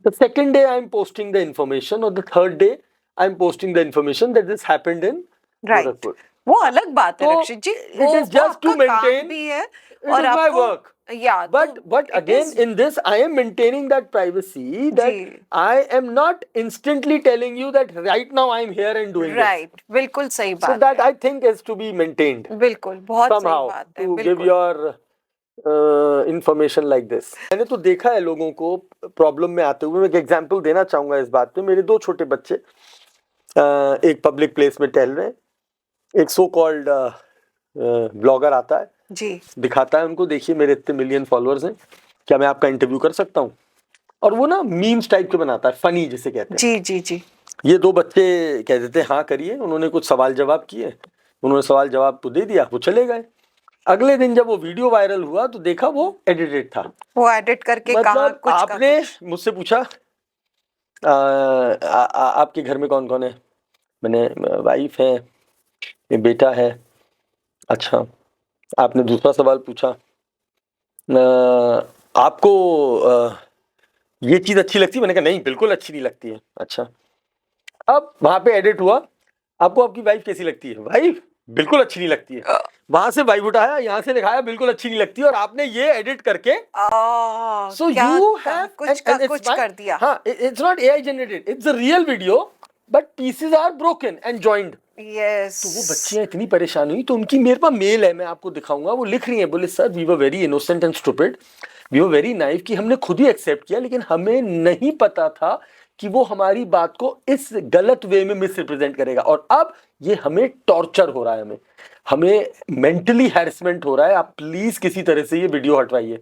the second day I am posting the information, or the third day I am posting the information that this happened in right, Gorakhpur. वो अलग बात है तो रक्षित जी, it is just to आपका काम maintain, भी है it और is my आपको work. या But again, in this, I am maintaining that privacy, that जी। I am not instantly telling you that right now I am here and doing right, बिल्कुल सही this. So बात that है। I think is to be maintained बिल्कुल, बहुत सही somehow बात है। to give बिल्कुल। your information like this. मैंने तो देखा है लोगों को प्रॉब्लम में आते हुए। मैं एक एग्जांपल देना चाहूंगा इस बात पे। मेरे 2 छोटे बच्चे एक पब्लिक प्लेस में टहल रहे हैं, एक सो कॉल्ड ब्लॉगर आता है जी, दिखाता है उनको, देखिए मेरे इतने मिलियन फॉलोअर्स हैं, क्या मैं आपका इंटरव्यू कर सकता हूँ? और वो ना मीम्स टाइप के बनाता है, फनी जिसे कहते हैं। जी, जी, जी। ये 2 बच्चे कह देते हैं हाँ करिए। उन्होंने कुछ सवाल जवाब किए, उन्होंने सवाल जवाब तो दे दिया, वो चले गए। अगले दिन जब वो वीडियो वायरल हुआ तो देखा वो एडिटेड था। वो एडिट करके कहा मतलब कुछ का आपने कुछ। मुझसे पूछा आपके घर में कौन कौन है? मैंने, वाइफ है, ये बेटा है। अच्छा, आपने दूसरा सवाल पूछा, आपको ये चीज अच्छी लगती है? मैंने कहा नहीं, बिल्कुल अच्छी नहीं लगती है। अच्छा, अब वहां पे एडिट हुआ, आपको आपकी वाइफ कैसी लगती है? वाइफ बिल्कुल अच्छी नहीं लगती है। वहां से वाइफ उठाया, यहाँ से दिखाया बिल्कुल अच्छी नहीं लगती है, और आपने ये एडिट करके so क्या you था? have कुछ का कुछ कर दिया। हाँ, it's not AI generated, it's a real video, but pieces are broken and joined. Yes. तो वो बच्चियां इतनी परेशान हुई, तो उनकी, मेरे पास मेल है, मैं आपको दिखाऊंगा, वो लिख रही हैं, बोले sir we were very innocent and stupid, we were very naive, कि हमने खुद ही एक्सेप्ट किया, लेकिन हमें नहीं पता था कि वो हमारी बात को इस गलत वे में मिस रिप्रेजेंट करेगा। और अब ये हमें टॉर्चर हो रहा है, हमें मेंटली हैरेसमेंट हो रहा है। आप प्लीज किसी तरह से ये वीडियो हटवाइए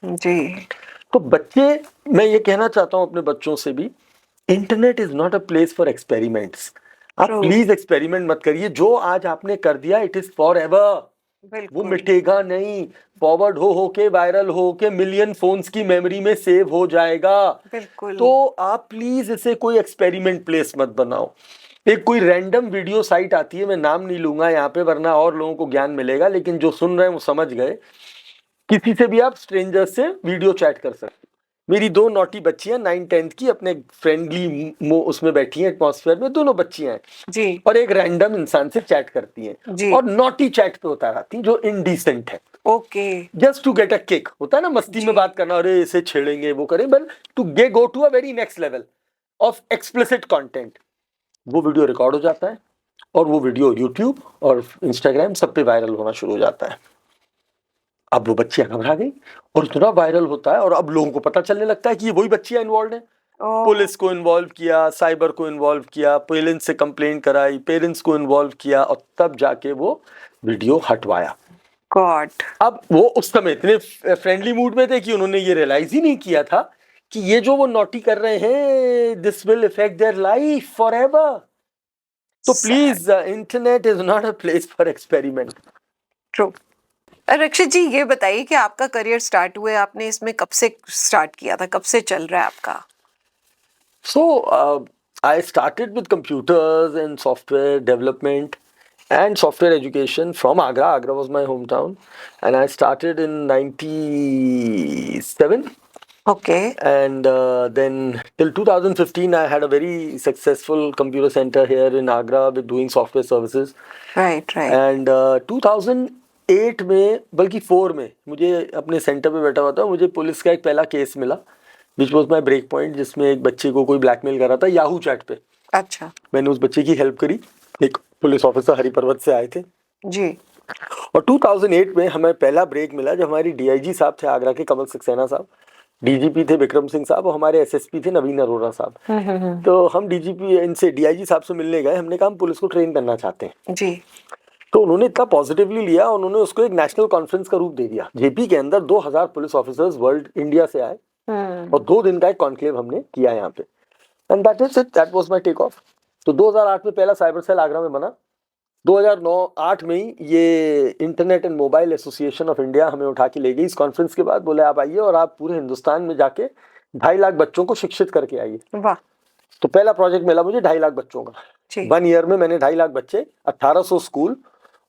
जी। तो बच्चे, मैं ये कहना चाहता हूं अपने बच्चों से भी, internet is not a place for experiments. आप True. प्लीज एक्सपेरिमेंट मत करिए। जो आज आपने कर दिया इट इज फॉर एवर, वो बिल्कुल। मिटेगा नहीं। फॉरवर्ड हो के वायरल हो के मिलियन फोन्स की मेमोरी में सेव हो जाएगा। बिल्कुल। तो आप प्लीज इसे कोई एक्सपेरिमेंट प्लेस मत बनाओ। एक कोई रैंडम वीडियो साइट आती है, मैं नाम नहीं लूंगा यहाँ पे वरना और लोगों को ज्ञान मिलेगा, लेकिन जो सुन रहे हैं वो समझ गए। किसी से भी आप स्ट्रेंजर से वीडियो चैट कर सकते। मेरी दो नॉटी बच्चियां 9-10 की अपने फ्रेंडली उसमें बैठी हैं, एटमॉस्फेयर में, दोनों बच्चियां हैं जी। और एक रैंडम इंसान से चैट करती हैं जी। और नॉटी चैट पे उतार आती हैं जो इनडिसेंट है। Okay. Just to get a kick, होता है ना मस्ती जी। में बात करना, अरे इसे छेड़ेंगे वो करें, but to go to a very next level of explicit content. वो वीडियो रिकॉर्ड हो जाता है और वो वीडियो यूट्यूब और इंस्टाग्राम सब पे वायरल होना शुरू हो जाता है। अब वो बच्चियां घबरा गई और इतना वायरल होता है और अब लोगों को पता चलने लगता है कि ये वही बच्चियां इन्वॉल्व हैं। पुलिस को इन्वॉल्व किया, साइबर को इन्वॉल्व किया, पेरेंट्स से कंप्लेंट कराई, पेरेंट्स को इन्वॉल्व किया और तब जाके वो वीडियो हटवाया। गॉड। अब वो उस समय इतने फ्रेंडली मूड में थे कि उन्होंने ये रियलाइज ही नहीं किया था कि ये जो वो नॉटी कर रहे हैं this will affect their life forever. तो please, internet is not a place for experiment. True. Rakshit ji, ये बताइए कि आपका करियर स्टार्ट हुए, आपने इसमें कब से स्टार्ट किया था, कब से चल रहा है आपका? So, I started with computers and software development and software education from Agra. Agra was my hometown, and I started in '97. Okay. And then till 2015, I had a very successful computer center here in Agra with doing software services. Right right. And 2008 में, बल्कि 4 में, मुझे अपने centre पे बैठा हुआ था, मुझे पुलिस का एक पहला केस मिला which was my break point, जिसमें एक बच्चे को कोई ब्लैकमेल कर रहा था याहू चैट पे। अच्छा। मैंने उस बच्चे की हेल्प करी, एक पुलिस ऑफिसर हरिपर्वत से आए थे। जी। और 2008 में हमें पहला ब्रेक मिला जब हमारी डीआईजी साहब थे आगरा के, कमल सक्सेना साहब, डीजीपी थे विक्रम सिंह साहब और हमारे एसएसपी थे नवीन अरोड़ा साहब। तो हम डीजीपी इनसे डीआईजी साहब से मिलने गए, हमने कहा हम पुलिस को ट्रेन करना चाहते हैं। जी। तो उन्होंने इतना पॉजिटिवली लिया, उन्होंने उसको एक नेशनल कॉन्फ्रेंस का रूप दे दिया। जेपी के अंदर 2000 पुलिस ऑफिसर्स वर्ल्ड इंडिया से आए और 2 दिन का एक कॉन्क्लेव हमने किया यहाँ पे, and that is it, that was my take off. तो 2008 में पहला साइबर सेल आगरा में बना। 2009-8 में ही ये internet and mobile association of India हमें उठा के ले गई। इस कॉन्फ्रेंस के बाद बोले आप आइए और आप पूरे हिंदुस्तान में जाके 2.5 लाख बच्चों को शिक्षित करके आइए। वाह। तो पहला प्रोजेक्ट मिला मुझे 2.5 लाख बच्चों का। 1 ईयर में मैंने 2.5 लाख बच्चे, 1800 स्कूल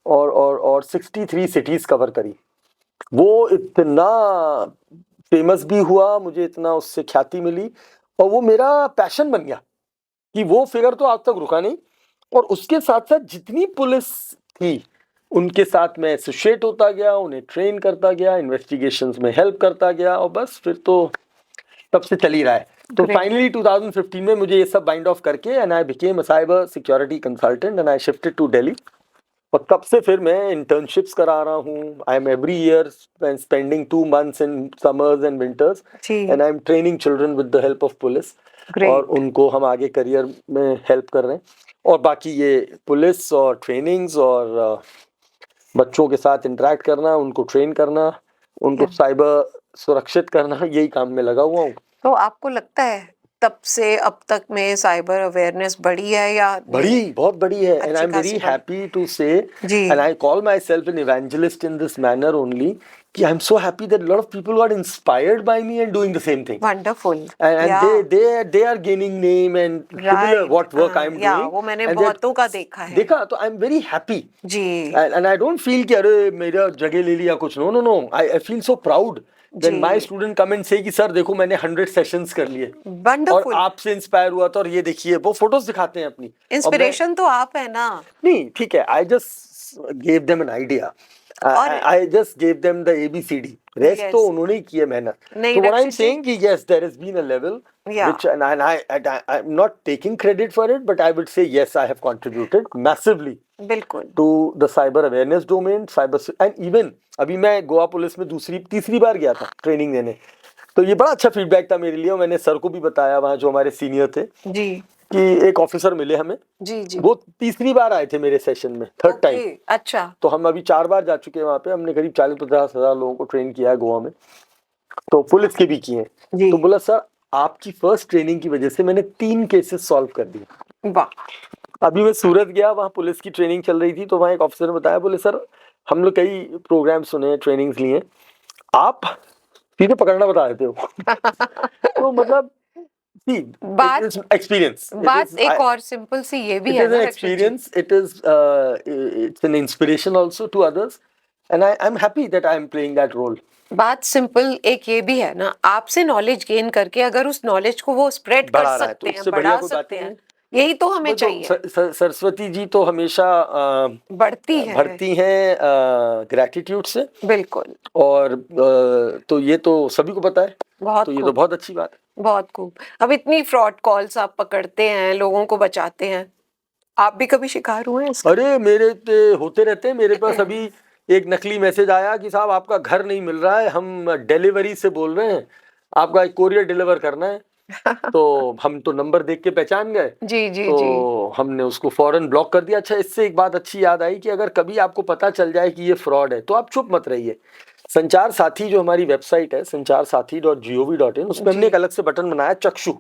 और 63 सिटीज कवर करी। वो इतना फेमस भी हुआ, मुझे इतना उससे ख्याति मिली और वो मेरा पैशन बन गया कि वो फिगर तो आज तक रुका नहीं। और उसके साथ साथ जितनी पुलिस थी उनके साथ मैं एसोसिएट होता गया, उन्हें ट्रेन करता गया, इन्वेस्टिगेशंस में हेल्प करता गया और बस फिर तो तब से चल ही रहा है। तो फाइनली 2015 में मुझे ये सब बाइंड ऑफ करके and I became a cyber security consultant and I shifted to Delhi. और तब से फिर मैं इंटर्नशिप्स करा रहा हूँ। I am every year spending 2 months in summers and winters and I am training children with the help of police. और उनको हम आगे करियर में हेल्प कर रहे हैं। और बाकी ये पुलिस और ट्रेनिंग्स और बच्चों के साथ इंटरेक्ट करना, उनको ट्रेन करना, उनको साइबर सुरक्षित करना, यही काम में लगा हुआ हूँ। तो आपको लगता है तब से अब तक में साइबर अवेयरनेस बढ़ी है या बड़ी, बहुत बड़ी है। And I am very happy to say and I call myself an evangelist in this manner only कि I am so happy that lot of people got inspired by me and doing the same thing. Wonderful. And they are gaining name and similar what work I am doing। वो मैंने बहुतों का देखा है। देखा तो I am very happy जी। and I don't feel कि अरे मेरा जगह ले लिया कुछ। No, I feel so proud when my student come and say कि सर देखो मैंने 100 सेशंस कर लिए और आपसे इंस्पायर हुआ था और ये देखिए, वो फोटोज दिखाते हैं अपनी। इंस्पिरेशन तो आप है ना। नहीं ठीक है, I just gave them an idea। I just gave them the ABCD। Rest तो उन्होंने ही किया मेहनत। So what I'm saying कि yes, there has been a level which and I'm not taking credit for it, but I would say yes, I have contributed massively बिल्कुल to the cyber awareness domain, cyber and even अभी मैं Goa police में तीसरी बार गया था training देने। तो ये बड़ा अच्छा फीडबैक था मेरे लिए, और मैंने सर को भी बताया वहाँ जो हमारे सीनियर थे जी कि एक ऑफिसर मिले हमें, जी जी। वो तीसरी बार आए थे मेरे सेशन में, थर्ड टाइम। ओके, अच्छा। तो हम अभी 4 बार जा चुके हैं वहाँ पे, हमने करीब 40-50 हजार लोगों को ट्रेन किया है गोवा में, तो पुलिस के भी किए हैं। जी। तो बोला सर आपकी फर्स्ट ट्रेनिंग की वजह से मैंने 3 केसेस सॉल्व कर दिए। वाह। अभी मैं सूरत गया, वहाँ पुलिस की ट्रेनिंग चल रही थी, तो वहाँ एक ऑफिसर ने बताया, बोले सर हम लोग कई प्रोग्राम सुने, ट्रेनिंग्स लिए, आप सीधे पकड़ना बता देते हो। तो मतलब बात एक्सपीरियंस, बात एक और सिंपल सी ये भी it है is ना an रक्षित जी। experience, it's an inspiration also to others, and I'm happy that I'm playing that role. बात सिंपल एक ये भी है ना, आपसे नॉलेज गेन करके अगर उस नॉलेज को वो स्प्रेड कर बढ़ा रहा है, तो सकते हैं, उससे बढ़िया बढ़ा कोई बात सकते ही हैं, नहीं। यही तो हमें वो तो चाहिए। सरस्वती जी तो हमेशा बढ़ती है। भरती हैं ग्रेटिट्यूड से, बिल्कुल। और तो ये तो सभी को पता है, बहुत तो ये तो खूब, बहुत अच्छी बात है। बहुत खूब। अब इतनी फ्रॉड कॉल्स आप पकड़ते हैं, लोगों को बचाते हैं, आप भी कभी शिकार हुए हैं इसका? अरे मेरे होते रहते हैं, मेरे पास अभी एक नकली मैसेज आया कि साहब आपका घर नहीं मिल रहा है, हम डिलीवरी से बोल रहे हैं, आपका एक कोरियर डिलीवर करना है। तो हम तो नंबर देख के पहचान गए, जी जी तो जी। हमने उसको फौरन ब्लॉक कर दिया। अच्छा, इससे एक बात अच्छी याद आई कि अगर कभी आपको पता चल जाए कि ये फ्रॉड है, तो आप चुप मत रहिए। संचार साथी जो हमारी वेबसाइट है, sancharsaathi.gov.in, उसमें हमने जी। एक अलग से बटन बनाया, चक्षु।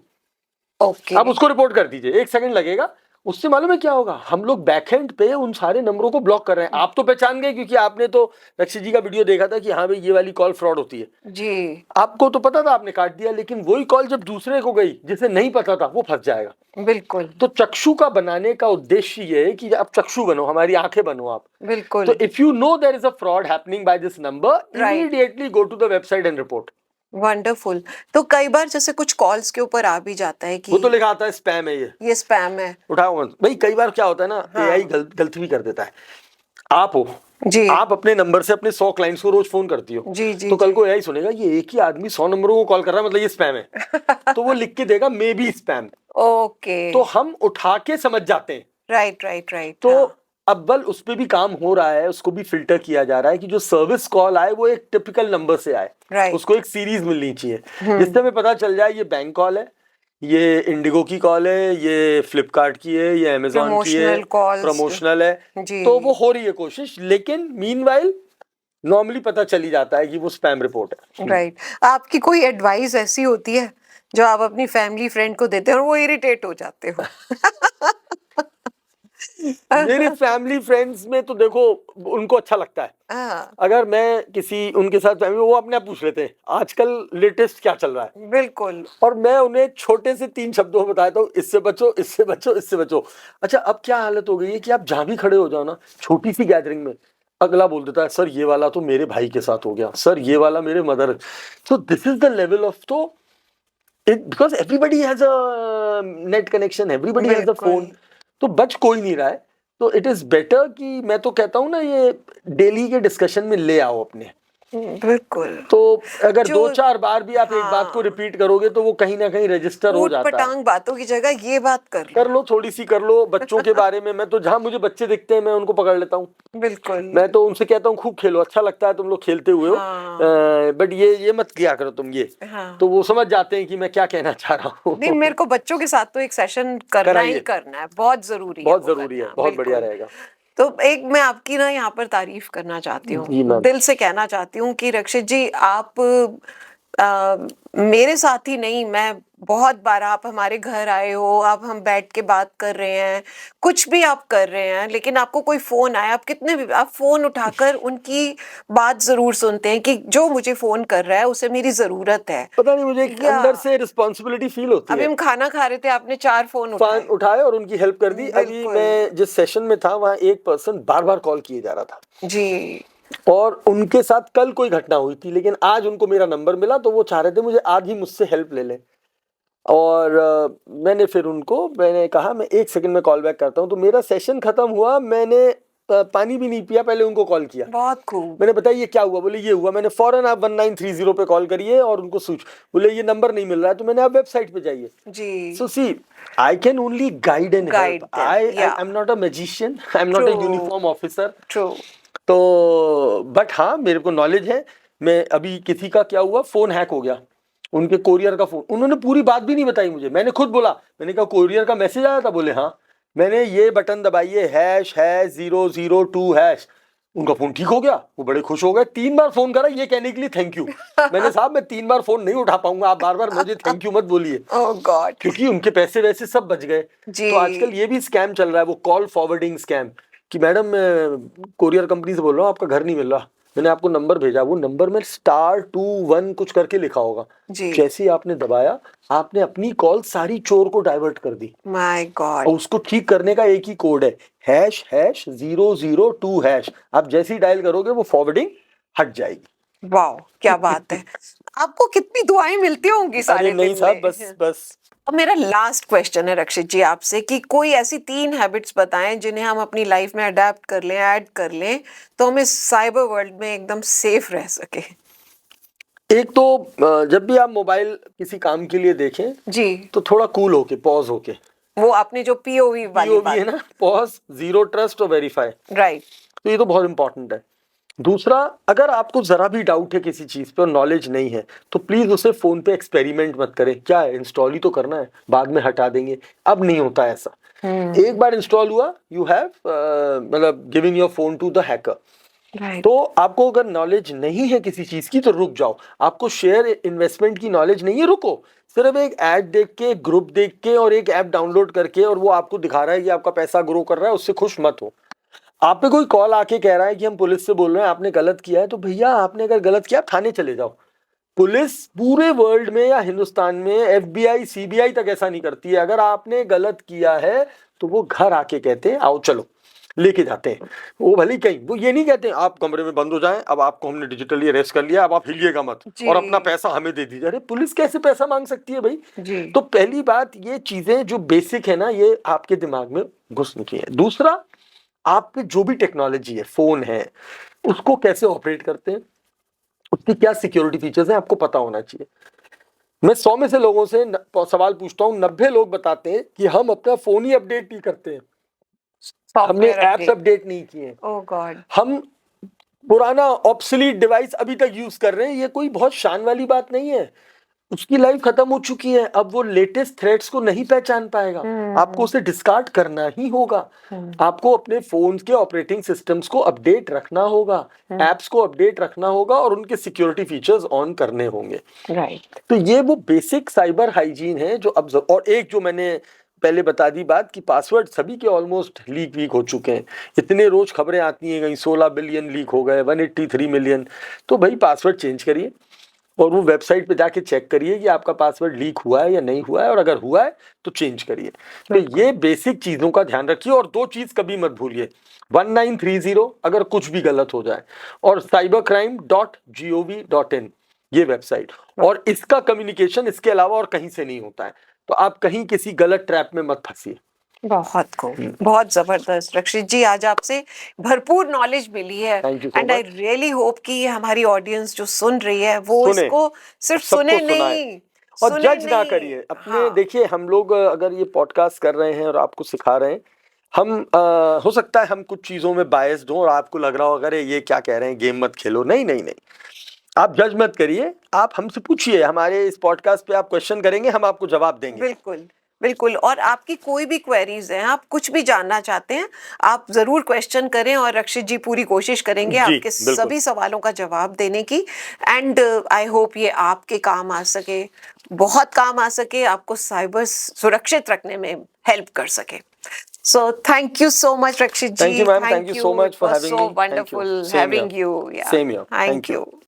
ओके। आप उसको रिपोर्ट कर दीजिए, 1 सेकंड लगेगा। उससे मालूम है क्या होगा, हम लोग बैकएंड पे उन सारे नंबरों को ब्लॉक कर रहे हैं। आप तो पहचान गए क्योंकि आपने तो रक्षित जी का वीडियो देखा था कि हाँ भाई ये वाली कॉल फ्रॉड होती है, जी। आपको तो पता था, आपने काट दिया। लेकिन वही कॉल जब दूसरे को गई जिसे नहीं पता था, वो फंस जाएगा। बिल्कुल तो चक्षु का बनाने का उद्देश्य ये है कि आप चक्षु बनो, हमारी आंखें बनो आप। बिल्कुल। तो if you know there is a fraud happening by this number, Right. Immediately go to the website and report. Wonderful. तो कई बार जैसे कुछ कॉल्स के ऊपर आ भी जाता है वो तो कि लिखा आता है स्पैम है, ये स्पैम है। उठाओ मत भाई। कई बार क्या होता है ना, हाँ। एआई गलती भी कर देता है। आप हो, जी आप अपने नंबर से अपने 100 क्लाइंट्स को रोज फोन करती हो, जी जी तो कल जी। को एआई सुनेगा ये एक ही आदमी 100 नंबरों को कॉल कर रहा है, मतलब ये स्पैम है। तो वो लिख के देगा मे बी स्पैम। ओके। तो हम उठा के समझ जाते हैं। Right right right. तो अव्वल उस पे भी काम हो रहा है, उसको भी फिल्टर किया जा रहा है कि जो सर्विस कॉल आए वो एक टिपिकल नंबर से आए। Right. उसको एक सीरीज मिलनी चाहिए, जिससे हमें पता चल जाए ये बैंक कॉल है, ये इंडिगो की कॉल है, ये फ्लिपकार्ट की है, ये अमेजॉन की है, प्रमोशनल कॉल्स। प्रमोशनल है। जी। तो वो हो रही है कोशिश, लेकिन मीनवाइल नॉर्मली पता चल ही जाता है कि वो स्पैम रिपोर्ट है। राइट। आपकी कोई एडवाइस ऐसी होती है जो आप अपनी फैमिली फ्रेंड को देते हैं और वो इरिटेट हो जाते हो? मेरे फैमिली फ्रेंड्स में तो देखो, उनको अच्छा लगता है हाँ, अगर मैं किसी उनके साथ फैमिली, वो अपने आप पूछ लेते हैं आजकल लेटेस्ट क्या चल रहा है, बिल्कुल। और मैं उन्हें छोटे से 3 शब्दों में बताता हूँ, इससे बचो, इससे बचो, इससे बचो। अच्छा, अब क्या हालत हो गई है कि आप जहां भी खड़े हो जाओ ना, छोटी सी गैदरिंग में, अगला बोल देता है सर ये वाला तो मेरे भाई के साथ हो गया, सर ये वाला मेरे mother. So this is the level of, तो because everybody has a net connection, everybody has a बिल्कुल। फोन, तो बच कोई नहीं रहा है। तो इट इज बेटर कि मैं तो कहता हूँ ना, ये डेली के डिस्कशन में ले आओ अपने। बिल्कुल। तो अगर जो 2-4 बार भी आप एक बात को हाँ, रिपीट करोगे तो वो कहीं ना कहीं रजिस्टर हो ऊट जाता है। पटांग बातों की जगह ये बात कर लो। कर लो, थोड़ी सी कर लो। बच्चों के बारे में, मैं तो जहां मुझे बच्चे दिखते हैं मैं उनको पकड़ लेता हूँ। बिल्कुल। मैं तो उनसे कहता हूँ खूब खेलो, अच्छा लगता है तुम लोग खेलते हुए हो, हाँ बट ये मत किया करो तुम ये। हाँ। तो वो समझ जाते हैं कि मैं क्या कहना चाह रहा नहीं, हूँ। मेरे को बच्चों के साथ तो एक सेशन करना ही कराइए, करना है, बहुत जरूरी है बहुत वो जरूरी है, करना। बहुत बढ़िया बिल्कुल। रहेगा। तो एक मैं आपकी ना यहाँ पर तारीफ करना चाहती हूँ, जी मैम। दिल से कहना चाहती हूँ कि रक्षित जी आप मेरे साथ ही नहीं, मैं बहुत बार आप हमारे घर आए हो, आप हम बैठ के बात कर रहे हैं, कुछ भी आप कर रहे हैं, लेकिन आपको कोई फोन आया, आप कितने भी आप फोन उठाकर उनकी बात जरूर सुनते हैं कि जो मुझे फोन कर रहा है उसे मेरी जरूरत है। पता नहीं, मुझे एक या अंदर से रिस्पॉन्सिबिलिटी फील होती अभी है। हम खाना खा रहे थे, आपने 4 फोन फोन उठाए। उठाए और उनकी हेल्प कर दी। अभी बिल्कुल। मैं जिस सेशन में था वहाँ एक पर्सन बार बार कॉल किए जा रहा था, जी। और उनके साथ कल कोई घटना हुई थी, लेकिन आज उनको मेरा नंबर मिला, तो वो चाह रहे थे मुझे आज ही मुझसे हेल्प ले लें। और मैंने फिर मैंने कहा मैं 1 सेकंड में कॉल बैक करता हूँ। तो मेरा सेशन खत्म हुआ, मैंने पानी भी नहीं पिया, पहले उनको कॉल किया। बहुत खूब। मैंने बताया ये क्या हुआ, बोले ये हुआ। मैंने फौरन, आप 1930 पे कॉल करिए और उनको सूच, बोले ये नंबर नहीं मिल रहा है, तो मैंने आप वेबसाइट पे जाइए। जी। So see, I can only guide and Guide help. them, yeah. I'm not a magician. I'm not a True. uniform officer. True. तो बट हाँ, मेरे को नॉलेज है। मैं अभी किसी का क्या हुआ, फोन हैक हो गया, उनके कोरियर का फोन, उन्होंने पूरी बात भी नहीं बताई मुझे, मैंने खुद बोला, मैंने कहा कोरियर का मैसेज आया था, बोले हाँ, मैंने ये बटन दबाइए #002#, उनका फोन ठीक हो गया, वो बड़े खुश हो गए। 3 बार फोन करा ये कहने के लिए थैंक यू। मैंने साहब मैं 3 बार फोन नहीं उठा पाऊंगा, आप बार बार मुझे थैंक यू मत बोलिए। ओह गॉड। क्योंकि उनके पैसे वैसे सब बच गए। जी। तो आजकल ये भी स्कैम चल रहा है, वो कॉल फॉरवर्डिंग स्कैम, कि मैडम मैं कोरियर कंपनी से बोल रहा हूँ, आपका घर नहीं मिल रहा, मैंने आपको नंबर भेजा, वो नंबर में *21 कुछ करके लिखा होगा, जी। जैसे ही आपने दबाया, आपने अपनी कॉल सारी चोर को डाइवर्ट कर दी। My God. और उसको ठीक करने का एक ही कोड है, #002#। आप जैसे ही डायल करोगे वो फॉरवर्डिंग हट जाएगी। वाओ, क्या बात है। आपको कितनी दुआएं मिलती होंगी सारे अरे नहीं दिन साहब, में। बस अब मेरा लास्ट क्वेश्चन है रक्षित जी आपसे, कि कोई ऐसी 3 हैबिट्स बताएं जिन्हें हम अपनी लाइफ में अडेप्ट कर लें, ऐड कर लें, तो हम इस साइबर वर्ल्ड में एकदम सेफ रह सके। एक तो जब भी आप मोबाइल किसी काम के लिए देखें जी। तो थोड़ा कूल होके, पॉज होके, वो आपने जो पीओवी वाली POV बात है ना, पॉज, जीरो ट्रस्ट और वेरीफाई, राइट। तो ये तो बहुत इंपॉर्टेंट है। दूसरा, अगर आपको जरा भी डाउट है किसी चीज पे और नॉलेज नहीं है, तो प्लीज उसे फोन पे एक्सपेरिमेंट मत करें। क्या है, इंस्टॉल ही तो करना है, बाद में हटा देंगे। अब नहीं होता ऐसा। एक बार इंस्टॉल हुआ, यू हैव मतलब giving your phone to the hacker. Right. तो आपको अगर नॉलेज नहीं है किसी चीज की तो रुक जाओ। आपको शेयर इन्वेस्टमेंट की नॉलेज नहीं है, रुको। सिर्फ एक ऐड देख के, ग्रुप देख के और एक ऐप डाउनलोड करके, और वो आपको दिखा रहा है कि आपका पैसा ग्रो कर रहा है, उससे खुश मत हो। आप पे कोई कॉल आके कह रहा है कि हम पुलिस से बोल रहे हैं आपने गलत किया है, तो भैया आपने अगर गलत किया थाने चले जाओ। पुलिस पूरे वर्ल्ड में या हिंदुस्तान में FBI CBI तक ऐसा नहीं करती है। अगर आपने गलत किया है तो वो घर आके कहते हैं आओ चलो, लेके जाते हैं। वो भले कहीं, वो ये नहीं कहते आप कमरे में बंद हो जाएं, अब आपको हमने डिजिटली अरेस्ट कर लिया, अब आप हिलिएगा मत जी। और अपना पैसा हमें दे दीजिए। अरे पुलिस कैसे पैसा मांग सकती है भाई? जी। तो पहली बात, ये चीजें जो बेसिक है ना, ये आपके दिमाग में घुसनी चाहिए। दूसरा, आप पे जो भी टेक्नोलॉजी है, फोन है, उसको कैसे ऑपरेट करते हैं, उसकी क्या सिक्योरिटी फीचर्स हैं, आपको पता होना चाहिए। मैं 100 में से लोगों से सवाल पूछता हूँ, 90 लोग बताते हैं कि हम अपना फोन ही अपडेट नहीं करते हैं, हमने एप्स अपडेट नहीं किए। ओह गॉड। हम पुराना ऑब्सोलीट डिवाइस अभी तक यूज कर रहे हैं। ये कोई बहुत शान वाली बात नहीं है, उसकी लाइफ खत्म हो चुकी है। अब वो लेटेस्ट थ्रेड्स को नहीं पहचान पाएगा, आपको उसे डिस्कार्ड करना ही होगा। आपको अपने फोन के ऑपरेटिंग सिस्टम्स को अपडेट रखना होगा, एप्स को अपडेट रखना होगा और उनके सिक्योरिटी फीचर्स ऑन करने होंगे। राइट। तो ये वो बेसिक साइबर हाइजीन है जो अब। और एक जो मैंने पहले बता दी बात, कि पासवर्ड सभी के ऑलमोस्ट लीक हो चुके हैं। इतने रोज खबरें आती हैं, कहीं 16 बिलियन लीक हो गए, 183 मिलियन। तो भाई पासवर्ड चेंज करिए और वो वेबसाइट पे जाके चेक करिए कि आपका पासवर्ड लीक हुआ है या नहीं हुआ है, और अगर हुआ है तो चेंज करिए। तो ये बेसिक चीजों का ध्यान रखिए। और 2 चीज कभी मत भूलिए, 1930 अगर कुछ भी गलत हो जाए, और cybercrime.gov.in ये वेबसाइट। और इसका कम्युनिकेशन इसके अलावा और कहीं से नहीं होता है, तो आप कहीं किसी गलत ट्रैप में मत फंसिए। बहुत खूब, बहुत जबरदस्त रक्षित जी, आज आपसे भरपूर नॉलेज मिली है। Thank you so and I much. Really hope कि हमारी ऑडियंस जो सुन रही है वो सुने, इसको सिर्फ सबको सुने सुनाए। नहीं, और सुने जज ना नहीं। करिए अपने। हाँ। देखिए, हम लोग अगर ये पॉडकास्ट कर रहे हैं और आपको सिखा रहे हैं, हम हो सकता है हम कुछ चीजों में बायस्ड हों और आपको लग रहा हो अगर ये क्या कह रहे हैं, गेम मत खेलो। नहीं नहीं नहीं, आप जज मत करिए, आप हमसे पूछिए। हमारे इस पॉडकास्ट पे आप क्वेश्चन करेंगे, हम आपको जवाब देंगे। बिल्कुल बिल्कुल। और आपकी कोई भी क्वेरीज हैं, आप कुछ भी जानना चाहते हैं, आप जरूर क्वेश्चन करें और रक्षित जी पूरी कोशिश करेंगे जी, आपके बिल्कुल। सभी सवालों का जवाब देने की। एंड आई होप ये आपके काम आ सके, बहुत काम आ सके, आपको साइबर सुरक्षित रखने में हेल्प कर सके। So thank you so much, Rakshit ji. Thank you, ma'am. Thank you so much for It was having so me. Thank you. wonderful Same having here. you. Yeah. Same here. Thank Thank you. you.